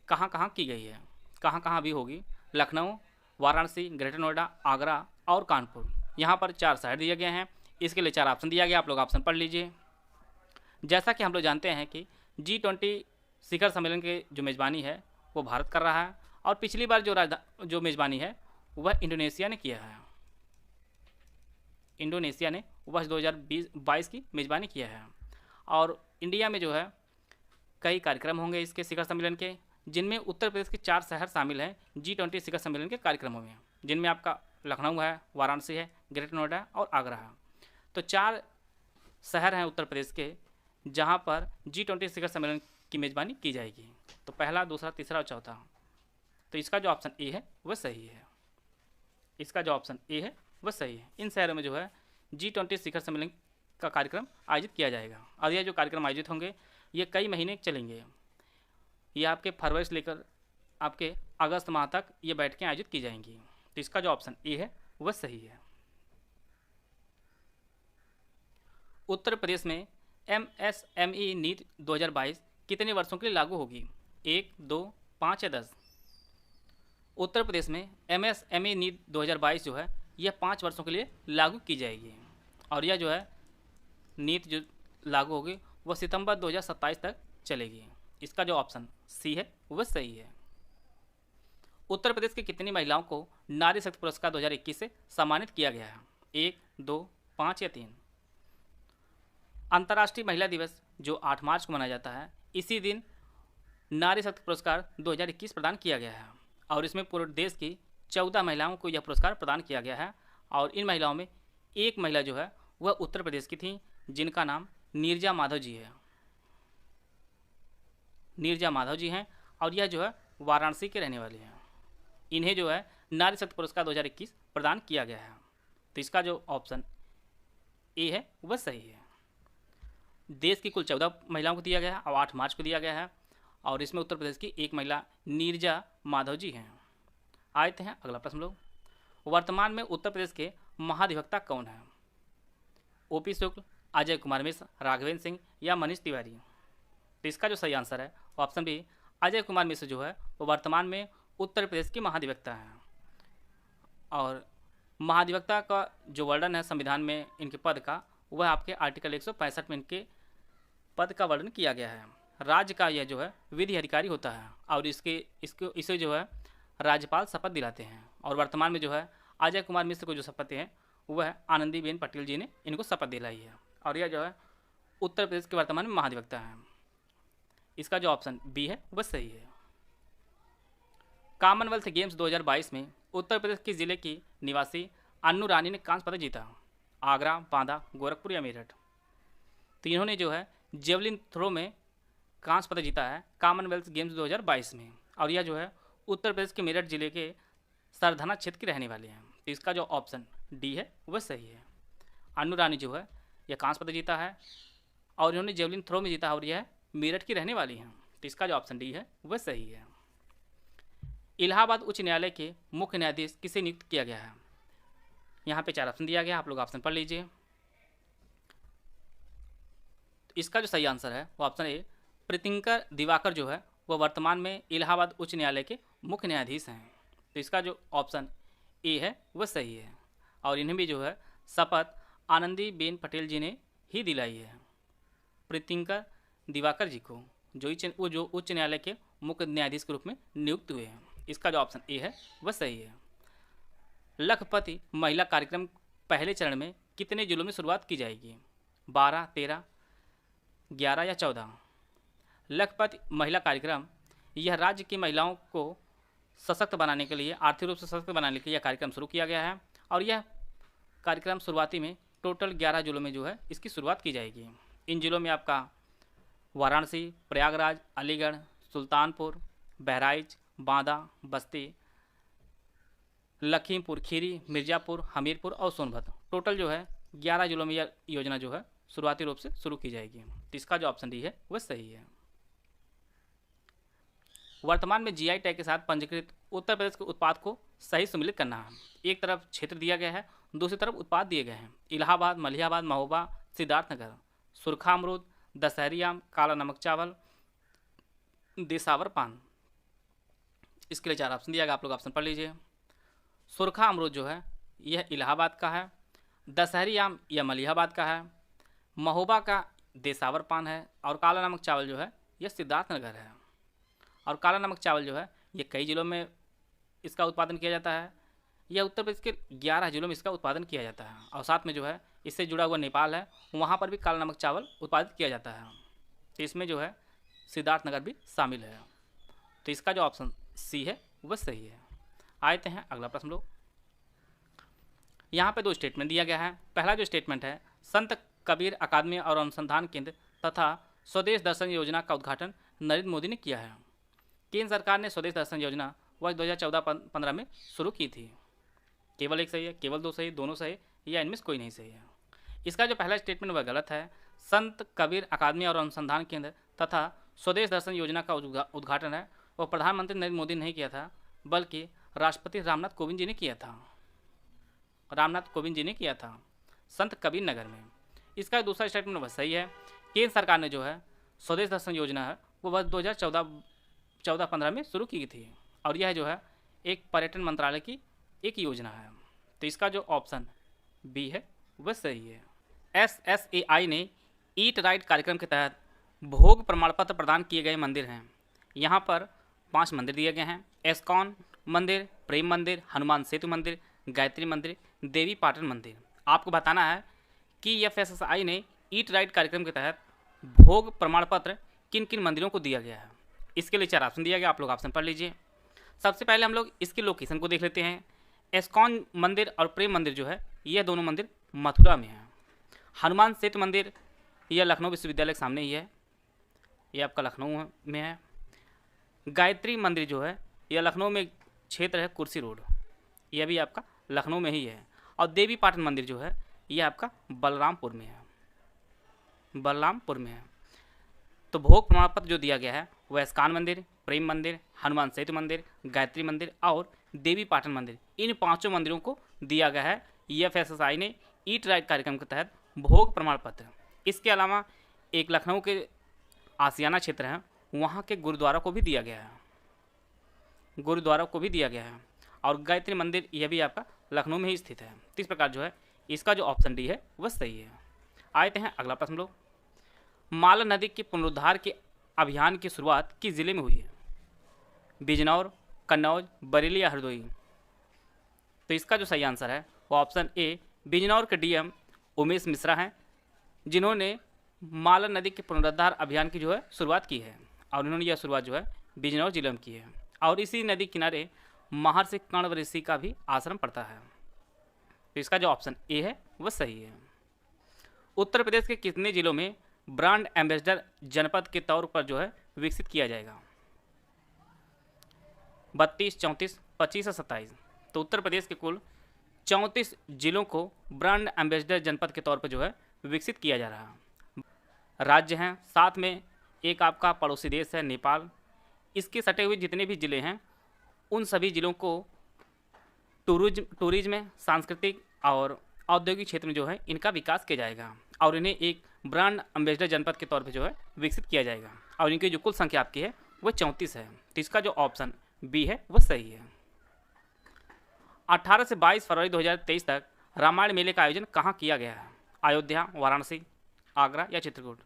कहाँ कहाँ की गई है? कहाँ कहाँ भी होगी? लखनऊ, वाराणसी, ग्रेटर नोएडा, आगरा और कानपुर। यहाँ पर 4 शहर दिए गए हैं। इसके लिए 4 ऑप्शन दिया गया, आप लोग ऑप्शन पढ़ लीजिए। जैसा कि हम लोग जानते हैं कि G20 शिखर सम्मेलन के जो मेजबानी है वो भारत कर रहा है और पिछली बार जो मेजबानी है वह इंडोनेशिया ने किया है। इंडोनेशिया ने वर्ष 2022 की मेजबानी किया है और इंडिया में जो है कई कार्यक्रम होंगे इसके शिखर सम्मेलन के, जिनमें उत्तर प्रदेश के 4 शहर शामिल हैं G20 शिखर सम्मेलन के कार्यक्रमों में, जिनमें आपका लखनऊ है, वाराणसी है, ग्रेटर नोएडा और आगरा है। तो 4 शहर हैं उत्तर प्रदेश के जहां पर G20 शिखर सम्मेलन की मेजबानी की जाएगी। तो पहला, दूसरा, तीसरा और चौथा। तो इसका जो ऑप्शन ए है वह सही है। इसका जो ऑप्शन ए है वह सही है। इन शहरों में जो है G20 शिखर सम्मेलन का कार्यक्रम आयोजित किया जाएगा और यह जो कार्यक्रम आयोजित होंगे ये कई महीने चलेंगे। ये आपके फरवरी से लेकर आपके अगस्त माह तक ये बैठकें आयोजित की जाएंगी। तो इसका जो ऑप्शन ए है वह सही है। उत्तर प्रदेश में MSME नीति 2022 कितने वर्षों के लिए लागू होगी? 1, 2, 5 या 10? उत्तर प्रदेश में MSME नीति 2022 जो है यह 5 वर्षों के लिए लागू की जाएगी और यह जो है नीति जो लागू होगी वह सितंबर 2027 तक चलेगी। इसका जो ऑप्शन सी है वह सही है। उत्तर प्रदेश की कितनी महिलाओं को नारी शक्ति पुरस्कार 2021 से सम्मानित किया गया है? 1, 2, 5 या 3? अंतर्राष्ट्रीय महिला दिवस जो 8 मार्च को मनाया जाता है, इसी दिन नारी शक्ति पुरस्कार 2021 प्रदान किया गया है और इसमें पूरे देश की 14 महिलाओं को यह पुरस्कार प्रदान किया गया है और इन महिलाओं में एक महिला जो है वह उत्तर प्रदेश की थी जिनका नाम नीरजा माधव जी है। नीरजा माधव जी हैं और यह जो है वाराणसी के रहने वाले हैं। इन्हें जो है नारी शक्ति पुरस्कार 2021 प्रदान किया गया है। तो इसका जो ऑप्शन ए है वह सही है। देश की कुल 14 महिलाओं को दिया गया है और 8 मार्च को दिया गया है और इसमें उत्तर प्रदेश की एक महिला नीरजा माधव जी हैं। आते हैं अगला प्रश्न लोग। वर्तमान में उत्तर प्रदेश के महाधिवक्ता कौन है? ओपी शुक्ल, अजय कुमार मिश्र, राघवेंद्र सिंह या मनीष तिवारी? तो इसका जो सही आंसर है ऑप्शन बी, अजय कुमार मिश्र जो है वो वर्तमान में उत्तर प्रदेश के महाधिवक्ता हैं। और महाधिवक्ता का जो वर्णन है संविधान में इनके पद का, वह आपके आर्टिकल 165 में इनके पद का वर्णन किया गया है। राज्य का यह जो है विधि अधिकारी होता है और इसे जो है राज्यपाल शपथ दिलाते हैं। और वर्तमान में जो है अजय कुमार मिश्र को जो शपथ है वह आनंदीबेन पटेल जी ने इनको शपथ दिलाई है और यह जो है उत्तर प्रदेश के वर्तमान में महाधिवक्ता हैं। इसका जो ऑप्शन बी है वह सही है। कॉमनवेल्थ गेम्स 2022 में उत्तर प्रदेश के जिले की निवासी अन्नू रानी ने कांस्य पदक जीता। आगरा, बांदा, गोरखपुर या मेरठ? तो इन्होंने जो है जेवलिन थ्रो में कांस्य पदक जीता है कॉमनवेल्थ गेम्स 2022 में और यह जो है उत्तर प्रदेश के मेरठ जिले के सरधना क्षेत्र के रहने वाले हैं। तो इसका जो ऑप्शन डी है वह सही है। अन्नू रानी जो है यह कांस्य पदक जीता है और इन्होंने जेवलिन थ्रो में जीता है और यह मेरठ की रहने वाली हैं। तो इसका जो ऑप्शन डी है वह सही है। इलाहाबाद उच्च न्यायालय के मुख्य न्यायाधीश किसे नियुक्त किया गया है? यहाँ पे 4 ऑप्शन दिया गया, आप लोग ऑप्शन पढ़ लीजिए। तो इसका जो सही आंसर है वो ऑप्शन ए, प्रीतिंकर दिवाकर जो है वह वर्तमान में इलाहाबाद उच्च न्यायालय के मुख्य न्यायाधीश हैं। तो इसका जो ऑप्शन ए है वह सही है और इन्हें भी जो है शपथ आनंदीबेन पटेल जी ने ही दिलाई है, प्रीतिंकर दिवाकर जी को, जो उच्च न्यायालय के मुख्य न्यायाधीश के रूप में नियुक्त हुए हैं। इसका जो ऑप्शन ए है वह सही है। लखपति महिला कार्यक्रम पहले चरण में कितने जिलों में शुरुआत की जाएगी? 12, 13, 11 या 14? लखपति महिला कार्यक्रम यह राज्य की महिलाओं को सशक्त बनाने के लिए, आर्थिक रूप से सशक्त बनाने के लिए यह कार्यक्रम शुरू किया गया है और यह कार्यक्रम शुरुआती में टोटल 11 जिलों में जो है इसकी शुरुआत की जाएगी। इन जिलों में आपका वाराणसी, प्रयागराज, अलीगढ़, सुल्तानपुर, बहराइच, बांदा, बस्ती, लखीमपुर खीरी, मिर्ज़ापुर, हमीरपुर और सोनभद्र, टोटल जो है 11 जिलों में यह योजना जो है शुरुआती रूप से शुरू की जाएगी। तो इसका जो ऑप्शन डी है वह सही है। वर्तमान में जीआई टैग के साथ पंजीकृत उत्तर प्रदेश के उत्पाद को सही सम्मिलित करना है। एक तरफ क्षेत्र दिया गया है, दूसरी तरफ उत्पाद दिए गए हैं। इलाहाबाद, मलिहाबाद, महोबा, सिद्धार्थनगर, सुरखा अमरूद, दशहरी आम, काला नमक चावल, देसावर पान। इसके लिए 4 ऑप्शन दिया गया, आप लोग ऑप्शन पढ़ लीजिए। सुरखा अमरूद जो है यह इलाहाबाद का है, दशहरी आम यह मलिहाबाद का है, महोबा का देसावर पान है और काला नमक चावल जो है यह सिद्धार्थनगर है। और काला नमक चावल जो है ये कई जिलों में इसका उत्पादन किया जाता है। यह उत्तर प्रदेश के 11 जिलों में इसका उत्पादन किया जाता है और साथ में जो है इससे जुड़ा हुआ नेपाल है, वहाँ पर भी काला नमक चावल उत्पादित किया जाता है। तो इसमें जो है सिद्धार्थनगर भी शामिल है। तो इसका जो ऑप्शन सी है वह सही है। आते हैं अगला प्रश्न लोग। यहाँ पे 2 स्टेटमेंट दिया गया है। पहला जो स्टेटमेंट है, संत कबीर अकादमी और अनुसंधान केंद्र तथा स्वदेश दर्शन योजना का उद्घाटन नरेंद्र मोदी ने किया है। केंद्र सरकार ने स्वदेश दर्शन योजना वर्ष 2014-15 में शुरू की थी। केवल एक सही है, केवल 2 सही, दोनों सही या इनमें से कोई नहीं सही है? इसका जो पहला स्टेटमेंट वह गलत है। संत कबीर अकादमी और अनुसंधान केंद्र तथा स्वदेश दर्शन योजना का उद्घाटन है वह प्रधानमंत्री नरेंद्र मोदी ने नहीं किया था, बल्कि राष्ट्रपति रामनाथ कोविंद जी ने किया था। रामनाथ कोविंद जी ने किया था संत कबीर नगर में। इसका दूसरा स्टेटमेंट वह सही है। केंद्र सरकार ने जो है स्वदेश दर्शन योजना है वो वर्ष 2014-15 में शुरू की थी और यह जो है एक पर्यटन मंत्रालय की एक योजना है। तो इसका जो ऑप्शन बी है वह सही है। SSAI ने ईट राइट कार्यक्रम के तहत भोग प्रमाण पत्र प्रदान किए गए मंदिर हैं। यहाँ पर 5 मंदिर दिए गए हैं। एस्कॉन मंदिर, प्रेम मंदिर, हनुमान सेतु मंदिर, गायत्री मंदिर, देवी पाटन मंदिर। आपको बताना है कि FSSAI ने ईट राइट कार्यक्रम के तहत भोग प्रमाण पत्र किन किन मंदिरों को दिया गया है। इसके लिए 4 ऑप्शन दिया गया, आप लोग ऑप्शन पढ़ लीजिए। सबसे पहले हम लोग इसकी लोकेशन को देख लेते हैं। एस्कॉन मंदिर और प्रेम मंदिर जो है यह दोनों मंदिर मथुरा में हैं। हनुमान सेतु मंदिर यह लखनऊ विश्वविद्यालय के सामने ही है, यह आपका लखनऊ में है। गायत्री मंदिर जो है यह लखनऊ में एक क्षेत्र है, कुर्सी रोड, यह भी आपका लखनऊ में ही है। और देवी पाटन मंदिर जो है यह आपका बलरामपुर में है, बलरामपुर में है। तो भोग प्रमाण पत्र जो दिया गया है वह इस्कॉन मंदिर, प्रेम मंदिर, हनुमान सेतु मंदिर, गायत्री मंदिर और देवी पाटन मंदिर, इन 5 मंदिरों को दिया गया है EFSSI ने ईट राइट कार्यक्रम के तहत भोग प्रमाण पत्र। इसके अलावा एक लखनऊ के आसियाना क्षेत्र है, वहाँ के गुरुद्वारा को भी दिया गया है, गुरुद्वारा को भी दिया गया है। और गायत्री मंदिर यह भी आपका लखनऊ में ही स्थित है। तो इस प्रकार जो है इसका जो ऑप्शन डी है वह सही है। आते हैं अगला प्रश्न लोग। माला नदी के पुनरुद्धार के अभियान की शुरुआत किस जिले में हुई है? बिजनौर, कन्नौज, बरेली या हरदोई? तो इसका जो सही आंसर है वो ऑप्शन ए बिजनौर के DM उमेश मिश्रा हैं, जिन्होंने माला नदी के पुनरुद्धार अभियान की जो है शुरुआत की है। और इन्होंने यह शुरुआत जो है बिजनौर जिले में की है। और इसी नदी किनारे महर्षि कण्व ऋषि का भी आश्रम पड़ता है। तो इसका जो ऑप्शन ए है वह सही है। उत्तर प्रदेश के कितने जिलों में ब्रांड एम्बेसडर जनपद के तौर पर जो है विकसित किया जाएगा? 32, 34, 25 या 27? तो उत्तर प्रदेश के कुल 34 जिलों को ब्रांड एम्बेसडर जनपद के तौर पर जो है विकसित किया जा रहा है। राज्य हैं, साथ में एक आपका पड़ोसी देश है नेपाल। इसके सटे हुए जितने भी ज़िले हैं उन सभी ज़िलों को टूरिज्म, सांस्कृतिक और औद्योगिक क्षेत्र में जो है इनका विकास किया जाएगा और इन्हें एक ब्रांड एम्बेसडर जनपद के तौर पे जो है विकसित किया जाएगा। और इनकी जो कुल संख्या आपकी है वह 34 है। तो इसका जो ऑप्शन बी है वह सही है। 18 से 22 फरवरी 2023 तक रामायण मेले का आयोजन कहाँ किया गया है? अयोध्या, वाराणसी, आगरा या चित्रकूट?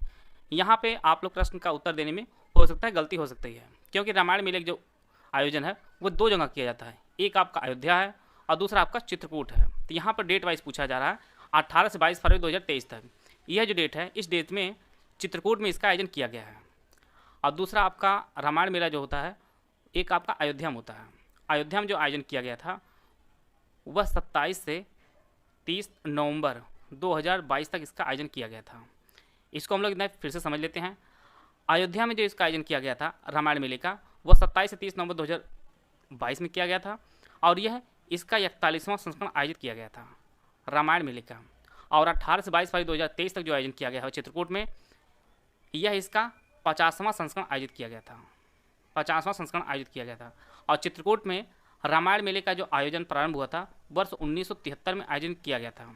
यहाँ पे आप लोग प्रश्न का उत्तर देने में हो सकता है गलती हो सकती है, क्योंकि रामायण मेले का जो आयोजन है वो 2 जगह किया जाता है। एक आपका अयोध्या है और दूसरा आपका चित्रकूट है। तो यहाँ पर डेट वाइज पूछा जा रहा है 18 से 22 फरवरी 2023 तक। यह जो डेट है इस डेट में चित्रकूट में इसका आयोजन किया गया है। और दूसरा आपका रामायण मेला जो होता है एक आपका अयोध्या में होता है। अयोध्या में जो आयोजन किया गया था वह 27 से 30 नवंबर 2022 तक इसका आयोजन किया गया था। इसको हम लोग इतना फिर से समझ लेते हैं। अयोध्या में जो इसका आयोजन किया गया था रामायण मेले का वह 27 से 30 नवंबर 2022 में किया गया था। और यह इसका 41वां संस्करण आयोजित किया गया था रामायण मेले का। और 18 से 22 फरवरी 2023 तक जो आयोजन किया गया है चित्रकूट में, यह इसका 50वां संस्करण आयोजित किया गया था। 50वां संस्करण आयोजित किया गया था। और चित्रकूट में रामायण मेले का जो आयोजन प्रारंभ हुआ था वर्ष 1973 में आयोजन किया गया था।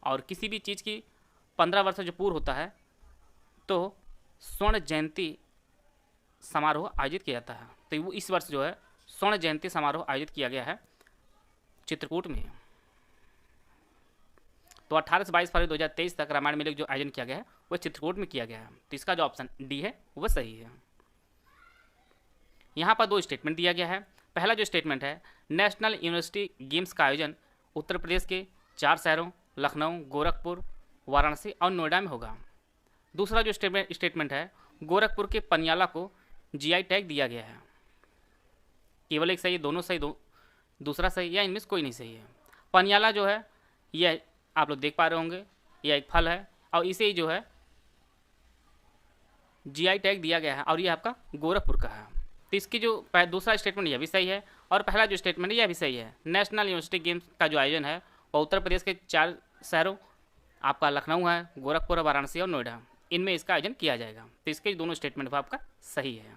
और किसी भी चीज़ की 15 वर्ष जो पूर्ण होता है तो स्वर्ण जयंती समारोह आयोजित किया जाता है। तो वो इस वर्ष जो है स्वर्ण जयंती समारोह आयोजित किया गया है चित्रकूट में। तो 18 से 22 फरवरी 2023 तक रामायण मेले का जो आयोजन किया गया है वह चित्रकूट में किया गया है। तो इसका जो ऑप्शन डी है वह सही है। यहाँ पर 2 स्टेटमेंट दिया गया है। पहला जो स्टेटमेंट है, नेशनल यूनिवर्सिटी गेम्स का आयोजन उत्तर प्रदेश के 4 शहरों लखनऊ, गोरखपुर, वाराणसी और नोएडा में होगा। दूसरा जो स्टेटमेंट है, गोरखपुर के पनियाला को GI टैग दिया गया है। केवल एक सही है, दोनों सही, दूसरा सही या इनमें से कोई नहीं सही है। पनियाला जो है यह आप लोग देख पा रहे होंगे, यह एक फल है और इसे ही जो है GI टैग दिया गया है और यह आपका गोरखपुर का है। तो इसकी जो दूसरा स्टेटमेंट यह भी सही है और पहला जो स्टेटमेंट है यह भी सही है। नेशनल यूनिवर्सिटी गेम्स का जो आयोजन है वह उत्तर प्रदेश के 4 शहरों आपका लखनऊ है, गोरखपुर, वाराणसी और नोएडा, इनमें इसका आयोजन किया जाएगा। तो इसके दोनों स्टेटमेंट आपका सही है।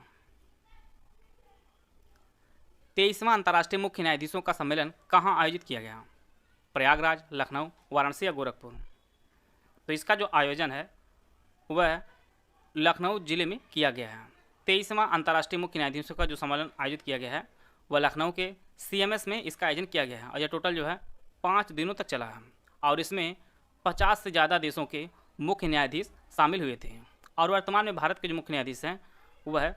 23वां अंतर्राष्ट्रीय मुख्य न्यायाधीशों का सम्मेलन कहाँ आयोजित किया गया? प्रयागराज, लखनऊ, वाराणसी या गोरखपुर? तो इसका जो आयोजन है वह लखनऊ जिले में किया गया है। 23वां अंतर्राष्ट्रीय मुख्य न्यायाधीशों का जो सम्मेलन आयोजित किया गया है वह लखनऊ के CMS में इसका आयोजन किया गया है। और यह टोटल जो है 5 दिनों तक चला है और इसमें 50 से ज़्यादा देशों के मुख्य न्यायाधीश शामिल हुए थे। और वर्तमान में भारत के जो मुख्य न्यायाधीश हैं वह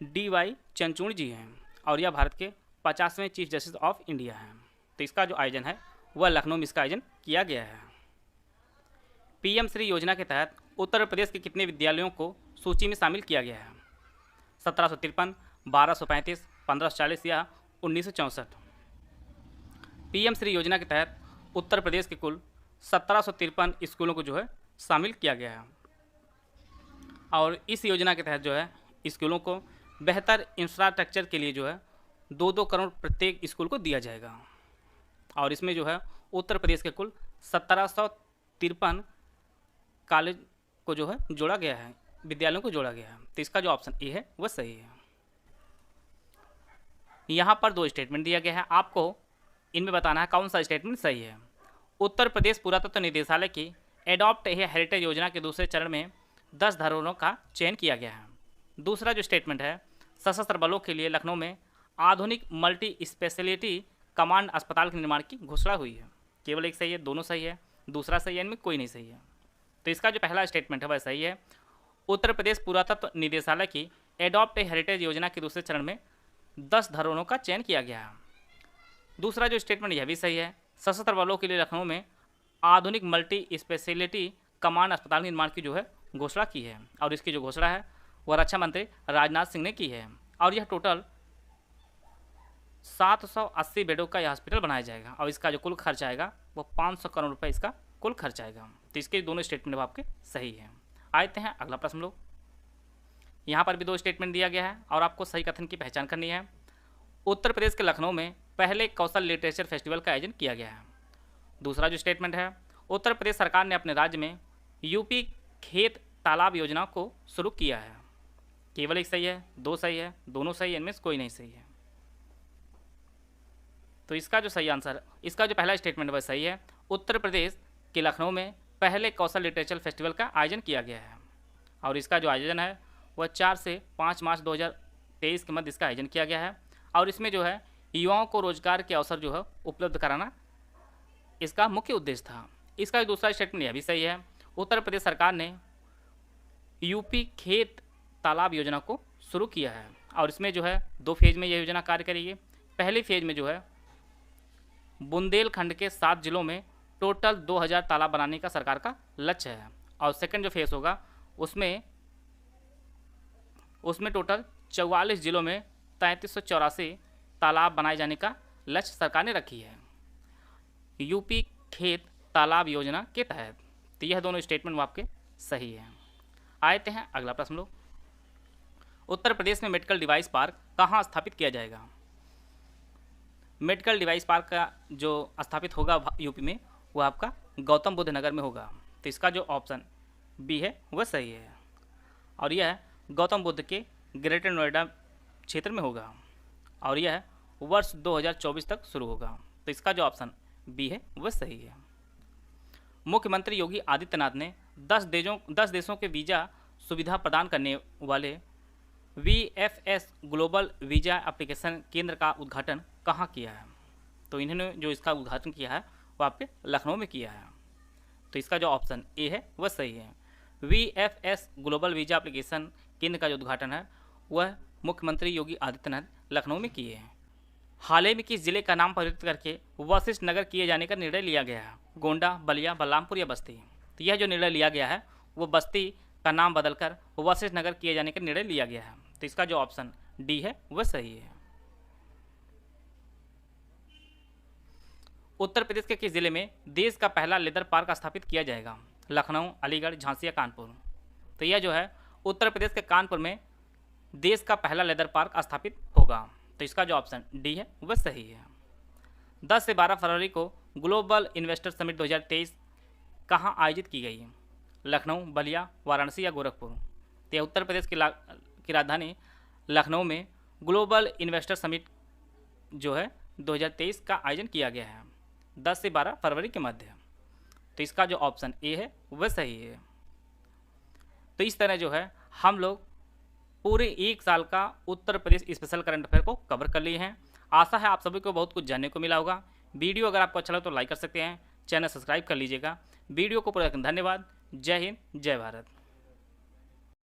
DY चंद्रचूड़ जी हैं और यह भारत के 50वें चीफ जस्टिस ऑफ इंडिया हैं। तो इसका जो आयोजन है वह लखनऊ में इसका आयोजन किया गया है। PM श्री योजना के तहत उत्तर प्रदेश के कितने विद्यालयों को सूची में शामिल किया गया है? 1753, 1235, 1540 या 1964? PM श्री योजना के तहत उत्तर प्रदेश के कुल 1753 स्कूलों को जो है शामिल किया गया है। और इस योजना के तहत जो है स्कूलों को बेहतर इंफ्रास्ट्रक्चर के लिए जो है 2-2 करोड़ प्रत्येक स्कूल को दिया जाएगा। और इसमें जो है उत्तर प्रदेश के कुल 1753 कॉलेज को जो है जोड़ा गया है, विद्यालयों को जोड़ा गया है। तो इसका जो ऑप्शन ए है वह सही है। यहाँ पर 2 स्टेटमेंट दिया गया है, आपको इनमें बताना है कौन सा स्टेटमेंट सही है। उत्तर प्रदेश पुरातत्व निदेशालय की एडॉप्ट ए हेरिटेज योजना के दूसरे चरण में 10 धरोहरों का चयन किया गया है। दूसरा जो स्टेटमेंट है, सशस्त्र बलों के लिए लखनऊ में आधुनिक मल्टी स्पेशलिटी कमांड अस्पताल के निर्माण की घोषणा हुई है। केवल एक सही है, दोनों सही है, दूसरा सही है, इनमें कोई नहीं सही है। तो इसका जो पहला स्टेटमेंट है वह सही है। उत्तर प्रदेश पुरातत्व निदेशालय की एडॉप्ट ए हेरिटेज योजना के दूसरे चरण में 10 धरोहरों का चयन किया गया है। दूसरा जो स्टेटमेंट यह भी सही है, सशस्त्र बलों के लिए लखनऊ में आधुनिक मल्टी स्पेशलिटी कमांड अस्पताल निर्माण की जो है घोषणा की है। और इसकी जो घोषणा है वह रक्षा मंत्री राजनाथ सिंह ने की है। और यह टोटल 780 बेडों का यह हॉस्पिटल बनाया जाएगा। और इसका जो कुल खर्च आएगा वो 500 करोड़ रुपए इसका कुल खर्च आएगा। तो इसके दोनों स्टेटमेंट आपके सही हैं। आते हैं अगला प्रश्न लोग। यहाँ पर भी 2 स्टेटमेंट दिया गया है और आपको सही कथन की पहचान करनी है। उत्तर प्रदेश के लखनऊ में पहले कौशल लिटरेचर फेस्टिवल का आयोजन किया गया है। दूसरा जो स्टेटमेंट है, उत्तर प्रदेश सरकार ने अपने राज्य में यूपी खेत तालाब योजना को शुरू किया है। केवल एक सही है, 2 सही है, दोनों सही है, इनमें से कोई नहीं सही है। तो इसका जो सही आंसर, इसका जो पहला स्टेटमेंट वह सही है। उत्तर प्रदेश के लखनऊ में पहले कौशल लिटरेचर फेस्टिवल का आयोजन किया गया है। और इसका जो आयोजन है वह 4 से 5 मार्च 2023 के मध्य इसका आयोजन किया गया है। और इसमें जो है युवाओं को रोजगार के अवसर जो है उपलब्ध कराना इसका मुख्य उद्देश्य था। इसका दूसरा स्टेटमेंट यह भी सही है। उत्तर प्रदेश सरकार ने यूपी खेत तालाब योजना को शुरू किया है। और इसमें जो है 2 फेज में यह योजना कार्य करेगी। पहले फेज में जो है बुंदेलखंड के 7 जिलों में टोटल 2000 तालाब बनाने का सरकार का लक्ष्य है। और सेकंड जो फेज होगा उसमें टोटल 44 जिलों में 3384 तालाब बनाए जाने का लक्ष्य सरकार ने रखी है यूपी खेत तालाब योजना के तहत। तो यह दोनों स्टेटमेंट आपके सही हैं। आते हैं अगला प्रश्न लोग। उत्तर प्रदेश में मेडिकल डिवाइस पार्क कहाँ स्थापित किया जाएगा? मेडिकल डिवाइस पार्क का जो स्थापित होगा यूपी में वो आपका गौतम बुद्ध नगर में होगा। तो इसका जो ऑप्शन बी है वह सही है। और यह गौतम बुद्ध के ग्रेटर नोएडा क्षेत्र में होगा। और यह वर्ष 2024 तक शुरू होगा। तो इसका जो ऑप्शन बी है वह सही है। मुख्यमंत्री योगी आदित्यनाथ ने 10 देशों के वीज़ा सुविधा प्रदान करने वाले VFS ग्लोबल वीज़ा एप्लीकेशन केंद्र का उद्घाटन कहाँ किया है? तो इन्होंने जो इसका उद्घाटन किया है वो आपके लखनऊ में किया है। तो इसका जो ऑप्शन ए है वह सही है। VFS ग्लोबल वीज़ा एप्लीकेशन केंद्र का जो उद्घाटन है वह मुख्यमंत्री योगी आदित्यनाथ लखनऊ में किए हैं। हाल ही में किस जिले का नाम परिवर्तित करके वशिष्ठ नगर किए जाने का निर्णय लिया गया है? गोंडा, बलिया, बलरामपुर या बस्ती? तो यह जो निर्णय लिया गया है वो बस्ती का नाम बदलकर वशिष्ठ नगर किए जाने का निर्णय लिया गया है। तो इसका जो ऑप्शन डी है वह सही है। उत्तर प्रदेश के किस जिले में देश का पहला लेदर पार्क स्थापित किया जाएगा? लखनऊ, अलीगढ़, झांसी या कानपुर? तो यह जो है उत्तर प्रदेश के कानपुर में देश का पहला लेदर पार्क स्थापित होगा। तो इसका जो ऑप्शन डी है वह सही है। 10 से 12 फरवरी को ग्लोबल इन्वेस्टर समिट 2023 कहाँ आयोजित की गई है? लखनऊ, बलिया, वाराणसी या गोरखपुर? तो यह उत्तर प्रदेश की राजधानी लखनऊ में ग्लोबल इन्वेस्टर समिट जो है 2023 का आयोजन किया गया है 10 से 12 फरवरी के मध्य। तो इसका जो ऑप्शन ए है वह सही है। तो इस तरह जो है हम लोग पूरे 1 साल का Uttar Pradesh special current affair को कवर कर लिए हैं। आशा है आप सभी को बहुत कुछ जानने को मिला होगा। वीडियो अगर आपको अच्छा लगा तो लाइक कर सकते हैं, चैनल सब्सक्राइब कर लीजिएगा। वीडियो को पूरा धन्यवाद। जय हिंद, जय भारत।